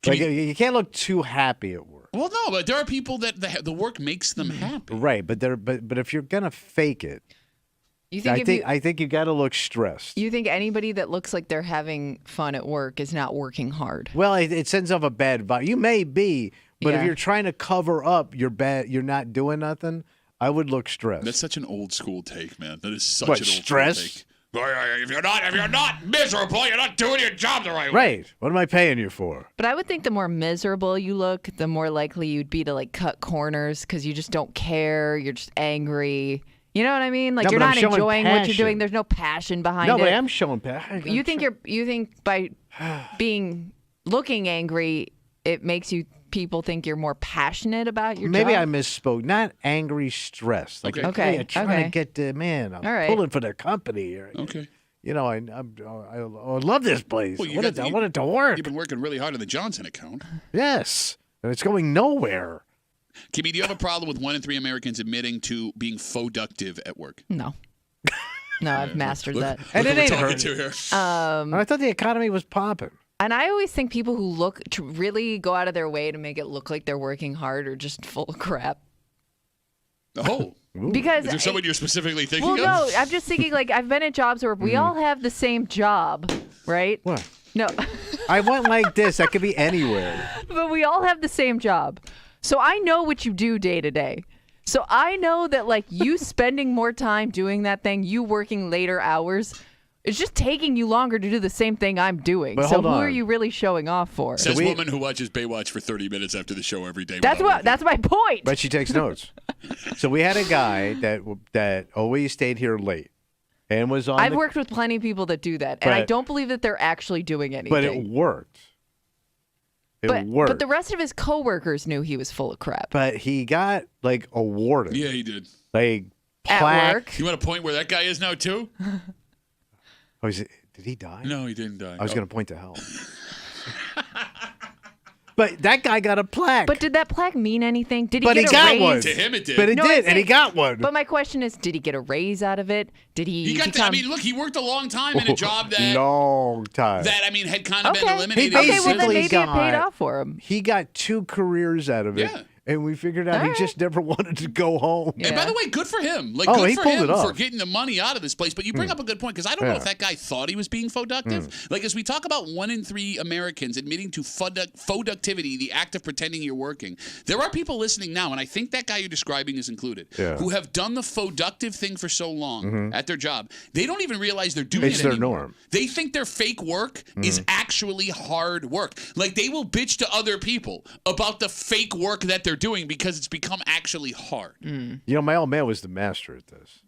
Can Like, you can't look too happy at work. Well, no, but there are people that the work makes them happy. Right, but if you're gonna fake it, You think I think you got to look stressed. you think anybody that looks like they're having fun at work is not working hard? Well, it sends off a bad vibe. You may be, but if Yeah. you're trying to cover up your bad, you're not doing nothing. I would look stressed. That's such an old school take, man. That is such What, an old stress? school take. If you're not miserable, you're not doing your job the right way. Right. What am I paying you for? But I would think the more miserable you look, the more likely you'd be to like cut corners because you just don't care. You're just angry. You know what I mean? Like No, you're but I'm not showing enjoying what you're passion. doing. There's no passion behind No, it. but I am showing passion. You think by looking angry, it makes people think you're more passionate about your Maybe job? I misspoke. Not angry, stressed. Like, Okay. I'm trying Okay. to get the man. I'm All right. pulling for the company here. Okay. You know, I love this place. Well, I want it to work. You've been working really hard on the Johnson account. Yes, and it's going nowhere. Kimmy, do you have a problem with 1 in 3 Americans admitting to being faux-ductive at work? No. No, I've mastered that. And Look it who ain't we're talking hurting. to here. I thought the economy was popping. And I always think people who look to really go out of their way to make it look like they're working hard are just full of crap. Oh. Because Is there someone you're specifically thinking well, of? no, I'm just thinking like I've been at jobs where we all have the same job, right? What? No, I went like this. I could be anywhere. but we all have the same job. So I know what you do day to day. So I know that like you spending more time doing that thing, you working later hours, it's just taking you longer to do the same thing I'm doing. But So hold who on. are you really showing off for? Says woman who watches Baywatch for 30 minutes after the show every day. That's without what. That's my point. But she takes notes. So we had a guy that always stayed here late and was on. I've worked with plenty of people that do that, and I But- don't believe that they're actually doing anything. But it worked. It worked. But the rest of his coworkers knew he was full of crap. But he got like awarded. Yeah, he did. Like At plaque. work? You want to point where that guy is now, too? Oh, did he die? No, he didn't die. I was going to point to hell. But that guy got a plaque. But did that plaque mean anything? Did he But get he a got raise? one. To him, it did. But it No, I'm did, and he saying- got one. But my question is, did he get a raise out of it? Did he? He got. become... I mean, look, he worked a long time in a job that long time. I mean, had kind of been okay. eliminated. He Okay, well then basically maybe it got- paid off for him. He got 2 careers out of it. Yeah. And we figured out All he right. just never wanted to go home. Yeah. And by the way, good for him. Like, Oh, good he for pulled him it off. for getting the money out of this place. But you bring up a good point because I don't know if that guy thought he was being faux-ductive. Like, as we talk about 1 in 3 Americans admitting to faux-ductivity, the act of pretending you're working, there are people listening now, and I think that guy you're describing is included, who have done the faux-ductive thing for so long at their job, they don't even realize they're doing It's it their anymore. norm. They think their fake work is actually hard work. Like, they will bitch to other people about the fake work that they're doing because it's become actually hard. You know, my old man was the master at this.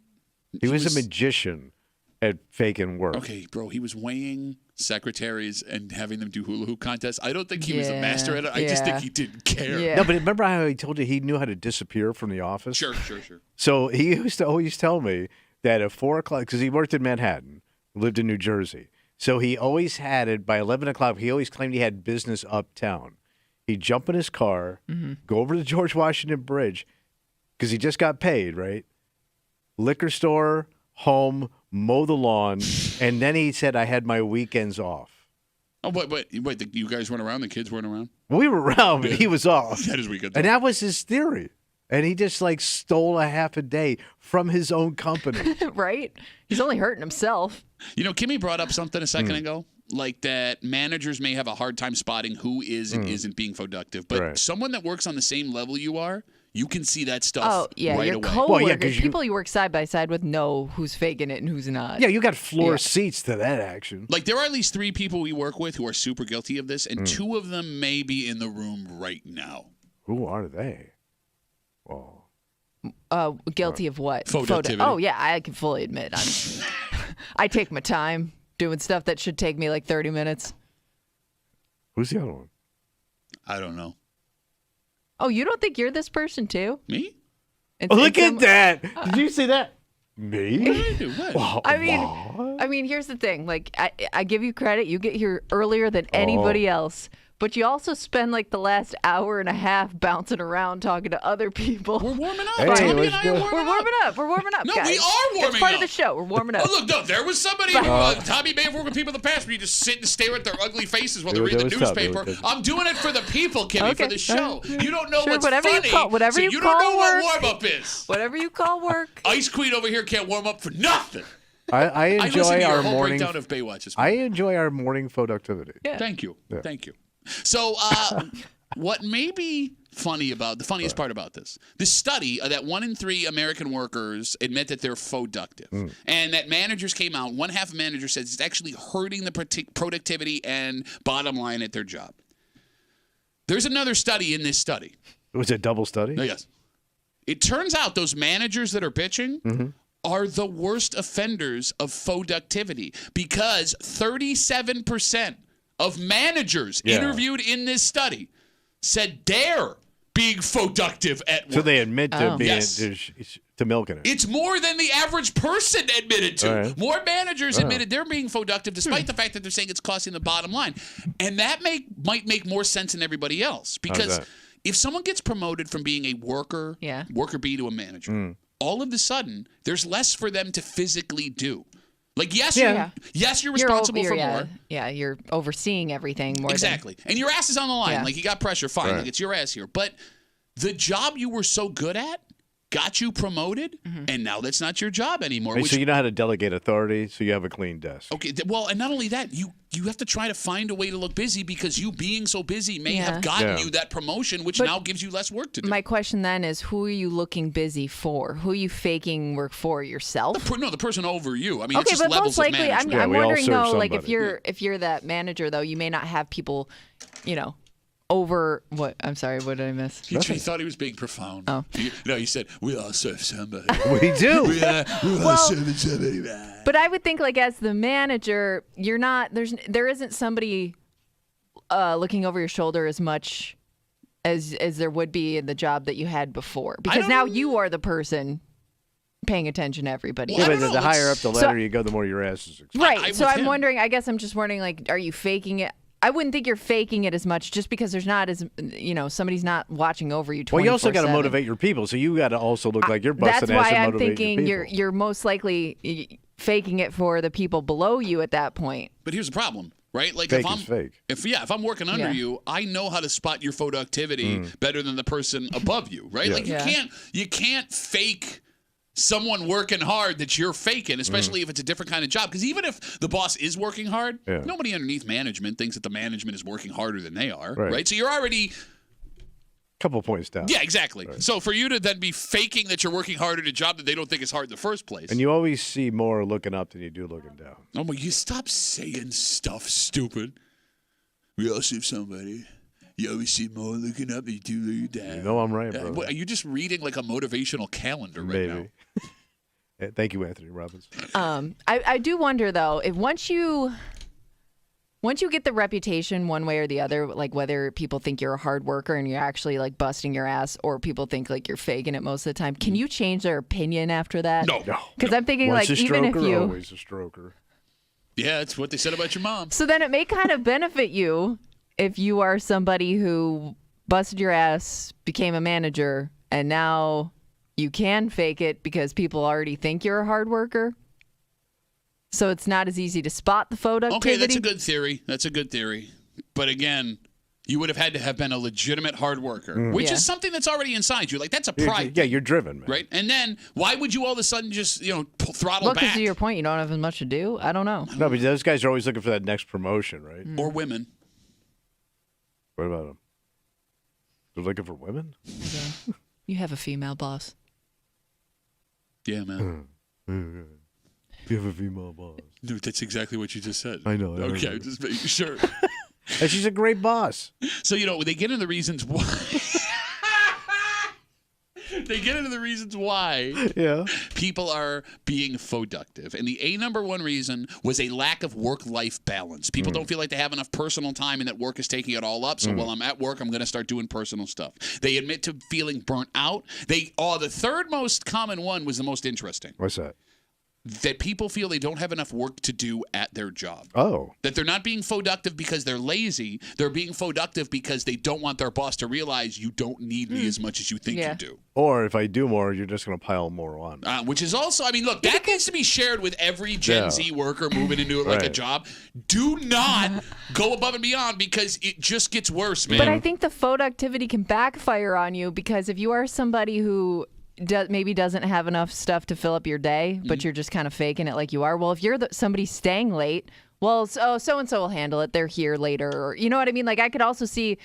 He was a magician at faking work. Okay, bro, he was weighing secretaries and having them do hula hoop contests. I don't think he was a master at it. I just think he didn't care. Yeah. No, but remember how he told you he knew how to disappear from the office? Sure. So he used to always tell me that at 4 o'clock, because he worked in Manhattan, lived in New Jersey. So he always had it by 11 o'clock. He always claimed he had business uptown. He'd jump in his car, go over to George Washington Bridge, because he just got paid, right? Liquor store, home, mow the lawn, and then he said, I had my weekends off. Oh, wait, you guys weren't around? The kids weren't around? We were around, but he was off. That is weekends And off. that was his theory. And he just stole a half a day from his own company. Right? He's only hurting himself. Kimmy brought up something a second ago, like that managers may have a hard time spotting who is and isn't being productive. But someone that works on the same level you are, you can see that stuff right your away. coworkers, people you work side by side with know who's faking it and who's not. Yeah, you got floor seats to that action. Like, there are at least 3 people we work with who are super guilty of this, and 2 of them may be in the room right now. Who are they? Well, guilty of what? Productivity. Oh, yeah, I can fully admit. I take my time doing stuff that should take me like 30 minutes. Who's the other one? I don't know. Oh, you don't think you're this person too? Me? Look at that. Did you see that? Me? What? I mean, here's the thing. Like, I give you credit. You get here earlier than anybody else. But you also spend like the last hour and a half bouncing around talking to other people. We're warming up. Hey, Tommy and I are let's warming We're warming up. No, guys. we are warming It's part up. of the show. We're warming up. Oh, look, no, there was somebody who, Tommy may have worked with people in the past where you just sit and stare at their ugly faces while they read the newspaper. I'm doing it for the people, Kimmy, for the show. You don't know what's whatever funny, you call, whatever so you you call don't know work, what warm-up is. Whatever you call work. Ice Queen over here can't warm up for nothing. I enjoy listened to your our whole morning. breakdown of Baywatch this I morning. enjoy our morning productivity. Yeah. Thank you. Yeah. Thank you. So, what may be funny about the funniest part about this study that 1 in 3 American workers admit that they're productive, and that managers came out. One half of managers says it's actually hurting the productivity and bottom line at their job. There's another study in this study. Was it a double study? Oh, yes. It turns out those managers that are bitching are the worst offenders of productivity because 37% of managers interviewed in this study said they're being productive at work. So they admit to being Yes. to milking it. It's more than the average person admitted to. All right. More managers admitted they're being productive despite the fact that they're saying it's costing the bottom line. And that might make more sense than everybody else. Because that? if someone gets promoted from being a worker bee to a manager, all of a sudden there's less for them to physically do. Like, you're responsible for more. Yeah, you're overseeing everything more. Exactly. And your ass is on the line. Yeah. Like, you got pressure, fine. Like, it's your ass here. But the job you were so good at got you promoted, and now that's not your job anymore. Right, so you know how to delegate authority, so you have a clean desk. Okay, well, and not only that, you have to try to find a way to look busy because you being so busy may have gotten you that promotion, which now gives you less work to do. My question then is, who are you looking busy for? Who are you faking work for? Yourself? The person over you. I mean, Okay, it's just but levels most likely, of management. I'm we all wondering serve though, like somebody. if you're that manager though, you may not have people, over what? I'm sorry, what did I miss? He thought he was being profound. Oh. He said, we all serve somebody. We do. we all serving somebody. But I would think, like, as the manager, you're not. There isn't somebody looking over your shoulder as much as there would be in the job that you had before, because now you are the person paying attention to everybody. Yeah, but the higher up the ladder you go, the more your ass is exposed. Right. So I'm wondering. I guess I'm just wondering, like, are you faking it? I wouldn't think you're faking it as much just because there's not as, somebody's not watching over you 24/7. Well, you also got to motivate your people, so you got to also look like you're busting That's ass why and I'm motivate thinking your people. you're most likely faking it for the people below you at that point. But here's the problem, right? Like, Fake is fake. If I'm working under you, I know how to spot your productivity better than the person above you, right? Yeah. Like, you can't fake someone working hard that you're faking, especially if it's a different kind of job. Because even if the boss is working hard, nobody underneath management thinks that the management is working harder than they are, right? So you're already couple points down. Yeah, exactly. Right. So for you to then be faking that you're working hard at a job that they don't think is hard in the first place. And you always see more looking up than you do looking down. Oh, well, you stop saying stuff, stupid. We all see somebody. You always see more looking up than you do looking down. You know I'm right, bro. Are you just reading like a motivational calendar right now? Thank you, Anthony Robbins. I do wonder though, if once you get the reputation one way or the other, like whether people think you're a hard worker and you're actually like busting your ass, or people think like you're faking it most of the time, can you change their opinion after that? No. Because I'm thinking Once like a even if stroker, you, always a stroker. Yeah, it's what they said about your mom. so then it may kind of benefit you if you are somebody who busted your ass, became a manager, and now you can fake it because people already think you're a hard worker. So it's not as easy to spot the photo. Okay, that's a good theory. That's a good theory. But again, you would have had to have been a legitimate hard worker, which is something that's already inside you. Like, that's a pride. Yeah, you're driven, man. Right? And then why would you all of a sudden just, throttle Well, back? because to your point, you don't have as much to do. I don't know. No, but those guys are always looking for that next promotion, right? Or women. What about them? They're looking for women? You have a female boss. Yeah, man. You have a female boss. Dude, that's exactly what you just said. I know. Okay, I'm just making sure. And she's a great boss. So, they get into the reasons why. They get into the reasons why people are being productive. And the number one reason was a lack of work-life balance. People don't feel like they have enough personal time and that work is taking it all up. So while I'm at work, I'm going to start doing personal stuff. They admit to feeling burnt out. The third most common one was the most interesting. What's that? That people feel they don't have enough work to do at their job. Oh. That they're not being productive because they're lazy. They're being productive because they don't want their boss to realize you don't need me as much as you think you do. Or if I do more, you're just going to pile more on. Which is also, look, that needs to be shared with every Gen Z worker moving into a job. Do not go above and beyond because it just gets worse, man. But I think the productivity can backfire on you because if you are somebody who maybe doesn't have enough stuff to fill up your day, but you're just kind of faking it like you are. Well, if you're somebody staying late, well, so-and-so will handle it. They're here later. Or, you know what I mean? Like, I could also see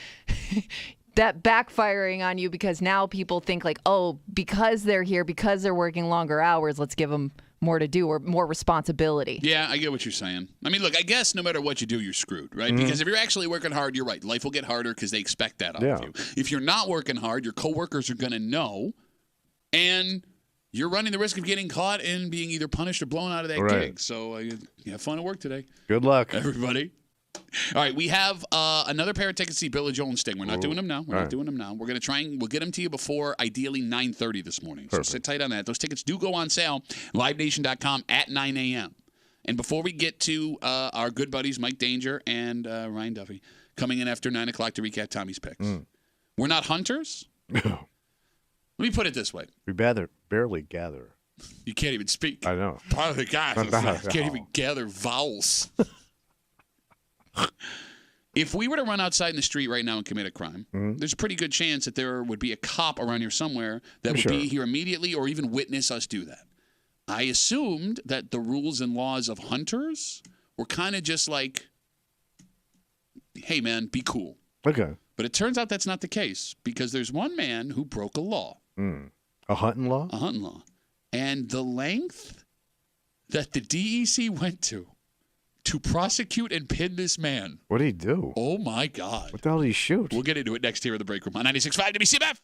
that backfiring on you because now people think like, oh, because they're here, because they're working longer hours, let's give them more to do or more responsibility. Yeah, I get what you're saying. Look, I guess no matter what you do, you're screwed, right? Because if you're actually working hard, you're right. Life will get harder because they expect that out of you. If you're not working hard, your coworkers are going to know. And you're running the risk of getting caught and being either punished or blown out of that gig. So have fun at work today. Good luck, everybody. All right, we have another pair of tickets to see Billy Joel and Sting. We're not doing them now. We're not doing them now. We're going to try and we'll get them to you before ideally 9:30 this morning. Perfect. So sit tight on that. Those tickets do go on sale, livenation.com at 9 a.m. And before we get to our good buddies Mike Danger and Ryan Duffy coming in after 9 o'clock to recap Tommy's picks. We're not hunters. Let me put it this way. We barely gather. You can't even speak. I know. Part of the guy can't even gather vowels. If we were to run outside in the street right now and commit a crime, there's a pretty good chance that there would be a cop around here somewhere that would be here immediately or even witness us do that. I assumed that the rules and laws of hunters were kind of just like, hey, man, be cool. Okay. But it turns out that's not the case because there's one man who broke a law. A hunting law? A hunting law. And the length that the DEC went to prosecute and pin this man. What did he do? Oh, my God. What the hell did he shoot? We'll get into it next here in the break room on 96.5 WCMF.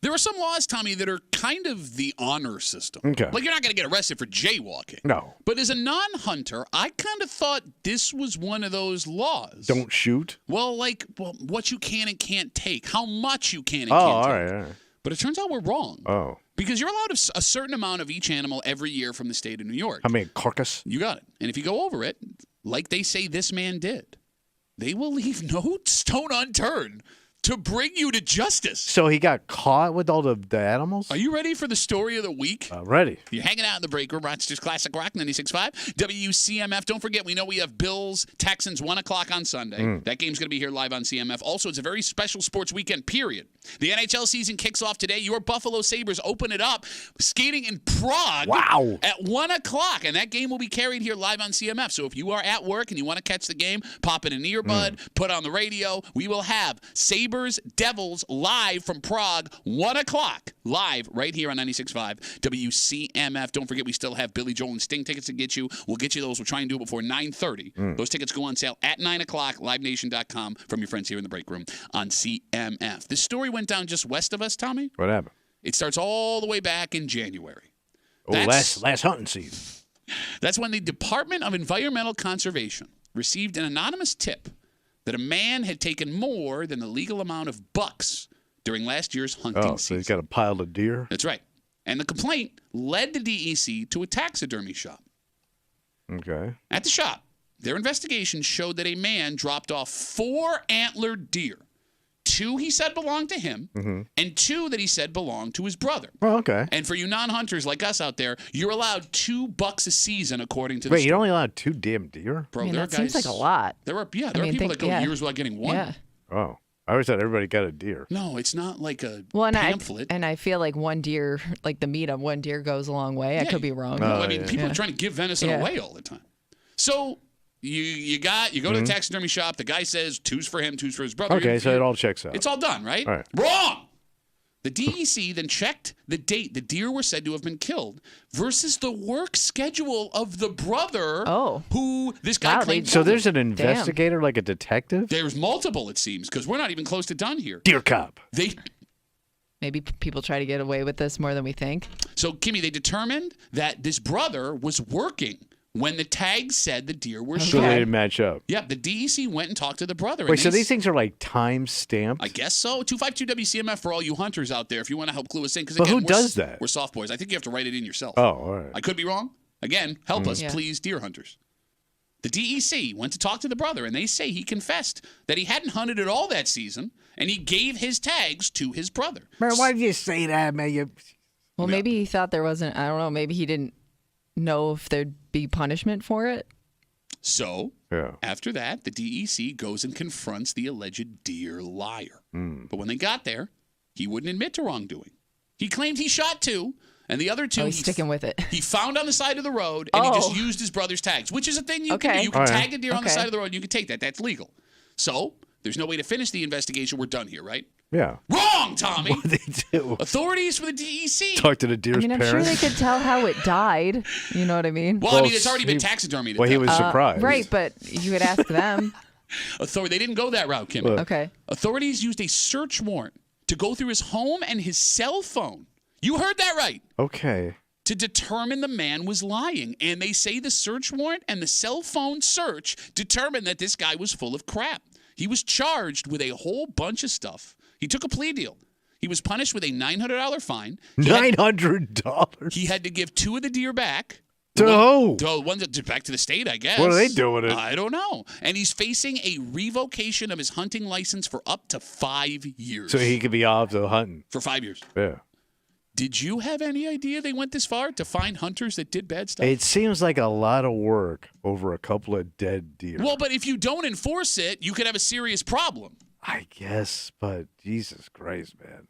There are some laws, Tommy, that are kind of the honor system. Okay. Like you're not going to get arrested for jaywalking. No. But as a non-hunter, I kind of thought this was one of those laws. Don't shoot. Well, what you can and can't take, how much you can and Oh, can't all take. right, all right. But it turns out we're wrong. Oh. Because you're allowed a certain amount of each animal every year from the state of New York. I mean, carcass. You got it. And if you go over it, like they say this man did, they will leave no stone unturned to bring you to justice. So he got caught with all the animals? Are you ready for the story of the week? Ready. You're hanging out in the break room, Rochester's Classic Rock 96.5, WCMF. Don't forget, we know we have Bills, Texans, 1 o'clock on Sunday. That game's going to be here live on CMF. Also, it's a very special sports weekend, period. The NHL season kicks off today. Your Buffalo Sabres open it up, skating in Prague at 1 o'clock. And that game will be carried here live on CMF. So if you are at work and you want to catch the game, pop in an earbud, put on the radio. We will have Sabres Devils live from Prague, 1 o'clock, live right here on 96.5 WCMF. Don't forget, we still have Billy Joel and Sting tickets to get you. We'll get you those. We'll try and do it before 9:30. Those tickets go on sale at 9 o'clock, livenation.com, from your friends here in the break room on CMF. This story went down just west of us, Tommy. What happened? It starts all the way back in January. Oh, last hunting season. That's when the Department of Environmental Conservation received an anonymous tip that a man had taken more than the legal amount of bucks during last year's hunting season. So he's got a pile of deer? That's right. And the complaint led the DEC to a taxidermy shop. Okay. At the shop, their investigation showed that a man dropped off 4 antlered deer. 2 he said belonged to him, and 2 that he said belonged to his brother. Oh, okay. And for you non-hunters like us out there, you're allowed 2 bucks a season according to the Wait, you're only allowed 2 damn deer? Bro, I mean, there that are seems guys, like a lot. There are people that go years without getting one. Yeah. Oh. I always thought everybody got a deer. No, it's not like a Well, pamphlet. and I feel like one deer, like the meat of one deer goes a long way. I could be wrong. No, I mean, people are trying to give venison away all the time. So you go to the taxidermy shop. The guy says 2's for him, 2's for his brother. Okay, so it all checks out. It's all done, right? All right. Wrong. The DEC then checked the date the deer were said to have been killed versus the work schedule of the brother who this guy claimed. So there's an investigator, like a detective? There's multiple, it seems, because we're not even close to done here. Deer cop. Maybe people try to get away with this more than we think. So, Kimmy, they determined that this brother was working when the tag said the deer were shot. So they didn't match up. Yeah, the DEC went and talked to the brother. Wait, so these things are like time stamped? I guess so. 252 WCMF for all you hunters out there if you want to help clue us in. But who does that? We're soft boys. I think you have to write it in yourself. Oh, all right. I could be wrong. Again, help us, please, deer hunters. The DEC went to talk to the brother, and they say he confessed that he hadn't hunted at all that season, and he gave his tags to his brother. Man, why did you say that, man? Well, maybe he thought there wasn't, I don't know, maybe he didn't know if there'd be punishment for it. So, after that, the DEC goes and confronts the alleged deer liar. But when they got there, he wouldn't admit to wrongdoing. He claimed he shot 2, and the other 2 he's sticking with it. He found on the side of the road, and he just used his brother's tags, which is a thing you can do. You can tag a deer on the side of the road, and you can take that. That's legal. So, there's no way to finish the investigation. We're done here, right? Yeah. Wrong, Tommy. What did they do? Authorities for the DEC. Talk to the deer's I'm parents. sure they could tell how it died. You know what I mean? Well, I mean, it's already been taxidermied. Well, he was surprised. Right, but you could ask them. They didn't go that route, Kim. Okay. Authorities used a search warrant to go through his home and his cell phone. You heard that right. Okay. To determine the man was lying. And they say the search warrant and the cell phone search determined that this guy was full of crap. He was charged with a whole bunch of stuff. He took a plea deal. He was punished with a $900 fine. $900? He had to give 2 of the deer back. To who? One back to the state, I guess. What are they doing it? I don't know. And he's facing a revocation of his hunting license for up to 5 years. So he could be off to hunting. For 5 years. Yeah. Did you have any idea they went this far to find hunters that did bad stuff? It seems like a lot of work over a couple of dead deer. Well, but if you don't enforce it, you could have a serious problem. I guess, but Jesus Christ, man.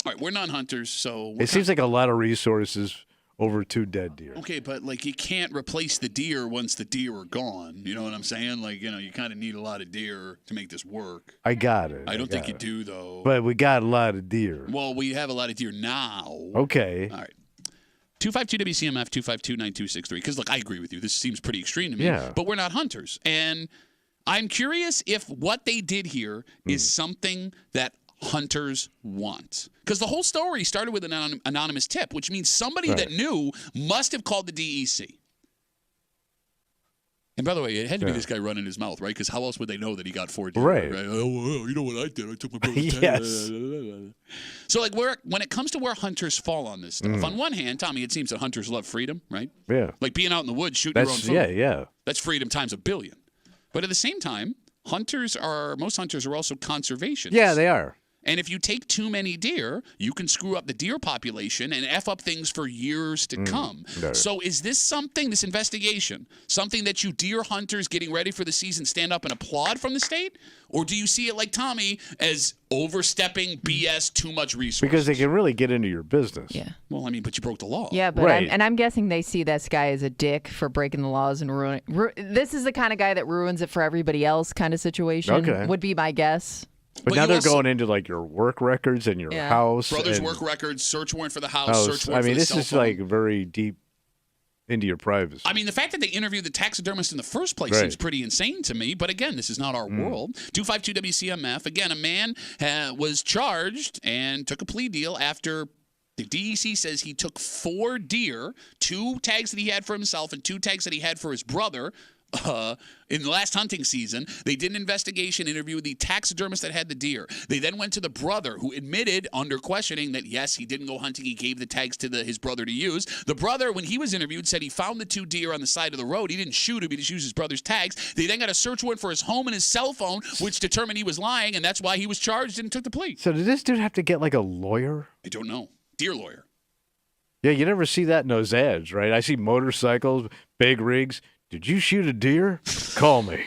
All right, we're non-hunters, so... It seems like a lot of resources over 2 dead deer. Okay, but, like, you can't replace the deer once the deer are gone. You know what I'm saying? Like, you kind of need a lot of deer to make this work. I got it. I don't think you do, though. But we got a lot of deer. Well, we have a lot of deer now. Okay. All right. 252-WCMF, 252-9263. Because, look, I agree with you. This seems pretty extreme to me. Yeah. But we're not hunters. And I'm curious if what they did here is something that hunters want? Because the whole story started with an anonymous tip, which means somebody that knew must have called the DEC. And by the way, it had to be this guy running his mouth, right? Because how else would they know that he got 4 deer? Right. Oh, well, you know what I did? I took my brother's Yes. So, like, when it comes to where hunters fall on this stuff, on one hand, Tommy, it seems that hunters love freedom, right? Yeah. Like being out in the woods shooting your own food. Yeah. That's freedom times a billion. But at the same time, most hunters are also conservationists. Yeah, they are. And if you take too many deer, you can screw up the deer population and F up things for years to come. Right. So is this investigation, something that you deer hunters getting ready for the season stand up and applaud from the state? Or do you see it like Tommy as overstepping BS, too much resources? Because they can really get into your business. Yeah. Well, I mean, but you broke the law. Yeah, but Right. I'm guessing they see this guy as a dick for breaking the laws and ruining. This is the kind of guy that ruins it for everybody else. Kind of situation. Okay. Would be my guess. But now they're going into like your work records and your house. Brother's and work records, search warrant for the house, search warrant for the this cell is phone. like very deep into your privacy. I mean, the fact that they interviewed the taxidermist in the first place seems pretty insane to me. But again, this is not our world. 252 WCMF. Again, a man was charged and took a plea deal after the DEC says he took 4 deer, 2 tags that he had for himself and 2 tags that he had for his brother. In the last hunting season, they did an investigation, interviewed the taxidermist that had the deer. They then went to the brother, who admitted under questioning that, yes, he didn't go hunting. He gave the tags to his brother to use. The brother, when he was interviewed, said he found the 2 deer on the side of the road. He didn't shoot him. He just used his brother's tags. They then got a search warrant for his home and his cell phone, which determined he was lying, and that's why he was charged and took the plea. So did this dude have to get like a lawyer? I don't know. Deer lawyer. Yeah, you never see that in those ads, right? I see motorcycles, big rigs. Did you shoot a deer? Call me.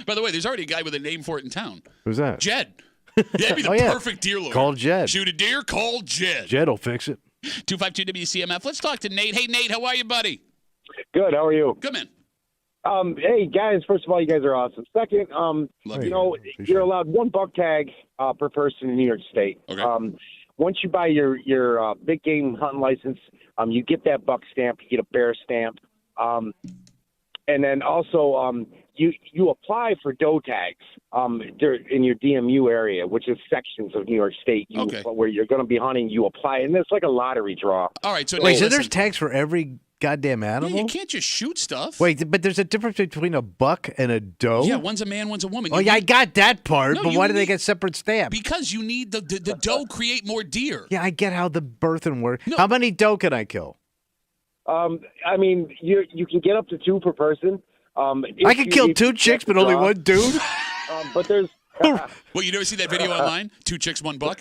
By the way, there's already a guy with a name for it in town. Who's that? Jed. That'd be the perfect deer lawyer. Call Jed. Shoot a deer, call Jed. Jed will fix it. 252 WCMF. Let's talk to Nate. Hey, Nate, how are you, buddy? Good. How are you? Good, man. Hey, guys. First of all, you guys are awesome. Second, you're allowed 1 buck tag per person in New York State. Okay. Once you buy your big game hunting license, you get that buck stamp. You get a bear stamp. And then also, you apply for doe tags in your DMU area, which is sections of New York State. Where you're going to be hunting, you apply, and it's like a lottery draw. All right, so wait, so there's tags for every goddamn animal? Yeah, you can't just shoot stuff. Wait, but there's a difference between a buck and a doe? Yeah, one's a man, one's a woman. Oh, yeah, I got that part, but why do they get separate stamps? Because you need the doe create more deer. Yeah, I get how the birthing works. No. How many doe can I kill? I mean, you can get up to 2 per person. I can kill 2 chicks, but only 1 dude? But there's... Well, you never see that video online? 2 chicks, 1 buck?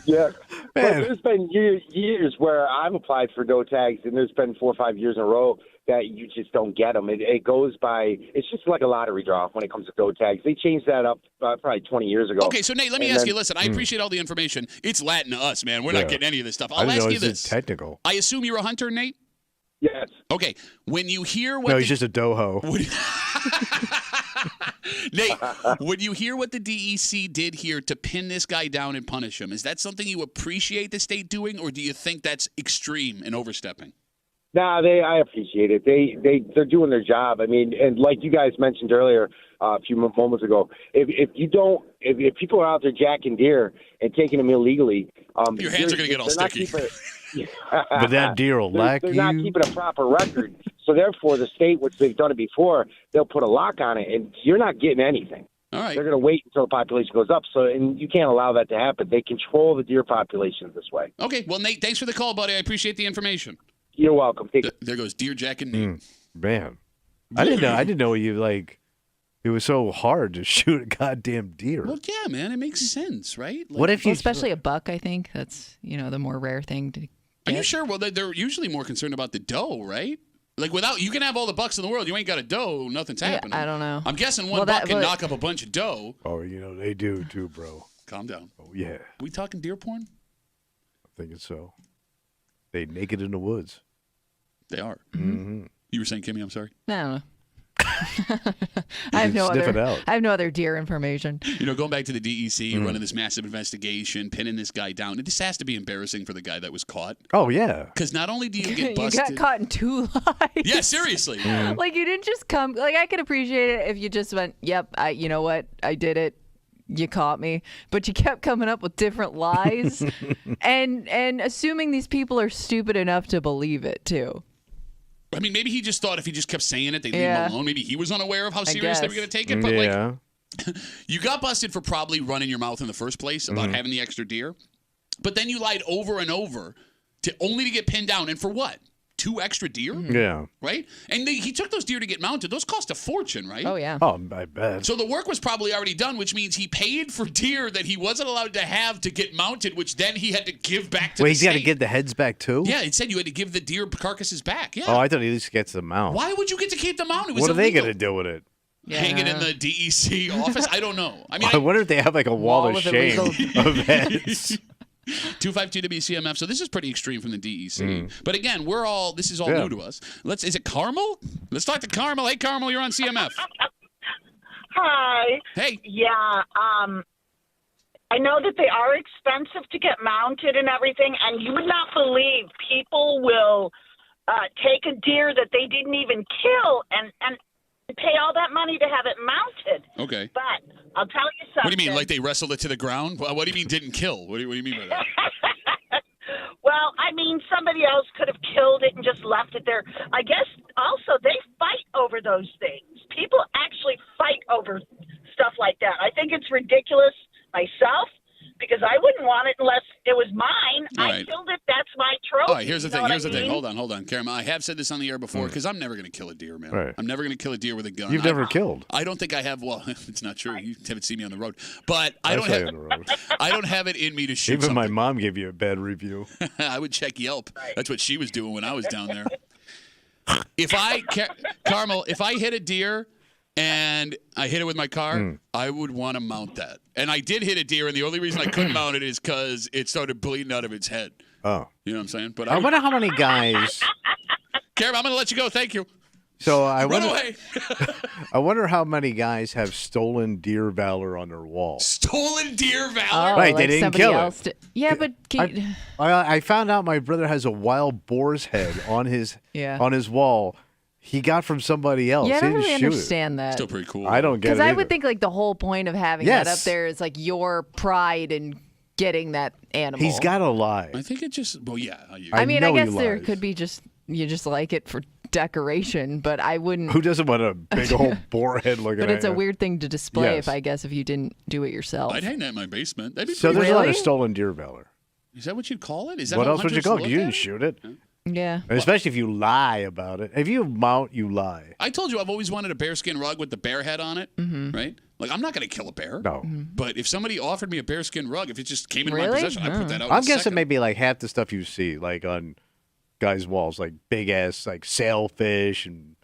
Yeah. But there's been years where I've applied for doe tags, and there's been 4 or 5 years in a row that you just don't get them. It goes by... It's just like a lottery draw when it comes to doe tags. They changed that up probably 20 years ago. Okay, so Nate, let me ask you, listen, I appreciate all the information. It's Latin to us, man. We're not getting any of this stuff. I'll ask you this. Technical. I assume you're a hunter, Nate? Yes. Okay. When you hear what... No, he's just a doho. Nate, when you hear what the DEC did here to pin this guy down and punish him, is that something you appreciate the state doing, or do you think that's extreme and overstepping? Nah, I appreciate it. They're doing their job. I mean, and like you guys mentioned earlier a few moments ago, if people are out there jacking deer and taking them illegally, your hands are going to get all sticky. But that deer will lack you. They're not keeping a proper record. So therefore, the state, which they've done it before, they'll put a lock on it, and you're not getting anything. All right. They're going to wait until the population goes up. And you can't allow that to happen. They control the deer population this way. Okay. Well, Nate, thanks for the call, buddy. I appreciate the information. You're welcome. There goes deer jacking Nate. Man, I didn't know you like. It was so hard to shoot a goddamn deer. Well, yeah, man, it makes sense, right? Like, what if you, especially a buck? I think that's the more rare thing to. Are you sure? Well, they're usually more concerned about the doe, right? Like you can have all the bucks in the world, you ain't got a doe, nothing's happening. I don't know. I'm guessing one buck can knock up a bunch of doe. Oh, they do too, bro. Calm down. Oh yeah. Are we talking deer porn? I'm thinking so. They naked in the woods. They are. Mm-hmm. You were saying, Kimmy, I'm sorry? I don't know. I have no other deer information. Going back to the DEC, running this massive investigation, pinning this guy down. This has to be embarrassing for the guy that was caught. Oh, yeah. Because not only do you get busted. You got caught in 2 lies. Yeah, seriously. Like, you didn't just come. Like, I could appreciate it if you just went, yep, you know what? I did it. you caught me, but you kept coming up with different lies and assuming these people are stupid enough to believe it too. I mean, maybe he just thought if he just kept saying it, they'd leave him alone. Maybe he was unaware of how serious they were going to take it. But you got busted for probably running your mouth in the first place about having the extra deer. But then you lied over and over only to get pinned down. And for what? 2 extra deer? Yeah. Right? And he took those deer to get mounted. Those cost a fortune, right? Oh, yeah. Oh, I bet. So the work was probably already done, which means he paid for deer that he wasn't allowed to have to get mounted, which then he had to give back to the he's got to state. give the heads back too? Yeah, it said you had to give the deer carcasses back. Yeah. Oh, I thought he at least gets them out. Why would you get to keep them out? It was What are they illegal. going to do with it? Hang it in the DEC office? I don't know. I mean, I wonder if they have like a wall of shame of heads. 252 WCMF. So this is pretty extreme from the DEC. But again, this is all new to us. Is it Carmel? Let's talk to Carmel. Hey, Carmel, you're on CMF. Hi. Hey. Yeah. I know that they are expensive to get mounted and everything, and you would not believe people will take a deer that they didn't even kill and pay all that money to have it mounted. Okay. But I'll tell you something. What do you mean, like they wrestled it to the ground? What do you mean didn't kill? What do you mean by that? Well, I mean, somebody else could have killed it and just left it there. I guess also they fight over those things. People actually fight over stuff like that. I think it's ridiculous myself because I wouldn't want it unless it was mine. I killed it. That's my trophy. All right, here's the thing. Here's the thing. mean? Hold on. Karen, I have said this on the air before because I'm never going to kill a deer, man. Right. I'm never going to kill a deer with a gun. You've never killed. I don't think I have. Well, it's not true. You haven't seen me on the road. But I don't have it in me to shoot Even my something. mom gave you a bad review. I would check Yelp. That's what she was doing when I was down there. Carmel, if I hit a deer and I hit it with my car, I would want to mount that. And I did hit a deer, and the only reason I couldn't mount it is because it started bleeding out of its head. Oh. You know what I'm saying? But I wonder how many guys. Karen, I'm going to let you go. Thank you. So Run away. I wonder how many guys have stolen deer valor on their wall. Stolen deer valor? Oh, Right, like they didn't somebody kill else it. Yeah, but I found out my brother has a wild boar's head on his wall. He got from somebody else. Yeah, I He don't didn't really shoot understand that. Still pretty cool. I don't get it. Because I either. would think like the whole point of having that up there is like your pride in getting that animal. He's got to lie. I think it just, well, yeah. I mean, I know he guess there lies. could be you just like it for decoration, but I wouldn't. Who doesn't want a big old boar head looking at But it's a you? weird thing to display Yes. if you didn't do it yourself. I'd hang that in my basement. That'd be So pretty there's a lot of Really? stolen deer valor. Is that what you'd call it? Is that What how else would you hunters call it? look You at didn't shoot it. Yeah. And especially if you lie about it. If you mount, you lie. I told you I've always wanted a bearskin rug with the bear head on it, right? Like, I'm not going to kill a bear. No. But if somebody offered me a bearskin rug, if it just came into my Really? possession, I'd put that out. I'm in a guessing second. maybe like half the stuff you see, like on guys' walls, like big ass like sailfish and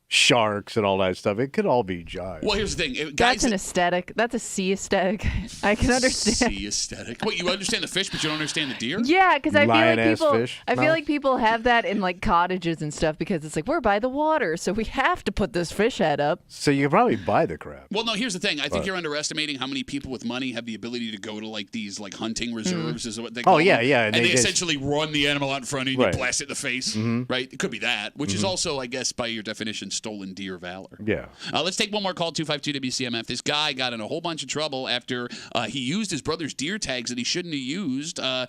sharks and all that stuff. It could all be jive. Well, here's the thing. Guys That's an aesthetic. That's a sea aesthetic. I can understand. Sea aesthetic. Wait, you understand the fish, but you don't understand the deer? Yeah, because I feel like Lion-ass people. fish I feel mouth. like people have that in like cottages and stuff because it's like we're by the water, so we have to put this fish head up. So you can probably buy the crap. Well, no, here's the thing. I think you're underestimating how many people with money have the ability to go to like these like hunting reserves is what they call yeah, them. yeah, And and they they just- essentially run the animal out in front of you and Right. you blast it in the face, right? It could be that, which is also, I guess, by your definition, stolen deer valor. Yeah. Let's take one more call, 252 WCMF. This guy got in a whole bunch of trouble after he used his brother's deer tags that he shouldn't have used. The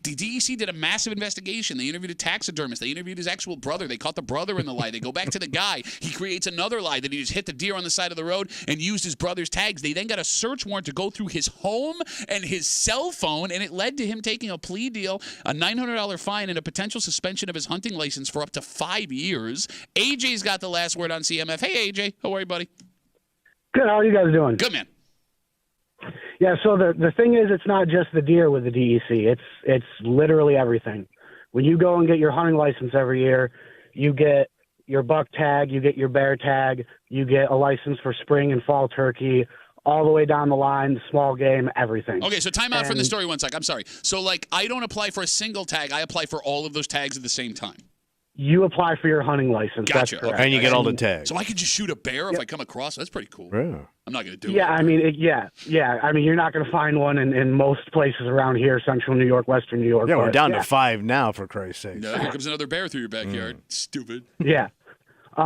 DEC did a massive investigation. They interviewed a taxidermist. They interviewed his actual brother. They caught the brother in the lie. They go back to the guy. He creates another lie that he just hit the deer on the side of the road and used his brother's tags. They then got a search warrant to go through his home and his cell phone, and it led to him taking a plea deal, a $900 fine, and a potential suspension of his hunting license for up to 5 years. AJ's got the last word on CMF. Hey, AJ. How are you, buddy? Good. How are you guys doing? Good, man. Yeah. So the thing is, it's not just the deer with the DEC. It's literally everything. When you go and get your hunting license every year, you get your buck tag, you get your bear tag, you get a license for spring and fall turkey, all the way down the line, the small game, everything. Okay, so time out from the And- story 1 sec. I'm sorry. So, like, I don't apply for a single tag. I apply for all of those tags at the same time. You apply for your hunting license. Gotcha. That's correct. Okay. And you get all the tags. So I could just shoot a bear if I come across. That's pretty cool. Yeah. I'm not going to do Yeah, it. I mean, yeah. I mean, you're not going to find one in most places around here, central New York, western New York. Yeah, we're but, down yeah. to 5 now, for Christ's sake. No, here comes another bear through your backyard. Stupid. Yeah. So,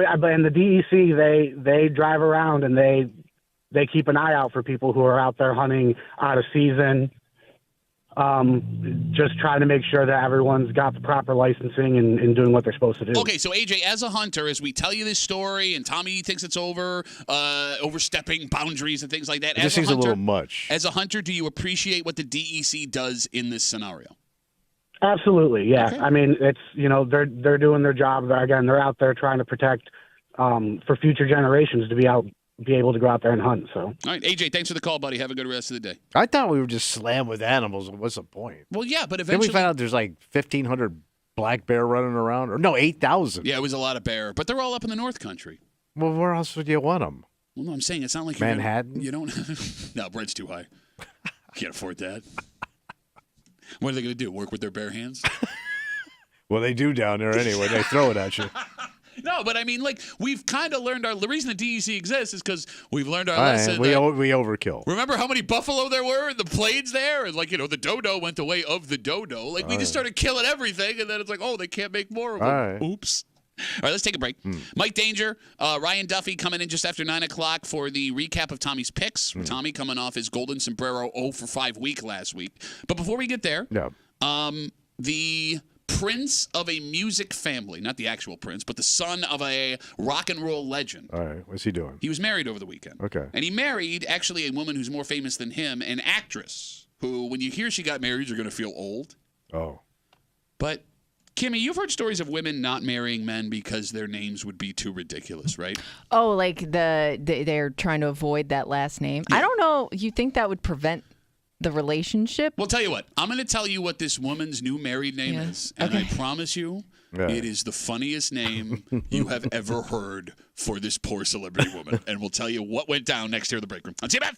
and the DEC, they drive around and they they keep an eye out for people who are out there hunting out of season. Just trying to make sure that everyone's got the proper licensing and doing what they're supposed to do. Okay, so AJ, as a hunter, as we tell you this story, and Tommy thinks it's overstepping boundaries and things like that. It just seems a little much. As a hunter, do you appreciate what the DEC does in this scenario? Absolutely, yeah. Okay. I mean, it's they're doing their job. Again, they're out there trying to protect for future generations to be able to go out there and hunt. So, all right, AJ, thanks for the call, buddy. Have a good rest of the day. I thought we were just slammed with animals. What's the point? Well, yeah, but Then eventually we found out there's like 1,500 black bear running around, or no, 8,000. Yeah, it was a lot of bear, but they're all up in the North Country. Well, where else would you want them? Well, no, I'm saying it's not like Manhattan. You don't. No, rent's too high. Can't afford that. What are they going to do? Work with their bare hands? Well, they do down there anyway. They throw it at you. No, but I mean, like, we've kind of learned the reason the DEC exists is because we've learned our All right, lesson. we overkill. Remember how many buffalo there were in the plains there? And, like, the dodo went the way of the dodo. Like, we just started killing everything, and then it's like, oh, they can't make more of them. All right. Oops. All right, let's take a break. Mike Danger, Ryan Duffy coming in just after 9 o'clock for the recap of Tommy's picks. Tommy coming off his Golden Sombrero 0 for 5 week last week. But before we get there, the prince of a music family, not the actual prince, but the son of a rock and roll legend. All right, what's he doing? He was married over the weekend. Okay. And he married, actually, a woman who's more famous than him, an actress who, when you hear she got married, you're going to feel old. Oh. But, Kimmy, you've heard stories of women not marrying men because their names would be too ridiculous, right? Oh, like they're trying to avoid that last name. I don't know. You think that would prevent the relationship? Well, tell you what. I'm going to tell you what this woman's new married name is. And I promise you, it is the funniest name you have ever heard for this poor celebrity woman. And we'll tell you what went down next here in the break room on CMF.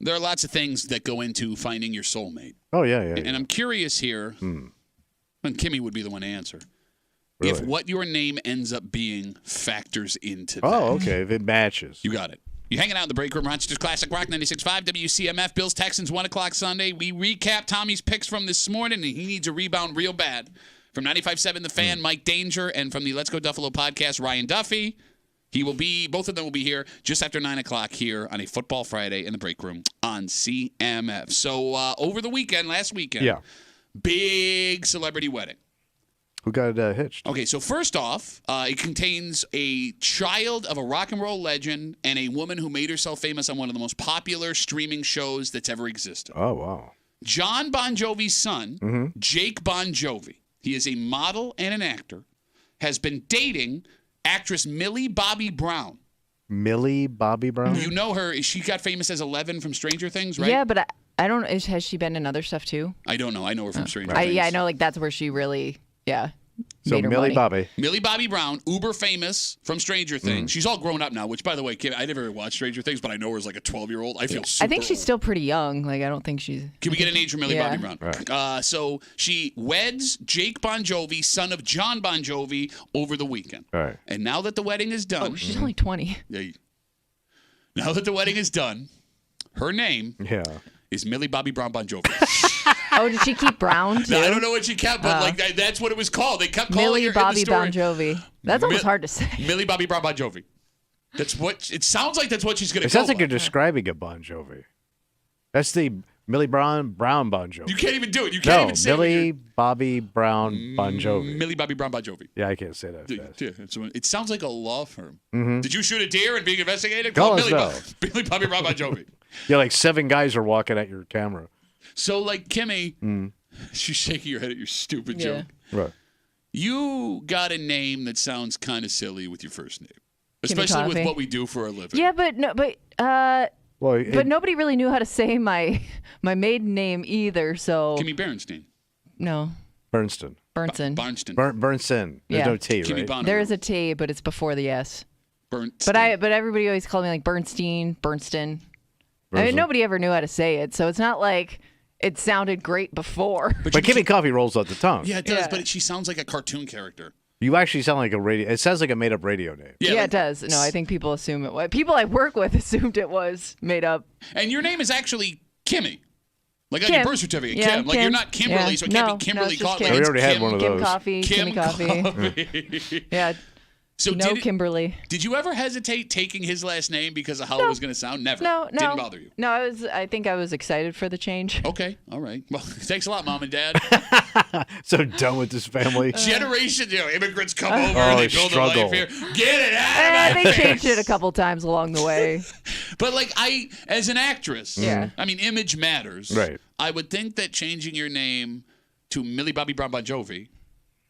There are lots of things that go into finding your soulmate. Oh, yeah. And I'm curious here, and Kimmy would be the one to answer, Really? if what your name ends up being factors into that. Oh, okay. If it matches. You got it. You're hanging out in the break room. Rochester's Classic Rock 96.5 WCMF. Bills Texans 1 o'clock Sunday. We recap Tommy's picks from this morning, and he needs a rebound real bad. From 95.7 The Fan, Mike Danger, and from the Let's Go Duffalo podcast, Ryan Duffy. Both of them will be here just after 9 o'clock here on a Football Friday in the break room on CMF. So over the weekend, last weekend, big celebrity wedding. Who got hitched? Okay, so first off, it contains a child of a rock and roll legend and a woman who made herself famous on one of the most popular streaming shows that's ever existed. Oh, wow. John Bon Jovi's son, Jake Bon Jovi, he is a model and an actor, has been dating actress Millie Bobby Brown. Millie Bobby Brown? You know her. She got famous as Eleven from Stranger Things, right? Yeah, but I don't. Has she been in other stuff too? I don't know. I know her from Stranger Things. Yeah, I know. Like that's where she really. Yeah. So made her Millie money. Bobby. Millie Bobby Brown, uber famous from Stranger Things. She's all grown up now, which, by the way, Kim, I never watched Stranger Things, but I know her as like a 12-year-old. I feel super I think she's old. still pretty young. Like I don't think she's. Can we get an age for Millie Yeah. Bobby Brown? Right. So she weds Jake Bon Jovi, son of John Bon Jovi, over the weekend. Right. And now that the wedding is done. Oh, she's only 20. Now that the wedding is done, her name is Millie Bobby Brown Bon Jovi. Oh, did she keep Brown too? Now, I don't know what she kept, but that's what it was called. They kept calling Millie her Bobby in the story. Bon Jovi. That's almost hard to say. Millie Bobby Brown Bon Jovi. That's what it sounds like. That's what she's going to. It sounds like you're describing a Bon Jovi. That's the Millie Brown Bon Jovi. You can't even do it. You can't even say Millie Bobby Brown Bon Jovi. Millie Bobby Brown Bon Jovi. Yeah, I can't say that fast. Yeah, it sounds like a law firm. Mhm. Did you shoot a deer and being investigated? Call Call us Millie Bobby Brown Bon Jovi. Yeah, like 7 guys are walking at your camera. So, like Kimmy, she's shaking her head at your stupid joke. Right. You got a name that sounds kind of silly with your first name, especially with Coffee. what we do for a living. Yeah, but nobody really knew how to say my maiden name either. So Kimmy Berenstein. No. Bernston. Bernson. Barnston. Bernson. There's no T, Kimmy right? Bonnaroo. There is a T, but it's before the S. Bernstein. But everybody always called me like Bernstein, Bernston. I Bernstein. mean, nobody ever knew how to say it, so it's not like it sounded great before. But Kimmy Coffee rolls off the tongue. Yeah, it does, but she sounds like a cartoon character. You actually sound like a radio. It sounds like a made up radio name. Yeah, it does. No, I think people assume it was. People I work with assumed it was made up. And your name is actually Kimmy. Like on Kim. your birth certificate, Yeah, Kim. Like Kim. you're not Kimberly, Yeah. so it can't No, be Kimberly no, it's just Coffee. Kim. We It's already had Kim- one of Kim those. Coffee, Kim Kimmy Coffee. Coffee. Yeah. So no did Kimberly. Did you ever hesitate taking his last name because of how it was going to sound? Never. No. Didn't bother you. No, I think I was excited for the change. Okay. All right. Well, thanks a lot, Mom and Dad. So done with this family. Generations, immigrants come over, they they build struggle. a life here. Get it out of my They face. changed it a couple times along the way. But like as an actress, Yeah. I mean, image matters. Right. I would think that changing your name to Millie Bobby Brown Bon Jovi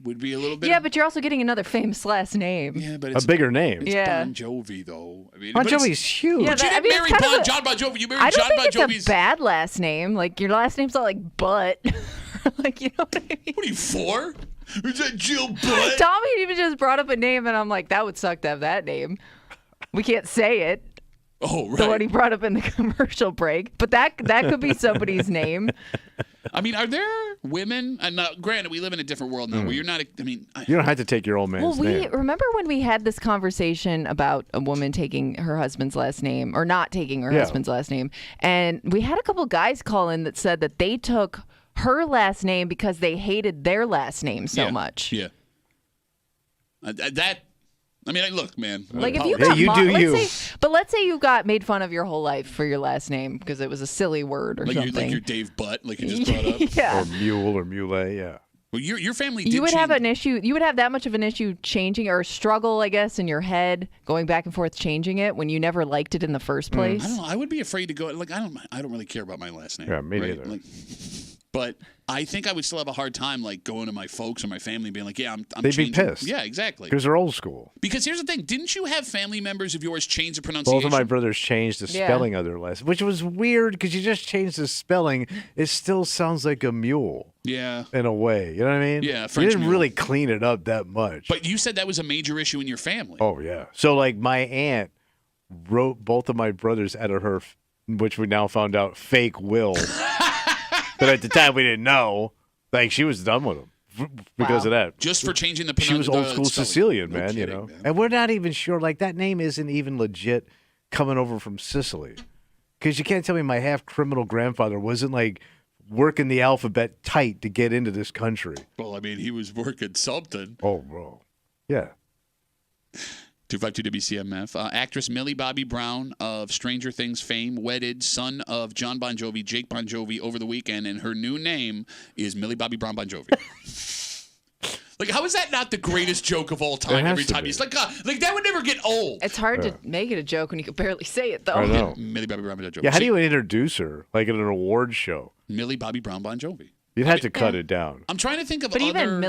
would be a little bit. Yeah, but you're also getting another famous last name. Yeah, but A bigger name. It's Yeah. Bon Jovi though. I mean, Bon but it's- Jovi's huge. Yeah, But you I didn't mean, it's marry kind of John Bon Jovi. You married I don't John think Bon it's Jovi's. a bad last name. Like your last name's not like Butt. Like you know what I mean? What are you for? Is that Jill Butt? Tommy even just brought up a name, and I'm like, that would suck to have that name. We can't say it. Oh, right. The one he brought up in the commercial break, but that could be somebody's name. I mean, are there women? And now, granted, we live in a different world now where you're not. I mean, You don't have to take your old man's Well, name. remember when we had this conversation about a woman taking her husband's last name or not taking her Yeah. husband's last name, and we had a couple guys call in that said that they took her last name because they hated their last name so much. Yeah. I mean, look, man. Like if you Hey, got you do you. let's say you got made fun of your whole life for your last name because it was a silly word or like something. you're Dave Butt, like you just brought up. Yeah. Or mule or muley, yeah. Well, your family did You would change. have an issue. You would have that much of an issue changing or struggle, I guess, in your head going back and forth changing it when you never liked it in the first place. I don't know. I would be afraid to go. Like I don't really care about my last name. Yeah, me right? neither. Like, but I think I would still have a hard time like going to my folks or my family and being like, yeah, I'm They'd be changing. pissed. Yeah, exactly. Because they're old school. Because here's the thing: didn't you have family members of yours change the pronunciation? Both of my brothers changed the Yeah. spelling of their last, which was weird because you just changed the spelling. It still sounds like a mule Yeah. in a way. You know what I mean? Yeah, You French didn't mule. really clean it up that much. But you said that was a major issue in your family. Oh, yeah. So, like, my aunt wrote both of my brothers out of her which we now found out fake Will. But at the time we didn't know. Like she was done with him because of that. Just for changing the She was old school spelling. Sicilian, No man, kidding, you know. man. And we're not even sure. Like that name isn't even legit coming over from Sicily. Because you can't tell me my half criminal grandfather wasn't like working the alphabet tight to get into this country. Well, I mean, he was working something. Oh, bro. Yeah. 252 WCMF. Actress Millie Bobby Brown of Stranger Things fame wedded son of John Bon Jovi, Jake Bon Jovi, over the weekend, and her new name is Millie Bobby Brown Bon Jovi. Like, how is that not the greatest joke of all time? Every time he's like that would never get old. It's hard to make it a joke when you can barely say it, though. I know. Millie Bobby Brown Bon Jovi. Yeah, how do you introduce her? Like at an award show? Millie Bobby Brown Bon Jovi. You'd have to cut it down. I'm trying to think of But other... even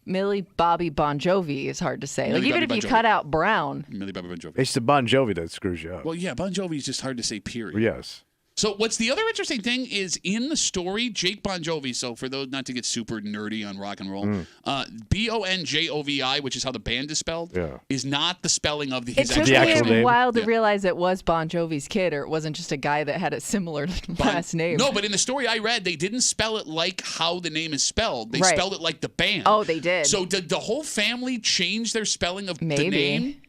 Millie Bobby Bon Jovi is hard to say. Millie Like even Bobby if you Bon Jovi. cut out Brown. Millie Bobby Bon Jovi. It's the Bon Jovi that screws you up. Well, yeah, Bon Jovi is just hard to say, period. Yes. So what's the other interesting thing is in the story, Jake Bon Jovi, so for those not to get super nerdy on rock and roll, Bonjovi, which is how the band is spelled, is not the spelling of his It took actual me a while to realize it was Bon Jovi's kid, or it wasn't just a guy that had a similar last name. No, but in the story I read, they didn't spell it like how the name is spelled. They Right. spelled it like the band. Oh, they did. So did the whole family change their spelling of the Maybe. name?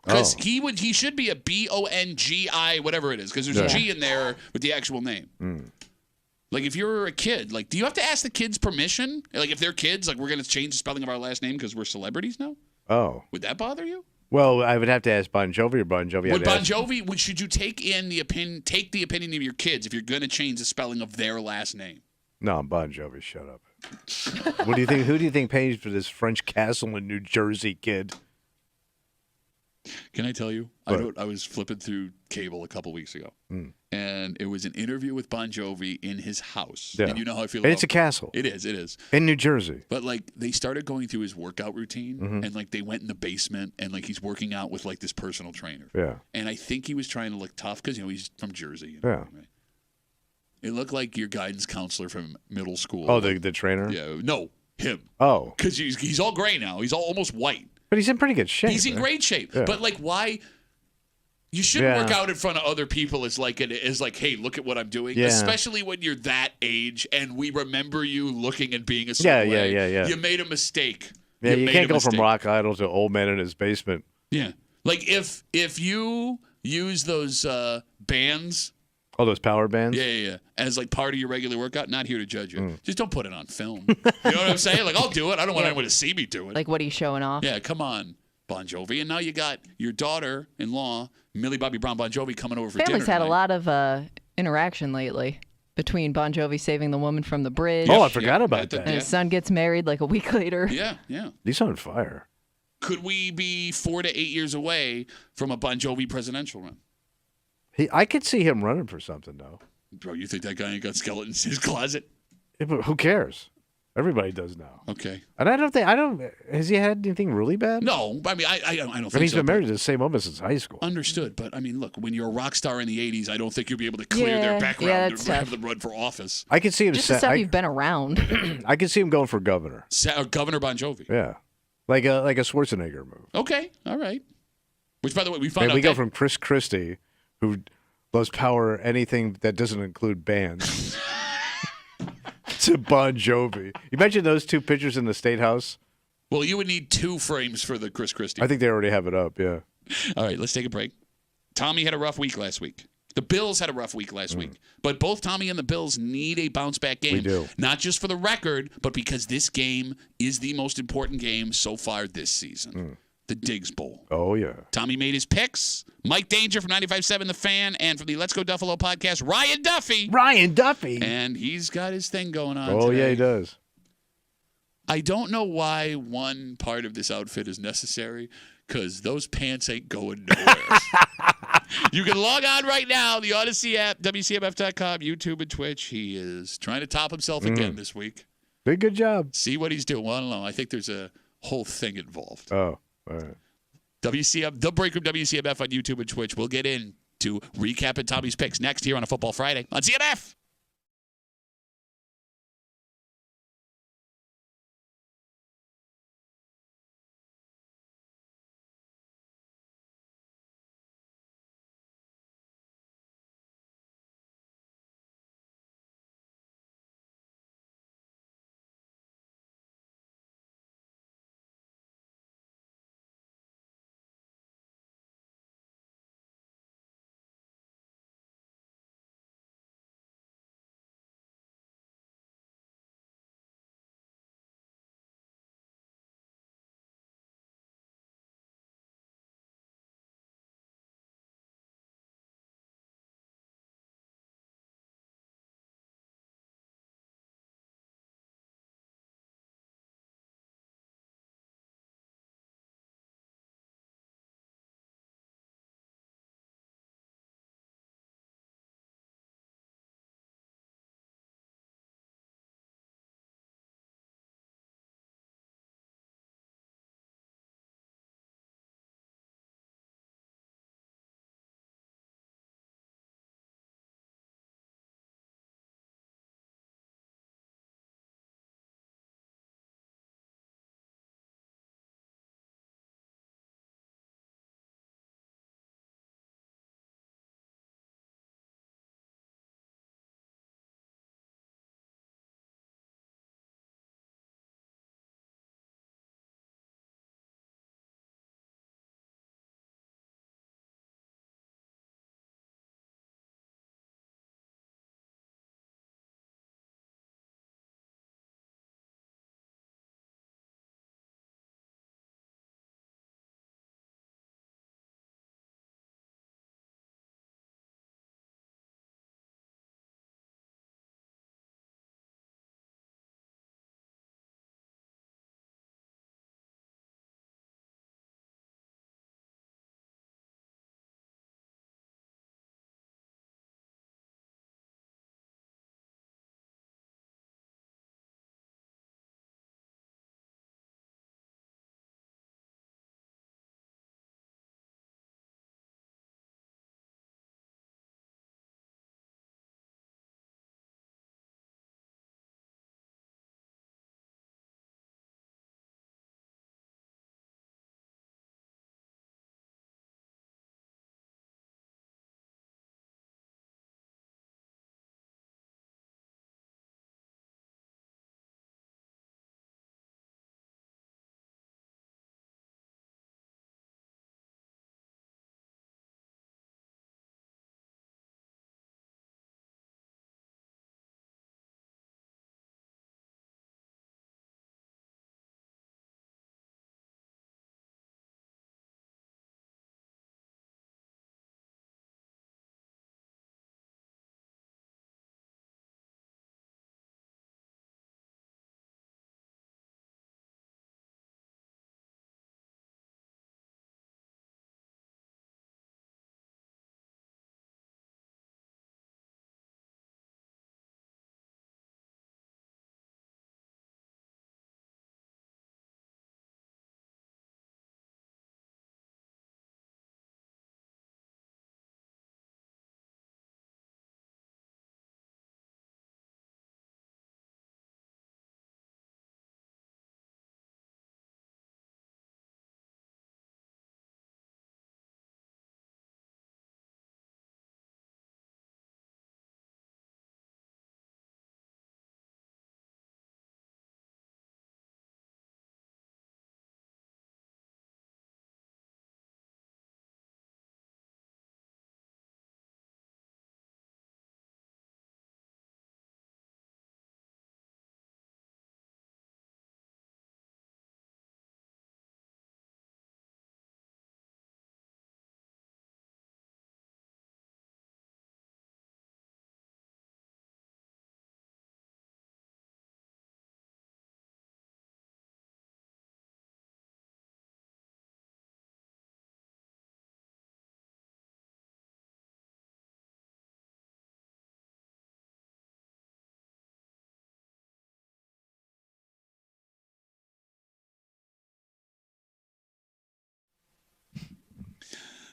Because Oh. he should be a Bongi, whatever it is, because there's a G in there with the actual name. Like if you're a kid, like do you have to ask the kids permission? Like if they're kids, like we're gonna change the spelling of our last name because we're celebrities now? Oh. Would that bother you? Well, I would have to ask Bon Jovi or Bon Jovi. Would Bon Jovi? Should you take the opinion of your kids if you're gonna change the spelling of their last name? No, Bon Jovi, shut up. What do you think? Who do you think pays for this French castle in New Jersey, kid? Can I tell you? I was flipping through cable a couple weeks ago, and it was an interview with Bon Jovi in his house. Yeah. And you know how I feel And about it's a castle. It is. In New Jersey. But like they started going through his workout routine, and like they went in the basement, and like he's working out with like this personal trainer. Yeah. And I think he was trying to look tough because he's from Jersey. You know, Yeah. right? It looked like your guidance counselor from middle school. Oh, the trainer? Yeah. No, him. Oh. Because he's all gray now. He's almost white. But he's in pretty good shape. He's in man. great shape. Yeah. But like, why? You shouldn't Yeah. work out in front of other people as like, hey, look at what I'm doing. Yeah. Especially when you're that age and we remember you looking and being a Yeah, certain yeah, way. yeah, yeah. You made a mistake. Yeah, you made can't a go from mistake. rock idol to old man in his basement. Yeah. Like if you use those bands. Oh, those power bands? Yeah. As like part of your regular workout, not here to judge you. Just don't put it on film. You know what I'm saying? Like I'll do it. I don't want anyone to see me do it. Like what are you showing off? Yeah, come on, Bon Jovi. And now you got your daughter-in-law, Millie Bobby Brown Bon Jovi, coming over for dinner. Family's had a tonight. lot of interaction lately between Bon Jovi saving the woman from the bridge. Oh, I forgot about that. And his son gets married like a week later. Yeah. He's on fire. Could we be 4 to 8 years away from a Bon Jovi presidential run? I could see him running for something, though. Bro, you think that guy ain't got skeletons in his closet? Yeah, but who cares? Everybody does now. Okay. And has he had anything really bad? No, I mean, I don't think But he's so. been married to the same woman since high school. Understood, but I mean, look, when you're a rock star in the 80s, I don't think you'll be able to clear their background that's to have tough. them run for office. I could see him. Just the stuff you've been around. I could see him going for governor. Governor Bon Jovi. Yeah, like a Schwarzenegger move. Okay, all right. Which, by the way, we found And out we go that- from Chris Christie, who loves power anything that doesn't include bands, to Bon Jovi. You mentioned those two pictures in the State House. Well, you would need 2 frames for the Chris Christie. I think they already have it up. Yeah. All right, let's take a break. Tommy had a rough week last week. The Bills had a rough week last week. But both Tommy and the Bills need a bounce-back game. We do. Not just for the record, but because this game is the most important game so far this season. The Diggs Bowl. Oh, yeah. Tommy made his picks. Mike Danger from 95.7 The Fan, and from the Let's Go Duffalo podcast, Ryan Duffy. Ryan Duffy. And he's got his thing going on Oh, today. yeah, he does. I don't know why one part of this outfit is necessary, because those pants ain't going nowhere. You can log on right now, the Odyssey app, WCMF.com, YouTube, and Twitch. He is trying to top himself again this week. Did good job. See what he's doing. Well, I don't know. I think there's a whole thing involved. Oh, all right. WCF, The Break Room WCMF on YouTube and Twitch. We'll get into recapping Tommy's picks next here on a Football Friday on CMF.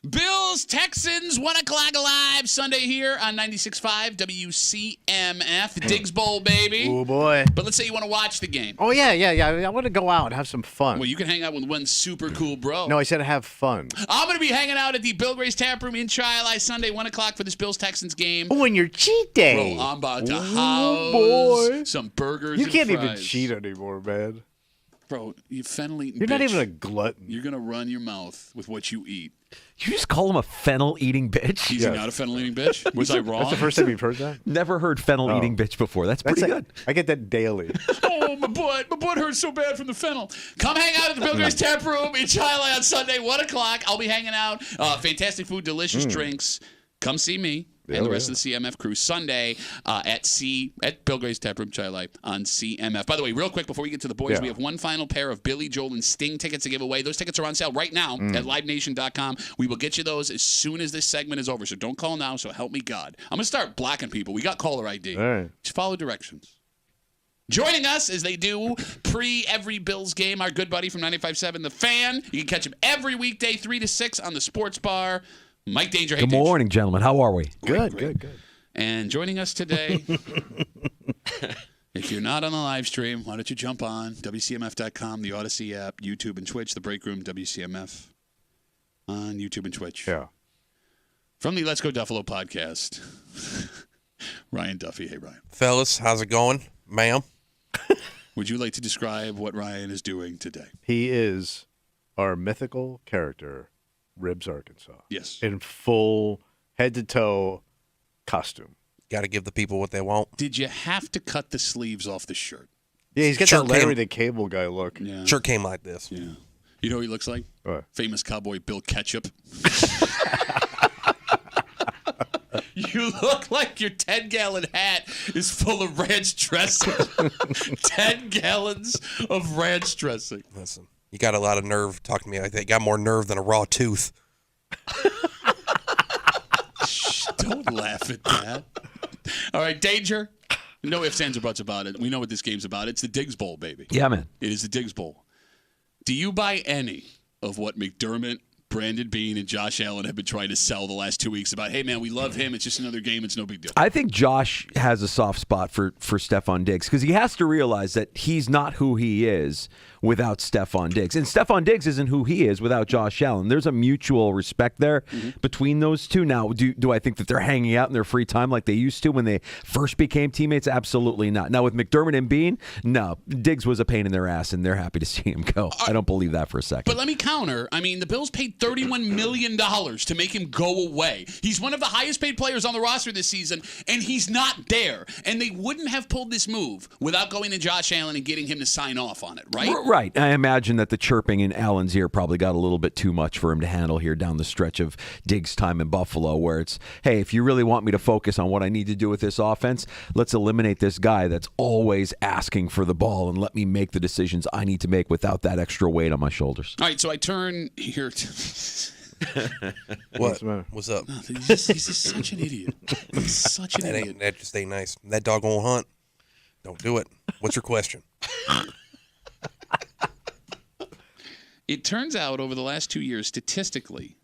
Bills, Texans, 1 o'clock live Sunday here on 96.5 WCMF. The Diggs Bowl, baby. Oh, boy. But let's say you want to watch the game. Oh, yeah. I want to go out and have some fun. Well, you can hang out with one super cool bro. No, I said have fun. I'm going to be hanging out at the Bill Gray's Tap Room in Chi-Li Sunday, 1 o'clock for this Bills-Texans game. Oh, and your cheat day. Bro, I'm about to boy. some burgers You and can't fries. even cheat anymore, man. Bro, you fennel-eating You're bitch. not even a glutton. You're going to run your mouth with what you eat. You just call him a fennel-eating bitch? He's not a fennel-eating bitch? Was I wrong? That's the first time you've heard that? Never heard fennel-eating bitch before. That's pretty good. I get that daily. Oh, my butt hurts so bad from the fennel. Come hang out at the Bill Gray's Tap Room in Chi-Li on Sunday, 1 o'clock. I'll be hanging out. Fantastic food, delicious drinks. Come see me and the rest of the CMF crew Sunday at Bill Gray's Tap Room Chi-Li on CMF. By the way, real quick before we get to the boys, we have one final pair of Billy Joel and Sting tickets to give away. Those tickets are on sale right now at livenation.com. We will get you those as soon as this segment is over. So don't call now, so help me God. I'm going to start blocking people. We got caller ID. All right. Just follow directions. Joining us as they do every Bills game, our good buddy from 95.7 The Fan. You can catch him every weekday 3 to 6 on the Sports Bar. Mike Danger. Hey, Good morning, gentlemen. How are we? Good. And joining us today, if you're not on the live stream, why don't you jump on WCMF.com, the Odyssey app, YouTube and Twitch, the Break Room, WCMF on YouTube and Twitch. Yeah. From the Let's Go Duffalo podcast, Ryan Duffy. Hey, Ryan. Fellas, how's it going? Ma'am? Would you like to describe what Ryan is doing today? He is our mythical character, Ribs Arkansas. Yes. In full head-to-toe costume. Got to give the people what they want. Did you have to cut the sleeves off the shirt? Yeah, he's got Sure that Larry came- the Cable Guy look. Yeah. Sure came like this. Yeah. You know what he looks like? What? Famous cowboy Bill Ketchup. You look like your 10-gallon hat is full of ranch dressing. 10 gallons of ranch dressing. Listen, you got a lot of nerve talking to me like that. You got more nerve than a raw tooth. Shh, don't laugh at that. All right, Danger. No ifs, ands, or buts about it. We know what this game's about. It's the Diggs Bowl, baby. Yeah, man. It is the Diggs Bowl. Do you buy any of what McDermott, Brandon Beane, and Josh Allen have been trying to sell the last 2 weeks about, hey, man, we love him. It's just another game. It's no big deal. I think Josh has a soft spot for Stephon Diggs because he has to realize that he's not who he is without Stephon Diggs. And Stephon Diggs isn't who he is without Josh Allen. There's a mutual respect there between those two. Now, do I think that they're hanging out in their free time like they used to when they first became teammates? Absolutely not. Now, with McDermott and Beane, no. Diggs was a pain in their ass, and they're happy to see him go. I don't believe that for a second. But let me counter. I mean, the Bills paid $31 million to make him go away. He's one of the highest paid players on the roster this season, and he's not there. And they wouldn't have pulled this move without going to Josh Allen and getting him to sign off on it, right? Right. I imagine that the chirping in Allen's ear probably got a little bit too much for him to handle here down the stretch of Diggs' time in Buffalo, where it's, hey, if you really want me to focus on what I need to do with this offense, let's eliminate this guy that's always asking for the ball and let me make the decisions I need to make without that extra weight on my shoulders. All right, so I turn here to... What? What's up? No, he's just such an idiot. He's such an idiot. That just ain't nice. That dog won't hunt. Don't do it. What's your question? It turns out over the last 2 years, statistically,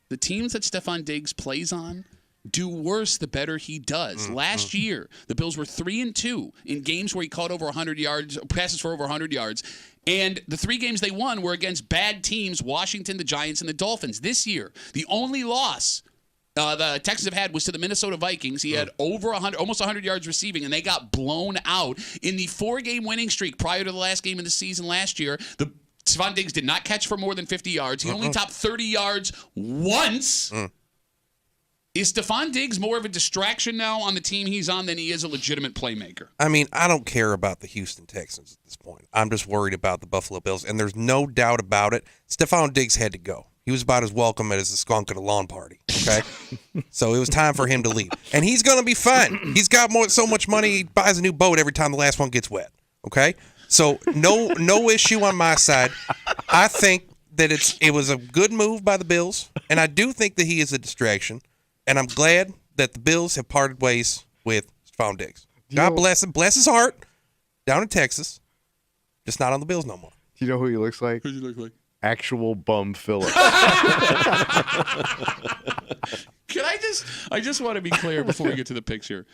the teams that Stephon Diggs plays on do worse the better he does. Last year, the Bills were 3-2 in games where he caught over 100 yards, passes for over 100 yards. And the 3 games they won were against bad teams, Washington, the Giants, and the Dolphins. This year, the only loss the Texans have had was to the Minnesota Vikings. He had over 100, almost 100 yards receiving, and they got blown out. In the 4-game winning streak prior to the last game of the season last year, Stephon Diggs did not catch for more than 50 yards. He only topped 30 yards once. Is Stephon Diggs more of a distraction now on the team he's on than he is a legitimate playmaker? I mean, I don't care about the Houston Texans at this point. I'm just worried about the Buffalo Bills, and there's no doubt about it. Stephon Diggs had to go. He was about as welcome as a skunk at a lawn party, okay? So it was time for him to leave. And he's going to be fine. He's got so much money, he buys a new boat every time the last one gets wet, okay? So no issue on my side. I think that it was a good move by the Bills, and I do think that he is a distraction. And I'm glad that the Bills have parted ways with Stephon Diggs. God bless him. Bless his heart. Down in Texas. Just not on the Bills no more. Do you know who he looks like? Who does he look like? actual bum Phillips. I just want to be clear before we get to the picture.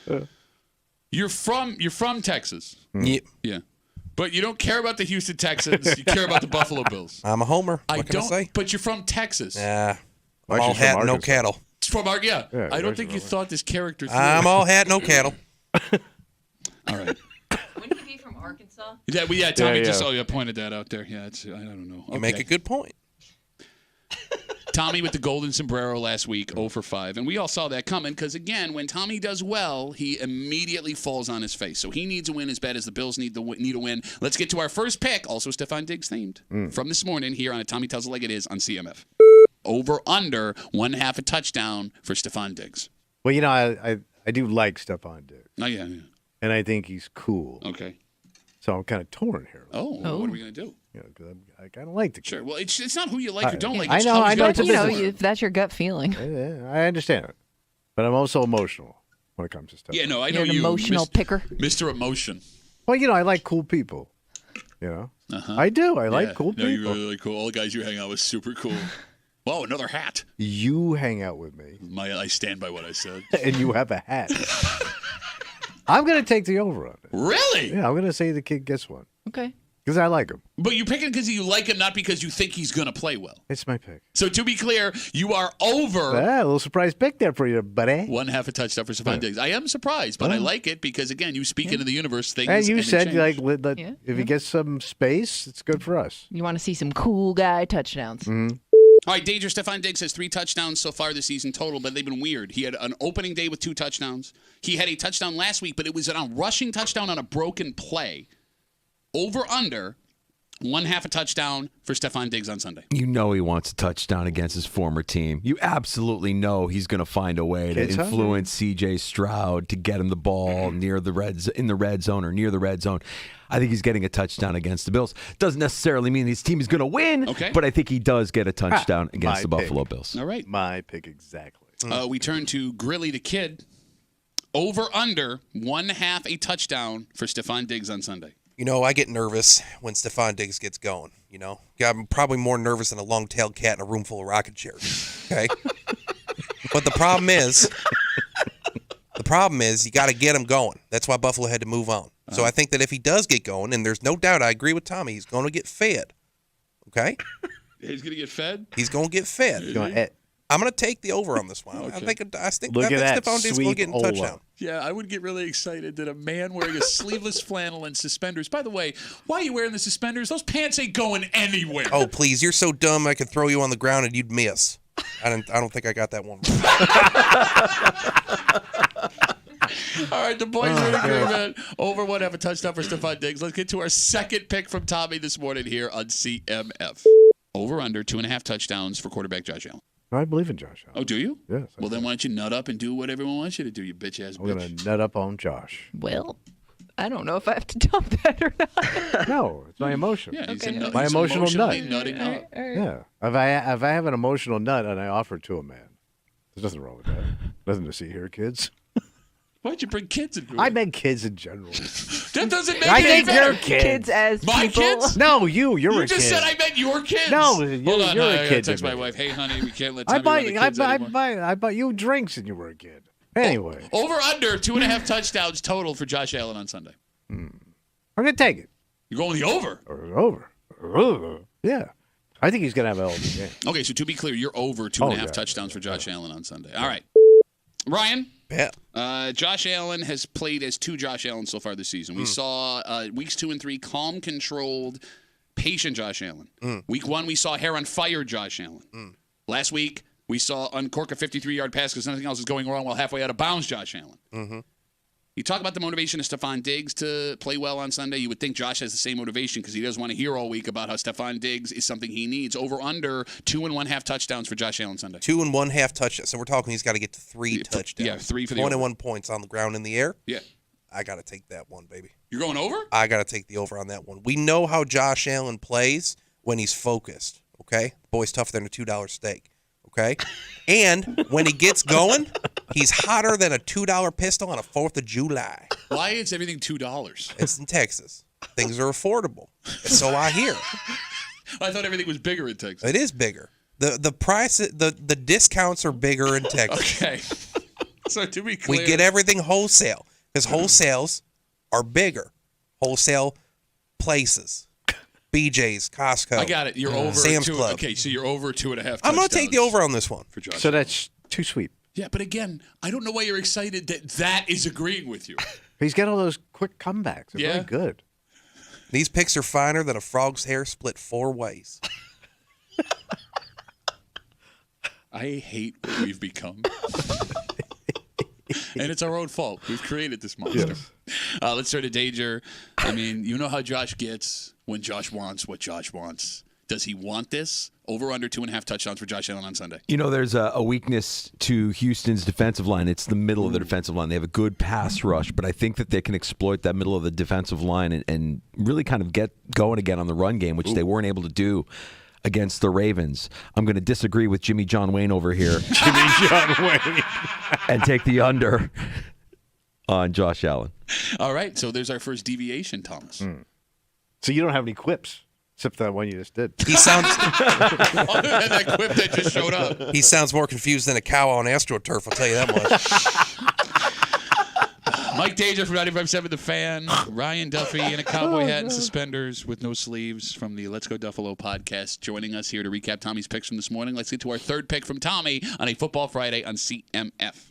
You're from Texas. Yep. Yeah. But you don't care about the Houston Texans. You care about the Buffalo Bills. I'm a homer. What can I say? But you're from Texas. Yeah. I'm all hat, no cattle. From yeah. I don't think you thought this character through. I'm all hat, no cattle. All right. Wouldn't he be from Arkansas? Yeah, Tommy just pointed that out there. Yeah, I don't know. You make a good point. Tommy with the golden sombrero last week, 0 for 5. And we all saw that coming because, again, when Tommy does well, he immediately falls on his face. So he needs a win as bad as the Bills need a win. Let's get to our first pick, also Stephon Diggs themed, from this morning here on a Tommy Tells It Like It Is on CMF. Over under 1/2 a touchdown for Stephon Diggs. Well, you know, I do like Stephon Diggs. Oh, yeah. And I think he's cool. Okay. So I'm kind of torn here. Oh. What are we going to do? You know, 'cause I kind of like the kid. Sure. Well, it's not who you like or don't like. I It's know. how he's gonna It's a perform. business. If that's your gut feeling. I understand it. But I'm also emotional when it comes to stuff. Yeah, no, I know You're an you. emotional picker. Mr. Emotion. Well, you know, I like cool people. You know? Uh-huh. I do. I like cool No, people. you're really cool. All the guys you hang out with, super cool. Whoa, another hat. You hang out with me. I stand by what I said. And you have a hat. I'm going to take the over on it. Really? Yeah, I'm going to say the kid gets one. Okay. Because I like him. But you pick it because you like him, not because you think he's going to play well. It's my pick. So to be clear, you are over. A little surprise pick there for you, buddy. 1/2 a touchdown for Stephon Diggs. I am surprised, but I like it because, again, you speak into the universe things. And you said, they change. like, if he gets some space, it's good for us. You want to see some cool guy touchdowns. Mm-hmm. All right, Danger, Stephon Diggs has 3 touchdowns so far this season total, but they've been weird. He had an opening day with 2 touchdowns. He had a touchdown last week, but it was a rushing touchdown on a broken play. Over under 1/2 a touchdown for Stephon Diggs on Sunday. You know he wants a touchdown against his former team. You absolutely know he's going to find a way to influence C.J. Stroud to get him the ball in the red zone or near the red zone. I think he's getting a touchdown against the Bills. Doesn't necessarily mean his team is going to win, but I think he does get a touchdown against the Buffalo Bills. All right. My pick exactly. We turn to Grilly the Kid. Over under 1/2 a touchdown for Stephon Diggs on Sunday. You know, I get nervous when Stephon Diggs gets going, you know. I'm probably more nervous than a long-tailed cat in a room full of rocking chairs, okay? But the problem is you got to get him going. That's why Buffalo had to move on. So I think that if he does get going, and there's no doubt, I agree with Tommy, he's going to get fed, okay? He's going to get fed? He's going to get fed. I'm going to take the over on this one. Okay. I think Look at that Stephon Diggs will get a touchdown. Yeah, I would get really excited that a man wearing a sleeveless flannel and suspenders. By the way, why are you wearing the suspenders? Those pants ain't going anywhere. Oh, please. You're so dumb I could throw you on the ground and you'd miss. I don't think I got that one. All right, the boys are in agreement. Over 1/2 a touchdown for Stephon Diggs. Let's get to our second pick from Tommy this morning here on CMF. Over under 2.5 touchdowns for quarterback Josh Allen. I believe in Josh Allen. Oh, do you? Yes. Well, then why don't you nut up and do what everyone wants you to do, you bitch-ass bitch. I'm going to nut up on Josh. Well, I don't know if I have to dump that or not. No, it's my emotion. Yeah, my emotional nut. Nutting up. Yeah. If I have an emotional nut and I offer it to a man, there's nothing wrong with that. Nothing to see here, kids. Why'd you bring kids into it? I meant kids in general. That doesn't make I any think sense. you're kids. Kids as My people. kids? No, you're a kid. You just said I meant your kids. No, Hold on, you're I a gotta kid text to my me. wife. Hey, honey, we can't let I Tommy around the kids anymore. I bought you drinks and you were a kid. Anyway. Over under 2.5 touchdowns total for Josh Allen on Sunday. I'm going to take it. You're going the over. Over. Yeah. I think he's going to have a hell of a game. Okay, so to be clear, you're over 2.5 touchdowns for Josh Allen on Sunday. All right. Ryan? Yeah. Josh Allen has played as 2 Josh Allen so far this season. We saw weeks 2 and 3 calm, controlled, patient Josh Allen. Week 1, we saw hair on fire Josh Allen. Last week, we saw uncork a 53-yard pass because nothing else is going wrong while halfway out of bounds Josh Allen. You talk about the motivation of Stephon Diggs to play well on Sunday. You would think Josh has the same motivation because he doesn't want to hear all week about how Stephon Diggs is something he needs. Over under 2.5 touchdowns for Josh Allen Sunday. 2.5 touchdowns. So we're talking he's got to get to 3 touchdowns. Yeah, 3 for the 21 points on the ground in the air. Yeah. I got to take that one, baby. You're going over? I got to take the over on that one. We know how Josh Allen plays when he's focused, okay? The boy's tougher than a $2 steak, okay? And when he gets going, he's hotter than a $2 pistol on a 4th of July. Why is everything $2? It's in Texas. Things are affordable. So I hear. I thought everything was bigger in Texas. It is bigger. The price, the discounts are bigger in Texas. Okay. So to be clear, we get everything wholesale because wholesales are bigger. Wholesale places, BJ's, Costco. I got it. You're over Sam's Club. Okay, so you're over 2.5. I'm going to take the over on this one. For Josh. So that's too sweet. Yeah, but again, I don't know why you're excited that is agreeing with you. He's got all those quick comebacks. They're Yeah. very good. These picks are finer than a frog's hair split 4 ways. I hate what we've become. And it's our own fault. We've created this monster. Yes. Let's turn to Danger. I mean, you know how Josh gets when Josh wants what Josh wants. Does he want this? Over under 2.5 touchdowns for Josh Allen on Sunday. You know, there's a weakness to Houston's defensive line. It's the middle of the defensive line. They have a good pass rush, but I think that they can exploit that middle of the defensive line and really kind of get going again on the run game, which they weren't able to do against the Ravens. I'm going to disagree with Jimmy John Wayne over here. Jimmy John Wayne. And take the under on Josh Allen. All right, so there's our first deviation, Thomas. So you don't have any quips except that one you just did. He sounds Other than that quip that just showed up. he sounds more confused than a cow on AstroTurf, I'll tell you that much. Mike Danger from 95.7 The Fan, Ryan Duffy in a cowboy hat and suspenders with no sleeves from the Let's Go Duffalo podcast joining us here to recap Tommy's picks from this morning. Let's get to our third pick from Tommy on a Football Friday on CMF.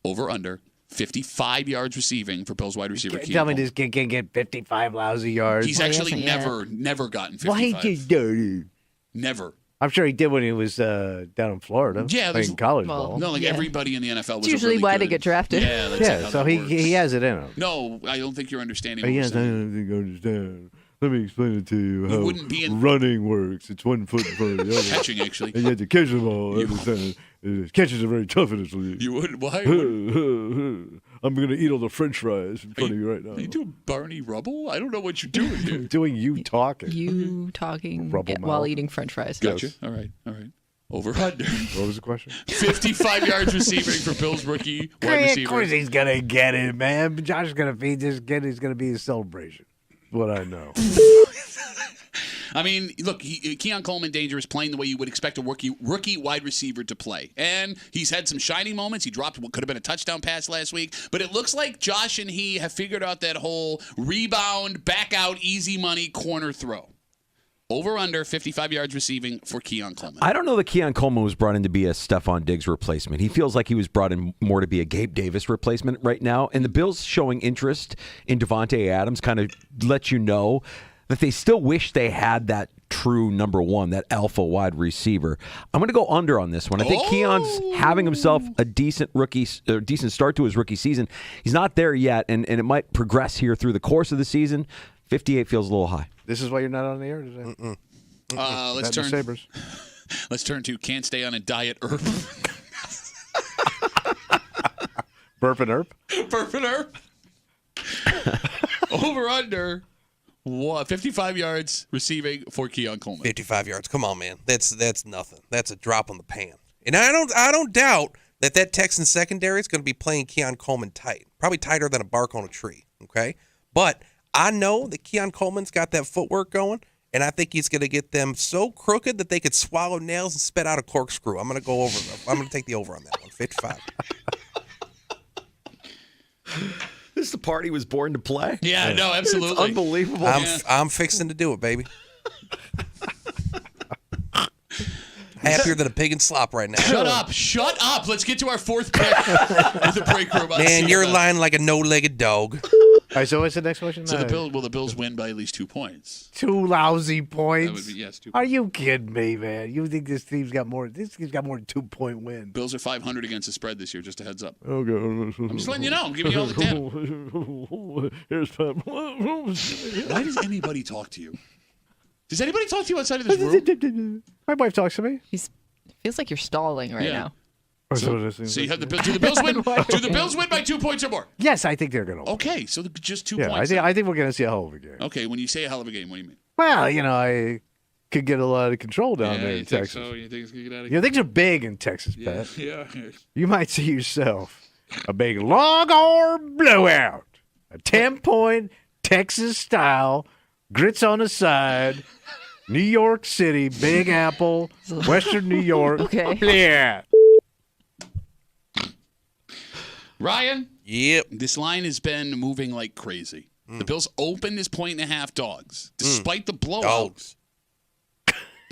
Over under 55 yards receiving for Bills wide receiver Keenan Tell me Cole. this kid can get 55 lousy yards. He's actually never gotten 55. Why he do? Never. I'm sure he did when he was down in Florida. Yeah, playing college ball. No, like everybody in the NFL was It's usually really why good. they get drafted. Yeah, that's how So that he has it in him. No, I don't think you're understanding. Oh, What we're yes, I saying. don't think you understand. Let me explain it to you how wouldn't be in- running works. It's 1 foot in front of the other. Catching, actually. And you have to catch the ball. Understand? Catches are very tough in this league. You wouldn't. Why? I'm going to eat all the French fries in front of you right now. Are you doing Barney Rubble? I don't know what you're doing here. Doing you talking. You talking Rubble while mouth. eating French fries. Gotcha. All right. Over under. What was the question? 55 yards receiving for Bills rookie wide Of receiver. course he's going to get it, man. Josh is going to feed this kid. It's going to be a celebration. What I know. I mean, look, Keon Coleman Danger is playing the way you would expect a rookie wide receiver to play. And he's had some shining moments. He dropped what could have been a touchdown pass last week. But it looks like Josh and he have figured out that whole rebound, back out, easy money corner throw. Over under 55 yards receiving for Keon Coleman. I don't know that Keon Coleman was brought in to be a Stephon Diggs replacement. He feels like he was brought in more to be a Gabe Davis replacement right now. And the Bills showing interest in Devontae Adams kind of lets you know that they still wish they had that true number one, that alpha wide receiver. I'm going to go under on this one. I think Keon's having himself a decent start to his rookie season. He's not there yet, and it might progress here through the course of the season. 58 feels a little high. This is why you're not on the air today? Let's turn. Sabres. Let's turn to can't stay on a diet herb. Burp and Erp? Burp and herb. Over under 55 yards receiving for Keon Coleman. 55 yards. Come on, man. That's nothing. That's a drop on the pan. And I don't doubt that Texan secondary is going to be playing Keon Coleman tight. Probably tighter than a bark on a tree, okay? But I know that Keon Coleman's got that footwork going, and I think he's going to get them so crooked that they could swallow nails and spit out a corkscrew. I'm going to go over them. I'm going to take the over on that one, 55. This is the part he was born to play? Yeah, no, absolutely. It's unbelievable. I'm fixing to do it, baby. Happier than a pig in slop right now. Shut up. Let's get to our fourth pick of the break room. Man, you're lying like a no-legged dog. All right, so what's the next question? So the Bills win by at least 2 points. 2 lousy points? That would be, yes, 2 Are you kidding me, man? You think this team's got more? This team's got more than 2-point win. Bills are 500 against the spread this year, just a heads up. Okay. I'm just letting you know. I'm giving you all the data. Here's Pep. Why does anybody talk to you? Does anybody talk to you outside of this room? My wife talks to me. Feels like you're stalling right now. So you have do the Bills win? Do the Bills win by 2 points or more? Yes, I think they're going to. Okay, so just 2 Yeah, points. I think we're going to see a hell of a game. Okay, when you say a hell of a game, what do you mean? Well, I could get a lot of control down there in Texas. So you think it's going to get out of Things are big in Texas, Pat. Yeah. You might see yourself a big longhorn blowout, a 10-point Texas style, grits on the side, New York City, Big Apple, Western New York. Okay. Yeah. Ryan? Yep. This line has been moving like crazy. The Bills opened as 1.5 dogs, despite the blowout. Dogs.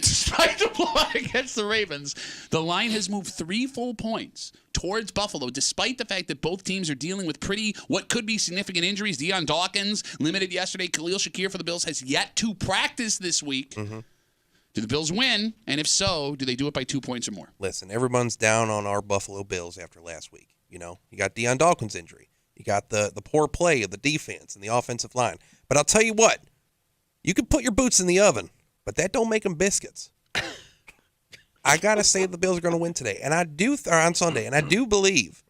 Despite the blowout against the Ravens, the line has moved 3 full points towards Buffalo, despite the fact that both teams are dealing with what could be significant injuries. Deion Dawkins, limited yesterday. Khalil Shakir for the Bills has yet to practice this week. Mm-hmm. Do the Bills win? And if so, do they do it by 2 points or more? Listen, everyone's down on our Buffalo Bills after last week. You know, you got Deion Dawkins' injury. You got the poor play of the defense and the offensive line. But I'll tell you what, you can put your boots in the oven, but that don't make them biscuits. I got to say the Bills are going to win today. And I do, or on Sunday, and I do believe,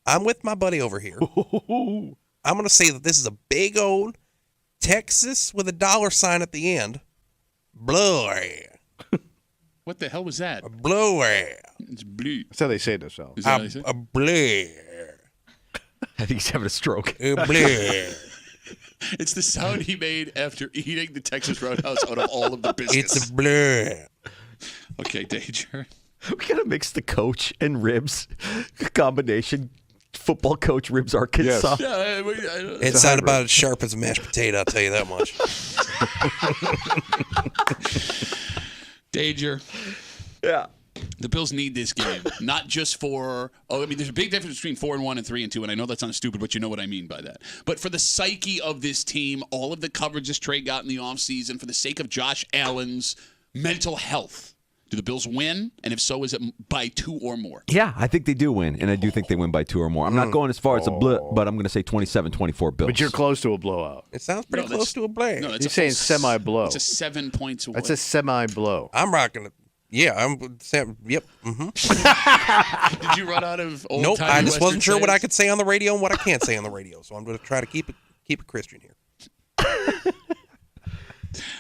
I'm with my buddy over here. I'm going to say that this is a big old Texas with a dollar sign at the end. Blowy. What the hell was that? Blowy. It's blue. That's how they say it in the South. Is that how they say it? A blue. I think he's having a stroke. A blue. It's the sound he made after eating the Texas Roadhouse out of all of the biscuits. It's a blur. Okay, Danger. We gotta mix the coach and ribs combination. Football coach ribs Arkansas. Yeah, It's not about as sharp as a mashed potato, I'll tell you that much. Danger. Yeah. The Bills need this game, not just for. There's a big difference between 4-1 and 3-2, and I know that sounds stupid, but you know what I mean by that. But for the psyche of this team, all of the coverage this Trey got in the offseason, for the sake of Josh Allen's mental health, do the Bills win? And if so, is it by 2 or more? Yeah, I think they do win, and I do think they win by 2 or more. I'm not going as far as a blip, but I'm going to say 27-24 Bills. But you're close to a blowout. It sounds pretty close to a blur. No, You're saying semi-blow. It's a 7 points away. That's a semi-blow. I'm rocking it. Yeah, I'm saying, yep. Mm-hmm. Did you run out of old Nope, I just Western wasn't sure what sayings? I could say on the radio and what I can't say on the radio, so I'm going to try to keep it Christian here.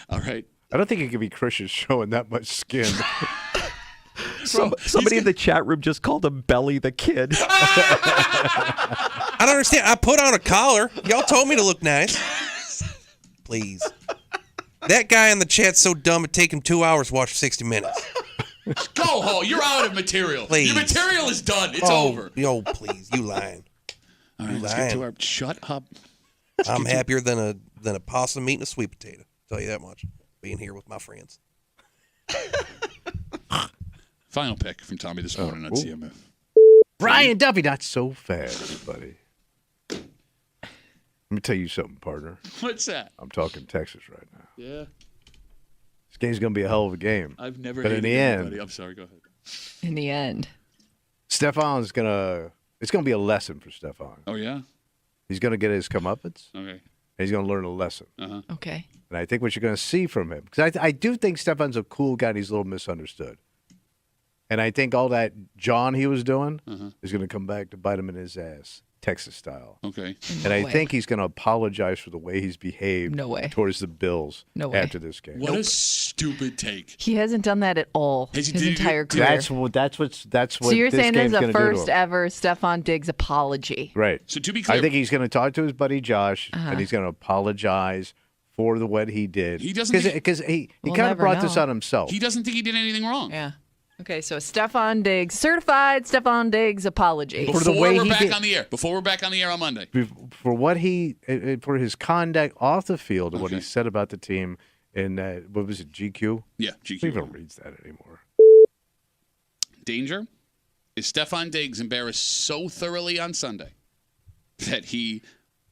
All right. I don't think it could be Christian showing that much skin. Somebody in the chat room just called him Belly the Kid. I don't understand. I put on a collar. Y'all told me to look nice. Please. That guy in the chat's so dumb it'd take him 2 hours to watch 60 Minutes. Go home. You're out of material. Please. Your material is done. It's over. Yo, please. You lying. All right, let's get to our. Shut up. I'm happier than a possum eating a sweet potato. Tell you that much. Being here with my friends. Final pick from Tommy this morning on CMF. Ryan Duffy, not so fast, buddy. Let me tell you something, partner. What's that? I'm talking Texas right now. Yeah. This game's going to be a hell of a game. I've never But in hated the anybody. end, I'm sorry, go ahead. In the end. Stefan's going to – it's going to be a lesson for Stefan. Oh, yeah? He's going to get his comeuppance. Okay. And he's going to learn a lesson. Uh-huh. Okay. And I think what you're going to see from him – because I do think Stefan's a cool guy and he's a little misunderstood. And I think all that John he was doing is going to come back to bite him in his ass, Texas style. Okay. And I think he's going to apologize for the way he's behaved towards the Bills after this game. What a stupid take. He hasn't done that at all his entire career. That's what So you're this saying this game's is gonna a do to first him. ever Stephon Diggs apology. Right. So to be clear, I think he's going to talk to his buddy Josh, Uh-huh. and he's going to apologize for what he did. He doesn't because he We'll kind of never brought this know. on himself. he doesn't think he did anything wrong. Yeah. Okay, so Stephon Diggs, certified Stephon Diggs apology. Before we're back on the air. Before we're back on the air on Monday. For what for his conduct off the field and what he said about the team in what was it, GQ? Yeah, GQ. Who even reads that anymore? Danger is Stephon Diggs embarrassed so thoroughly on Sunday that he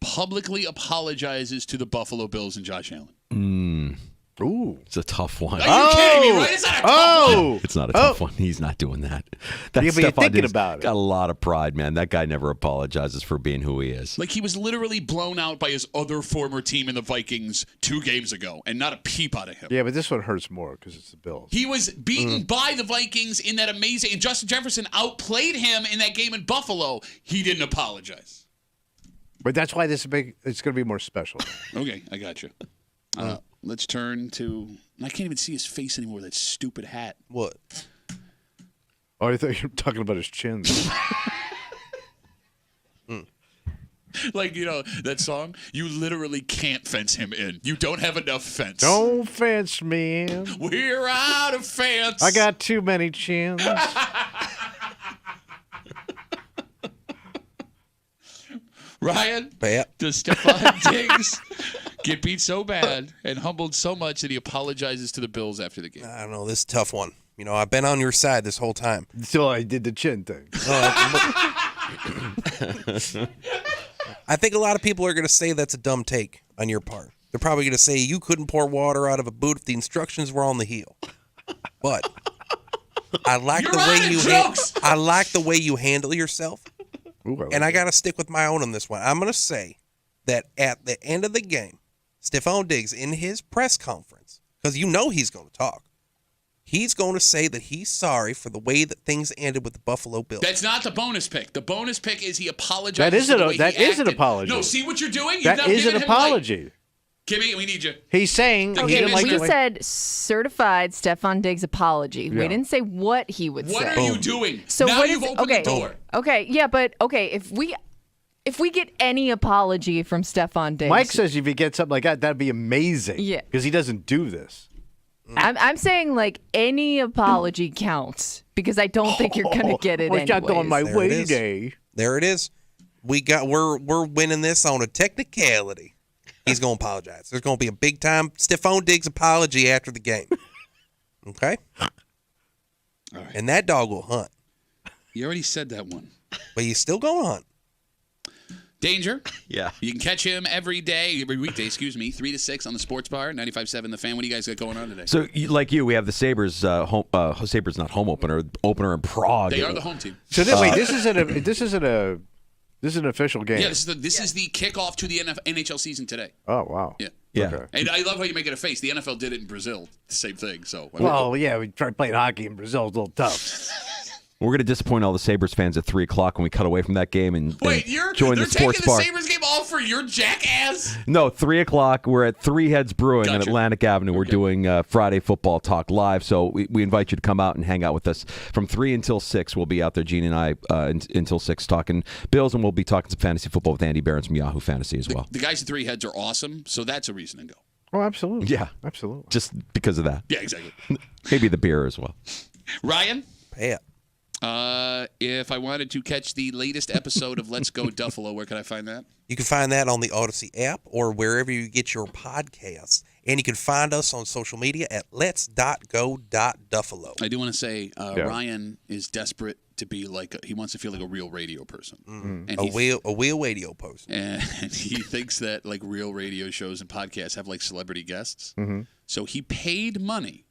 publicly apologizes to the Buffalo Bills and Josh Allen. Ooh. It's a tough one. Are you kidding me, right? Is that a tough one? It's not a tough one. He's not doing that. That's Yeah, but you're Stephon thinking Diggs about it. got a lot of pride, man. That guy never apologizes for being who he is. Like he was literally blown out by his other former team in the Vikings 2 games ago, and not a peep out of him. Yeah, but this one hurts more because it's the Bills. He was beaten by the Vikings in that amazing, and Justin Jefferson outplayed him in that game in Buffalo. He didn't apologize. But that's why this is big. It's going to be more special. Okay, I got you. Let's turn to. I can't even see his face anymore with that stupid hat. What? Oh, I thought you were talking about his chins. Like, that song? You literally can't fence him in. You don't have enough fence. Don't fence me in. We're out of fence. I got too many chins. Ryan, Bet. does Stephon Diggs get beat so bad and humbled so much that he apologizes to the Bills after the game? I don't know. This is a tough one. I've been on your side this whole time. So I did the chin thing. I think a lot of people are going to say that's a dumb take on your part. They're probably going to say you couldn't pour water out of a boot if the instructions were on the heel. But I like I like the way you handle yourself. Ooh, and I got to stick with my own on this one. I'm going to say that at the end of the game, Stephon Diggs in his press conference, because he's going to talk, he's going to say that he's sorry for the way that things ended with the Buffalo Bills. That's not the bonus pick. The bonus pick is he apologizes. That is an an apology. No, see what you're doing? That is an apology. Kimmy, we need you. He's saying he didn't like we said certified Stephon Diggs apology. Yeah. We didn't say what he would say. What are you doing? So now what you've is opened the door. Okay, yeah, but if we get any apology from Stephon Diggs, Mike says if he gets something like that, that'd be amazing. Yeah. Because he doesn't do this. I'm saying like any apology counts because I don't think you're gonna get it. We're not going my There way it is. today. There it is. We're winning this on a technicality. He's going to apologize. There's going to be a big time Stephon Diggs apology after the game. Okay? All right. And that dog will hunt. You already said that one. But he's still going to hunt. Danger. Yeah. You can catch him every weekday, 3 to 6 on the Sports Bar, 95.7 The Fan. What do you guys got going on today? So, we have the Sabres, Sabres not home opener in Prague. They are the home team. So wait, this is an official game. Yeah, this is the kickoff to the NHL season today. Oh wow. Yeah. Yeah. Okay. And I love how you make it a face. The NFL did it in Brazil. Same thing. So. Well, yeah, we tried playing hockey in Brazil. It's a little tough. We're going to disappoint all the Sabres fans at 3 o'clock when we cut away from that game and join they're the sports taking bar. the Sabres game off for your jackass? No, 3 o'clock. We're at Three Heads Brewing on Gotcha. Atlantic Avenue. We're doing Friday Football Talk live. So we invite you to come out and hang out with us from 3 until 6. We'll be out there, Gene and I, until 6 talking Bills, and we'll be talking some fantasy football with Andy Behrens from Yahoo Fantasy as well. The guys at Three Heads are awesome, so that's a reason to go. Oh, absolutely. Yeah. Absolutely. Just because of that. Yeah, exactly. Maybe the beer as well. Ryan? Yeah. If I wanted to catch the latest episode of Let's Go Duffalo, where can I find that? You can find that on the Odyssey app or wherever you get your podcasts. And you can find us on social media at lets.go.duffalo. I do want to say Ryan is desperate to be he wants to feel like a real radio person. Mm-hmm. And A real radio person. And he thinks that real radio shows and podcasts have celebrity guests. Mm-hmm. So he paid money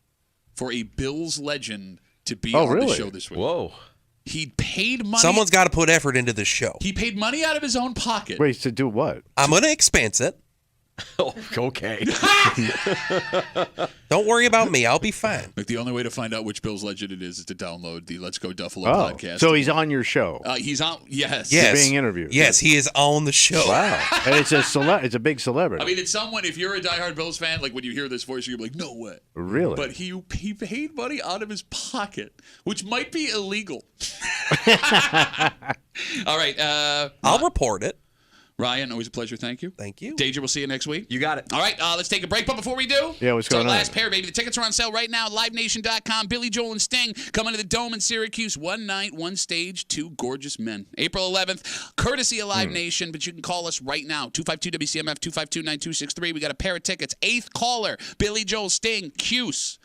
for a Bills legend to be Oh, on really? the show this week. Whoa. He paid money. Someone's got to put effort into this show. He paid money out of his own pocket. Wait, to do what? I'm going to expense it. Oh, okay. Don't worry about me. I'll be fine. The only way to find out which Bills legend it is to download the Let's Go Duffalo Oh, podcast. so he's on your show. He's on. Yes. Yes. Being interviewed. Yes, he is on the show. Wow. And it's a big celebrity. I mean, it's someone. If you're a diehard Bills fan, when you hear this voice, you're like, no way. Really? But he paid money out of his pocket, which might be illegal. All right. I'll report it. Ryan, always a pleasure. Thank you. Thank you. Danger, we'll see you next week. You got it. All right, let's take a break. But before we do, Yeah, what's it's our going on? last pair, baby. The tickets are on sale right now. LiveNation.com. Billy Joel and Sting coming to the Dome in Syracuse. One night, one stage, two gorgeous men. April 11th, courtesy of Live Nation, but you can call us right now. 252-WCMF, 252-9263. We got a pair of tickets. 8th caller, Billy Joel, Sting, Cuse.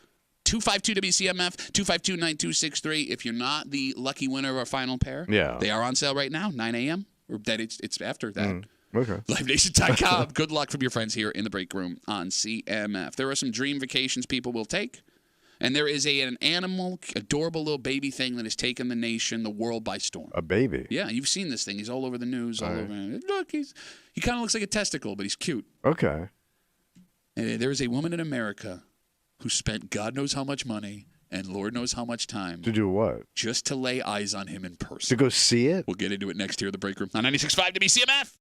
252-WCMF, 252-9263. If you're not the lucky winner of our final pair, they are on sale right now, 9 a.m. Or that it's after that. Okay. LiveNation.com. Good luck from your friends here in the break room on CMF. There are some dream vacations people will take. And there is an animal, adorable little baby thing that has taken the nation, the world by storm. A baby. Yeah, you've seen this thing. He's all over the news. All over. Look, he kind of looks like a testicle, but he's cute. Okay. And there is a woman in America who spent God knows how much money and Lord knows how much time. To do what? Just to lay eyes on him in person. To go see it? We'll get into it next here in the break room on 96.5 WCMF.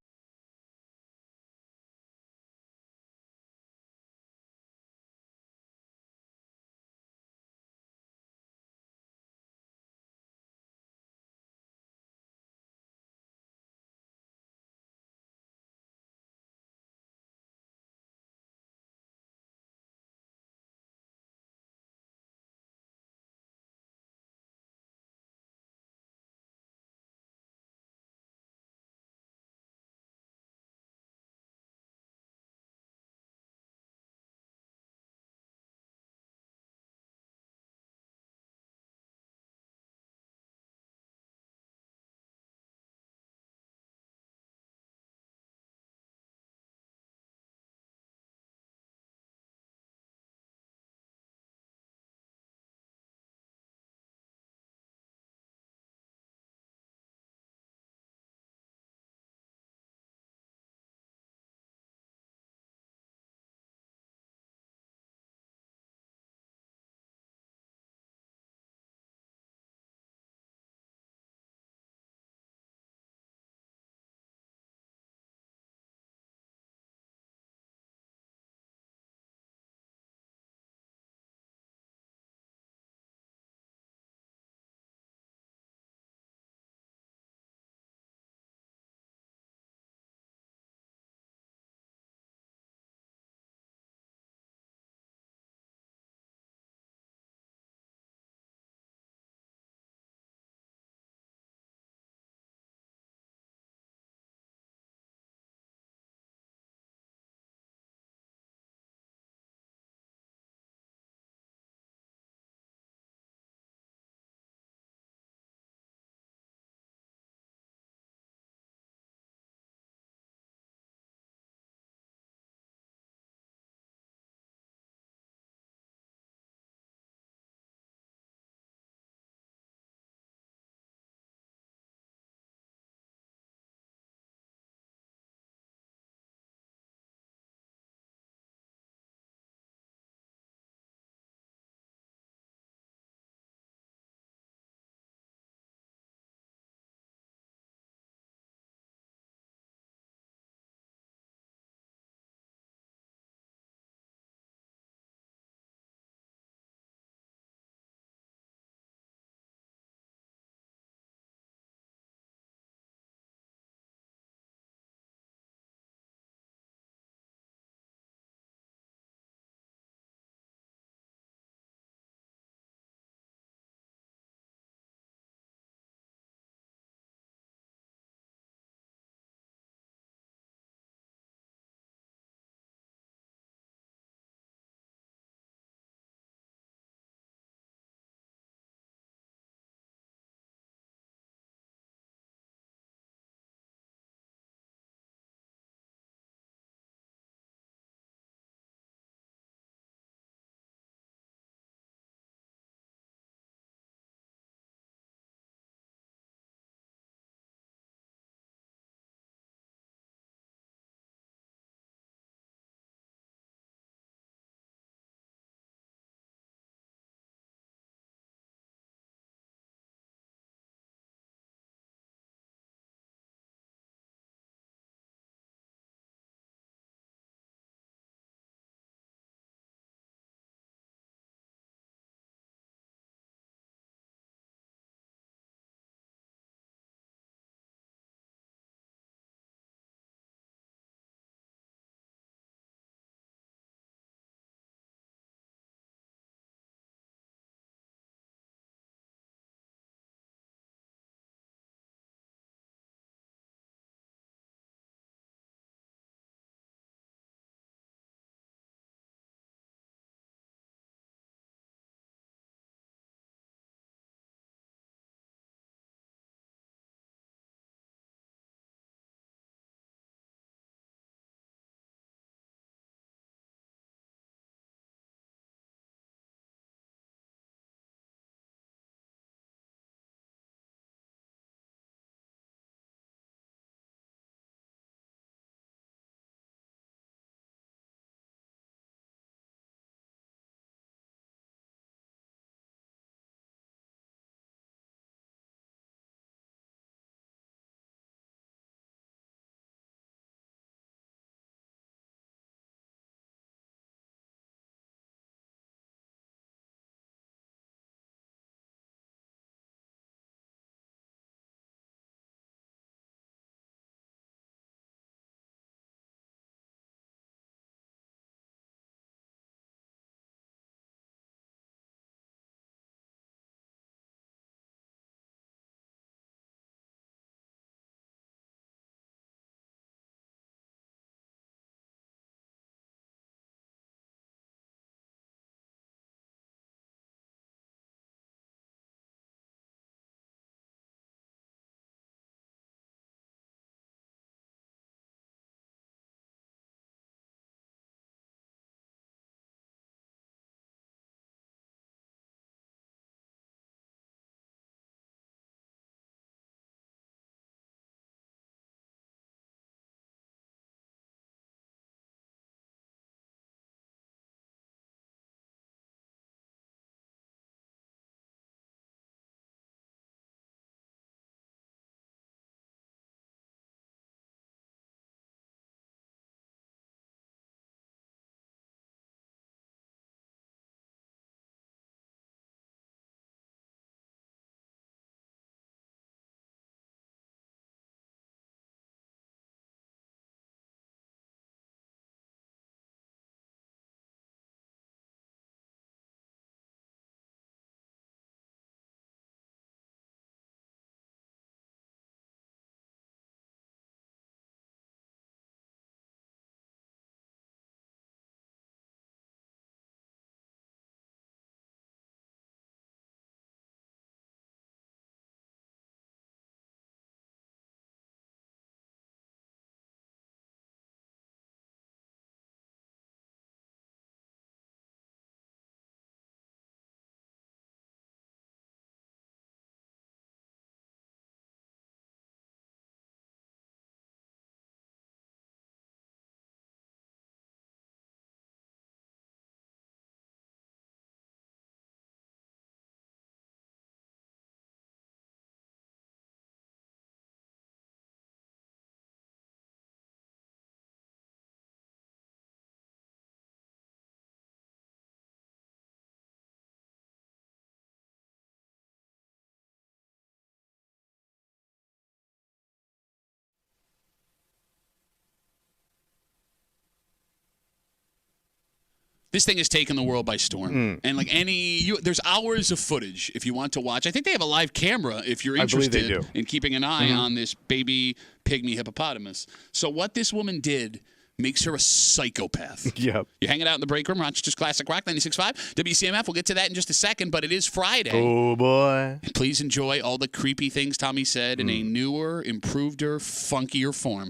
This thing has taken the world by storm. And like there's hours of footage if you want to watch. I think they have a live camera if you're interested in keeping an eye on this baby pygmy hippopotamus. So what this woman did makes her a psychopath. Yep. You're hanging out in the break room, Rochester's Classic Rock 96.5, WCMF. We'll get to that in just a second, but it is Friday. Oh, boy. Please enjoy all the creepy things Tommy said in a newer, improveder, funkier form.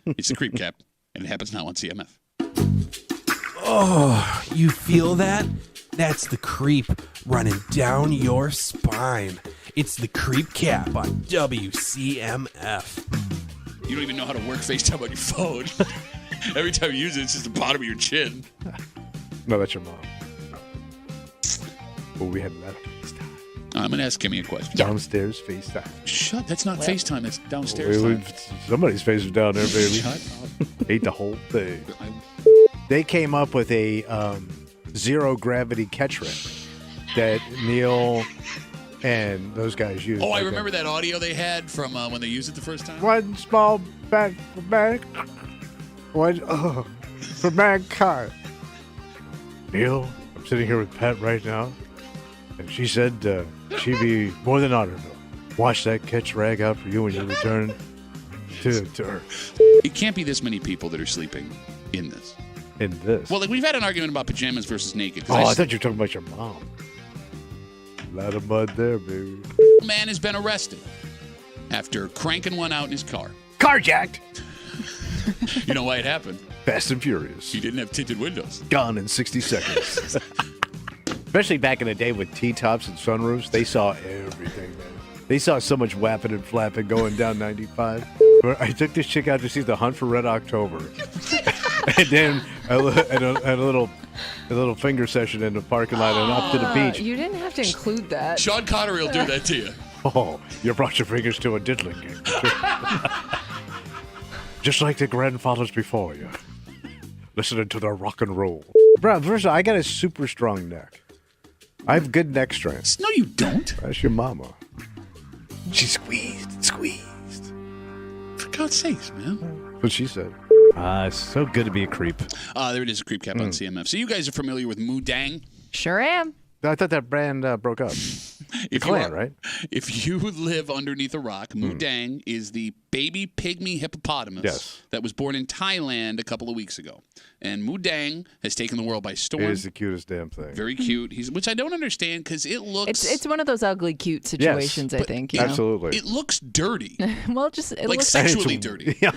It's the Creep Cap, and it happens now on CMF. Oh, you feel that? That's the creep running down your spine. It's the Creep Cap on WCMF. You don't even know how to work FaceTime on your phone. Every time you use it, it's just the bottom of your chin. No, that's your mom. Oh, we had that FaceTime. I'm going to ask Kimmy a question. Downstairs FaceTime. Shut. That's not FaceTime. That's downstairs time. Somebody's face was down there, baby. Shut up. Ate the whole thing. They came up with a zero gravity catch rig that Neil and those guys used. Oh, I remember that audio they had from when they used it the first time. One small bag for man. One for mankind. Neil, I'm sitting here with Pat right now, and she said she'd be more than honored to wash that catch rag out for you when you return to Earth. It can't be this many people that are sleeping in this. In this? Well, like we've had an argument about pajamas versus naked. Oh, I thought you were talking about your mom. A lot of mud there, baby. Man has been arrested after cranking one out in his car. Carjacked. You know why it happened? Fast and Furious. He didn't have tinted windows. Gone in 60 seconds. Especially back in the day with T-tops and sunroofs, they saw everything, man. They saw so much whapping and flapping going down 95. I took this chick out to see The Hunt for Red October. And then a little finger session in the parking lot and up to the beach. You didn't have to include that. Sean Connery will do that to you. Oh, you brought your fingers to a diddling game. Just like the grandfathers before you. Listening to the rock and roll. Bro, first of all, I got a super strong neck. I have good neck strength. No, you don't. That's your mama. She squeezed. For God's sakes, man. That's what she said. It's so good to be a creep. There it is, a Creep Cap on CMF. So you guys are familiar with Moodang? Sure am. I thought that brand broke up. Right? If you live underneath a rock, Moodang is the baby pygmy hippopotamus that was born in Thailand a couple of weeks ago. And Moodang has taken the world by storm. It is the cutest damn thing. Very cute. Which I don't understand because it looks... It's one of those ugly cute situations, I think. Absolutely. It looks dirty. Well, it like looks sexually dirty. Yeah,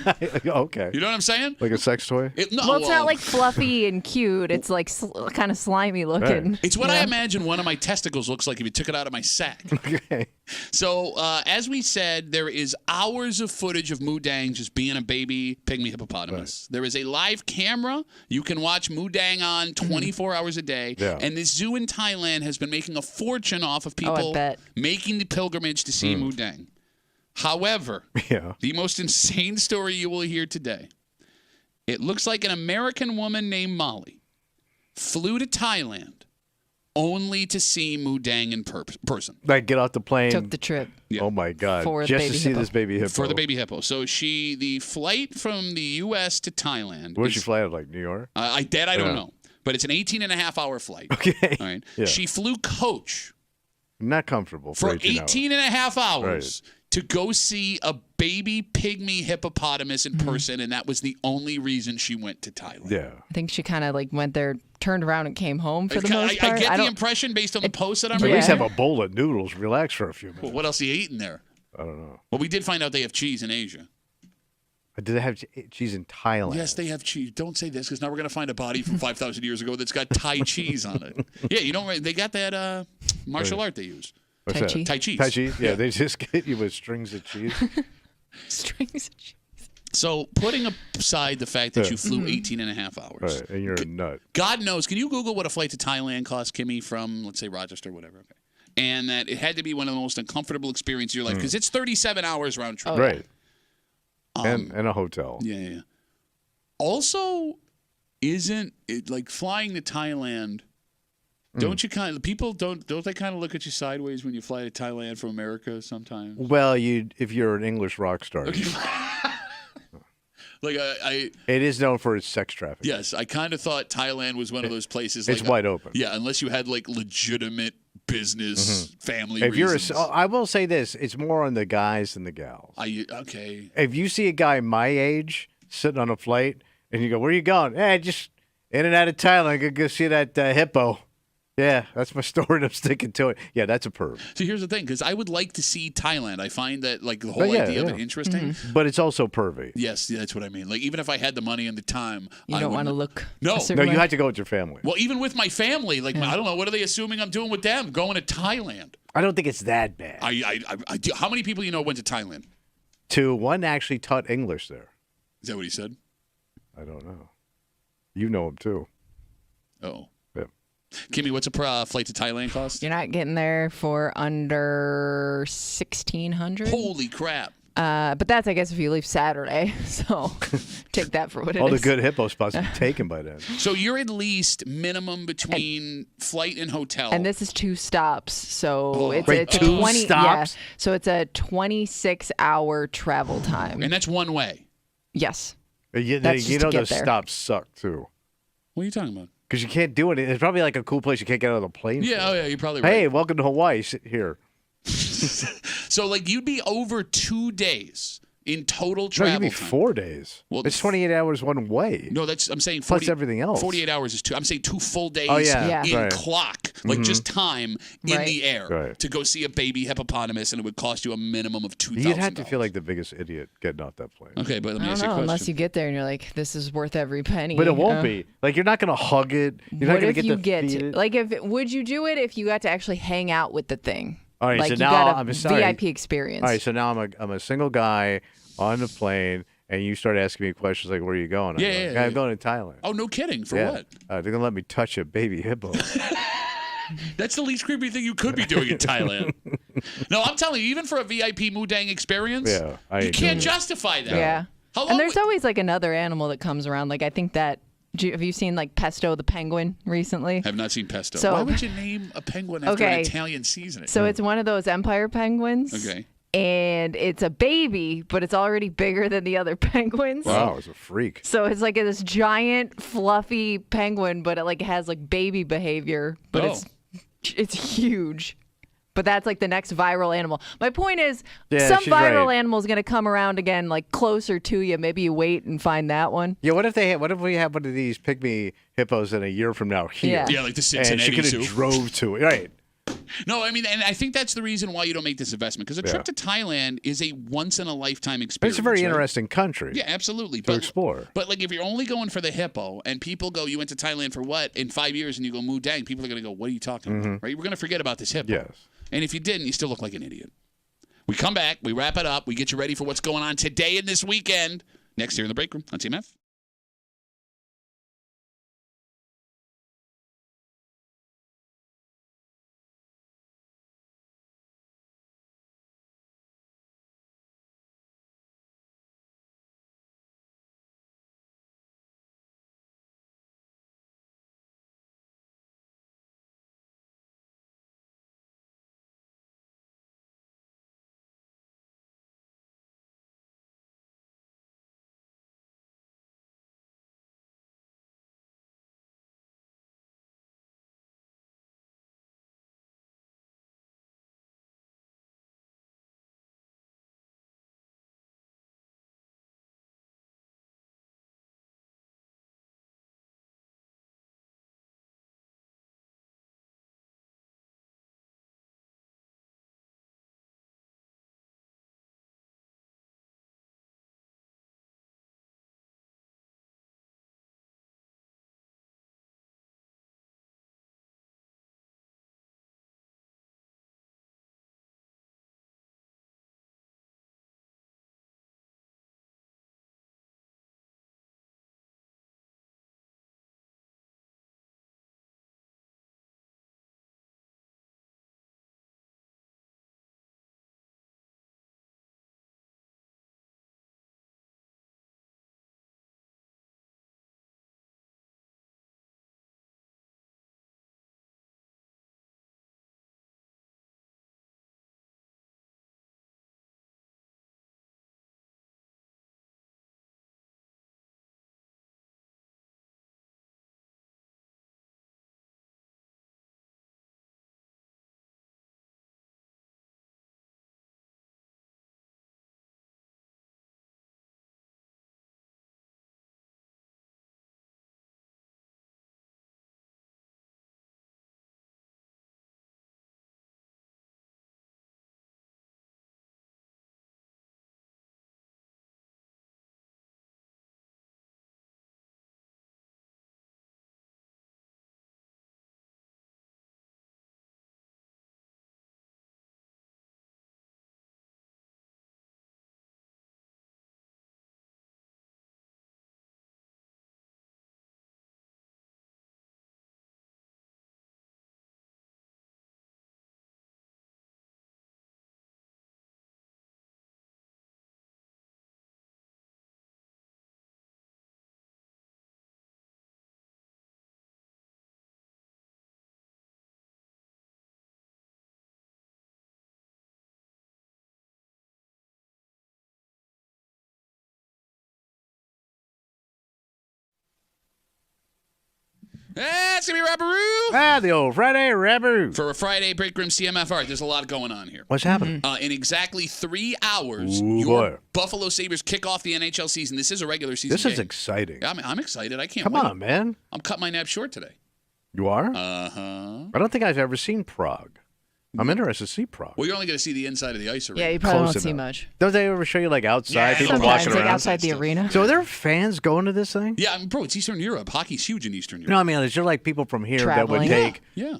okay. You know what I'm saying? Like a sex toy? It's not like fluffy and cute. It's like kind of slimy looking. Right. It's what I imagine one of my testicles looks like if you took it out of my sack. Okay. So, as we said, there is hours of footage of Moodang just being a baby pygmy hippopotamus. Right. There is a live camera you can watch Moodang on 24 hours a day. Yeah. And this zoo in Thailand has been making a fortune off of people making the pilgrimage to see Moodang. However, the most insane story you will hear today, it looks like an American woman named Molly flew to Thailand only to see Moodang in person. Like, get off the plane. Took the trip. Yeah. Oh, my God. For just baby to see hippo. this baby hippo. For the baby hippo. So the flight from the U.S. to Thailand. Where did she fly out of, like, New York? I don't know. But it's an 18-and-a-half-hour flight. Okay. All right. Yeah. She flew coach. Not comfortable For 18-and-a-half hours to go see a baby pygmy hippopotamus in person, and that was the only reason she went to Thailand. Yeah. I think she kind of went there, turned around, and came home for the most part. I get the impression based on the post that I'm At reading. least have a bowl of noodles, relax for a few minutes. Well, what else are you eating there? I don't know. Well, we did find out they have cheese in Asia. Did they have cheese in Thailand? Yes, they have cheese. Don't say this because now we're going to find a body from 5,000 years ago that's got Thai cheese on it. Yeah, you know, they got that martial art they use. What's Tai Chi. Tai cheese. Tai Chi? Yeah, they just get you with strings of cheese. Strings of cheese. So putting aside the fact that you flew 18-and-a-half hours. Right, and you're a nut. God knows. Can you Google what a flight to Thailand cost, Kimmy, from, let's say, Rochester, whatever? Okay. And that it had to be one of the most uncomfortable experiences of your life because it's 37 hours round trip. Right. And a hotel. Yeah. Also, isn't it like flying to Thailand? Don't you kind of people don't they kind of look at you sideways when you fly to Thailand from America sometimes? Well, if you're an English rock star. Like I It is known for its sex trafficking. yes, I kind of thought Thailand was one of those places. It's like, wide open. Yeah, unless you had like legitimate business family If you're reasons. I will say this: it's more on the guys than the gals. Okay. If you see a guy my age sitting on a flight and you go, "Where are you going?" Hey, just in and out of Thailand. Go see that hippo. Yeah, that's my story. And I'm sticking to it. Yeah, that's a perv. So here's the thing, because I would like to see Thailand. I find that like the whole But yeah, idea of yeah. it interesting. But it's also pervy. Yes, yeah, that's what I mean. Like even if I had the money and the time, You I don't want to wouldn't- look. No, a No, certain you way. have to go with your family. Well, even with my family, like I don't know, what are they assuming I'm doing with them? Going to Thailand? I don't think it's that bad. I do. How many people you know went to Thailand? One actually taught English there. Is that what he said? I don't know. You know him too. Oh. Yeah. Kimmy, what's a flight to Thailand cost? You're not getting there for under 1,600. Holy crap! But that's, I guess, if you leave Saturday. So take that for what it is. All the good hippo spots are taken by then. So you're at least minimum between flight and hotel. And this is 2 stops, so it's Wait, a 2 20. stops? Yeah, so it's a 26-hour travel time. And that's one way. Yes. You That's just to know get those there. stops suck too. What are you talking about? Because you can't do it. It's probably like a cool place you can't get out of the plane. Yeah, for. oh yeah, you're probably right. Hey, welcome to Hawaii. Sit here. So like you'd be over 2 days in total No, travel you'd be time. 4 days. Well, It's 28 hours one way. No, I'm saying Plus 40, everything else. 48 hours is 2. I'm saying 2 full days Oh, yeah. in Right. clock, like just time in Right. the air Right. to go see a baby hippopotamus, and it would cost you a minimum of $2,000. You'd have to feel like the biggest idiot getting off that plane. Okay, but let me I ask don't you a know, question. unless you get there and you're like, this is worth every penny. But it won't be. Like, you're not going to hug it. You're not What going if to get you to get feed to, it. like, would you do it if you got to actually hang out with the thing? All right, like so you now got a I'm sorry. VIP experience. All right, so now I'm a single guy on the plane, and you start asking me questions like, "Where are you going?" Yeah, I'm, yeah, like, yeah. I'm going to Thailand. Oh, no kidding. For Yeah. what? They're gonna let me touch a baby hippo. That's the least creepy thing you could be doing in Thailand. No, I'm telling you, even for a VIP Mudang experience, Yeah, I you ain't can't doing it. justify that. Yeah. How long And there's would- always like another animal that comes around. Like I think that have you seen like Pesto the penguin recently? Have not seen pesto. So- Why would you name a penguin after an Okay. Italian seasoning? So it's one of those empire penguins. Okay. And it's a baby, but it's already bigger than the other penguins. Wow, it's a freak. So it's like this giant fluffy penguin, but it like has like baby behavior, but Oh. it's huge. But that's like the next viral animal. My point is, Yeah, some she's viral right. animal is going to come around again, like closer to you. Maybe you wait and find that one. Yeah, what if we have one of these pygmy hippos in a year from now here? Yeah. Yeah, like the And Cincinnati she could Zoo. have drove to it. Right. No, I mean, and I think that's the reason why you don't make this investment, because a trip to Thailand is a once-in-a-lifetime But experience. it's a very right? interesting country Yeah, absolutely. to explore. But like, if you're only going for the hippo, and people go, "You went to Thailand for what?" In 5 years, and you go Mudang, people are going to go, "What are you talking about?" Right? We're going to forget about this hippo. Yes. And if you didn't, you still look like an idiot. We come back, we wrap it up, we get you ready for what's going on today and this weekend. Next here in the break room on CMF. It's going to be Rapperoo. The old Friday Rapperoo. For a Friday Break Room CMF. All right, there's a lot going on here. What's happening? In exactly 3 hours, Ooh, your boy. Buffalo Sabres kick off the NHL season. This is a regular season This is game. exciting. I'm excited. I can't Come wait. on, man. I'm cutting my nap short today. You are? Uh-huh. I don't think I've ever seen Prague. I'm interested to see Prague. Well, you're only going to see the inside of the ice arena. Yeah, you probably Close won't see enough. much. Don't they ever show you like outside people Sometimes, walking like around? outside the arena. So are there fans going to this thing? Yeah, I mean, bro, it's Eastern Europe. Hockey's huge in Eastern Europe. No, I mean, is there like people from here that would Traveling. take? Yeah.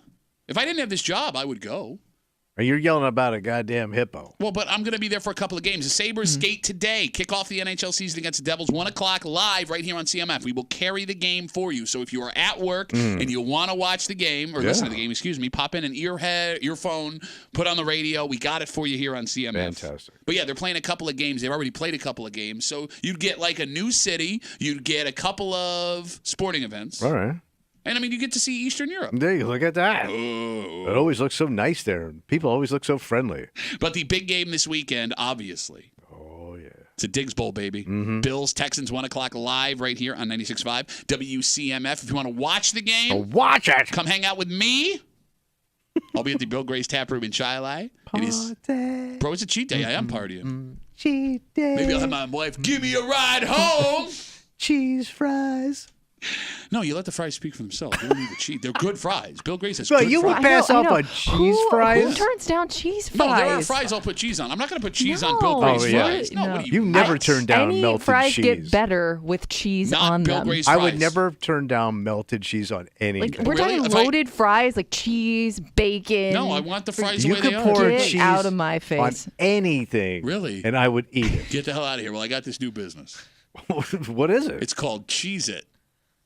If I didn't have this job, I would go. Or you're yelling about a goddamn hippo. Well, but I'm going to be there for a couple of games. The Sabres skate today. Kick off the NHL season against the Devils, 1 o'clock live right here on CMF. We will carry the game for you. So if you are at work and you want to watch the game, or listen to the game, pop in an earphone, put on the radio. We got it for you here on CMF. Fantastic. But yeah, they're playing a couple of games. They've already played a couple of games. So you'd get like a new city. You'd get a couple of sporting events. All right. And, I mean, you get to see Eastern Europe. There you look at that. Oh. It always looks so nice there. People always look so friendly. But the big game this weekend, obviously. Oh, yeah. It's a Diggs Bowl, baby. Bills, Texans, 1 o'clock live right here on 96.5 WCMF. If you want to watch the game, watch it. Come hang out with me. I'll be at the Bill Gray's Tap Room in Chi-Li. Bro, it's a cheat day. I am partying. Cheat day. Maybe I'll have my wife give me a ride home. Cheese fries. No, you let the fries speak for themselves. You don't need to cheat. They're good fries. Bill Gray says Well, good you fries. would pass I up know. on cheese fries? Who turns down cheese No, fries? there are fries I'll put cheese on. I'm not going to put cheese on No. Bill Gray's Oh, yeah. fries. No, what do You never turn down Any melted fries cheese. get better with cheese Not on Bill them. Gray's I fries. would never turn down melted cheese on anything. Like we're talking loaded fries, like cheese, bacon. No, I want the fries the you way could they pour are. Get cheese out of my on face. anything. Really? And I would eat it. Get the hell out of here. Well, I got this new business. What is it? It's called Cheese It.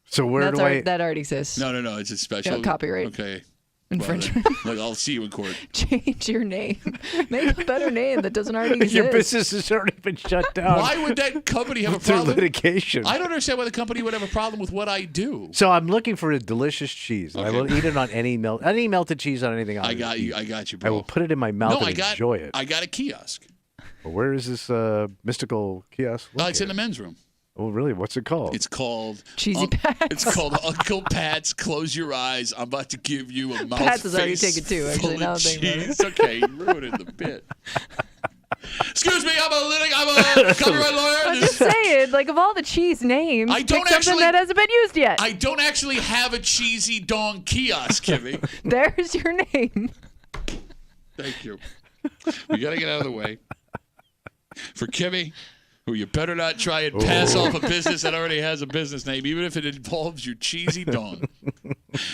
So where do I? That already exists. No. It's a special. Yeah, copyright. Okay. Infringement. Well, I'll see you in court. Change your name. Make a better name that doesn't already exist. Your business has already been shut down. Why would that company have a through problem? litigation? I don't understand why the company would have a problem with what I do. So I'm looking for a delicious cheese. Okay. I will eat it on any melted cheese on anything. I got you, bro. I will put it in my mouth No, and I enjoy it. I got a kiosk. Well, where is this mystical kiosk? It's in the men's room. Oh, really? What's it called? It's called Cheesy Pats. It's called Uncle Pat's. Close your eyes. I'm about to give you a mouth Pat's is already face taken too, actually, full now of that I think about it. cheese. Okay, you ruined the bit. Excuse me, I'm a copyright lawyer. I'm just saying, like of all the cheese names, I don't pick something actually- that hasn't been used yet. I don't actually have a cheesy dong kiosk, Kimmy. There's your name. Thank you. We got to get out of the way. For Kimmy, who you better not try and pass off a business that already has a business name, even if it involves your cheesy dong.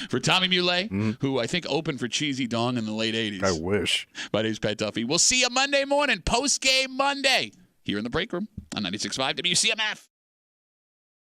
For Tommy Muley, who I think opened for Cheesy Dong in the late 80s. I wish. My name's Pat Duffy. We'll see you Monday morning, post-game Monday, here in the break room on 96.5 WCMF.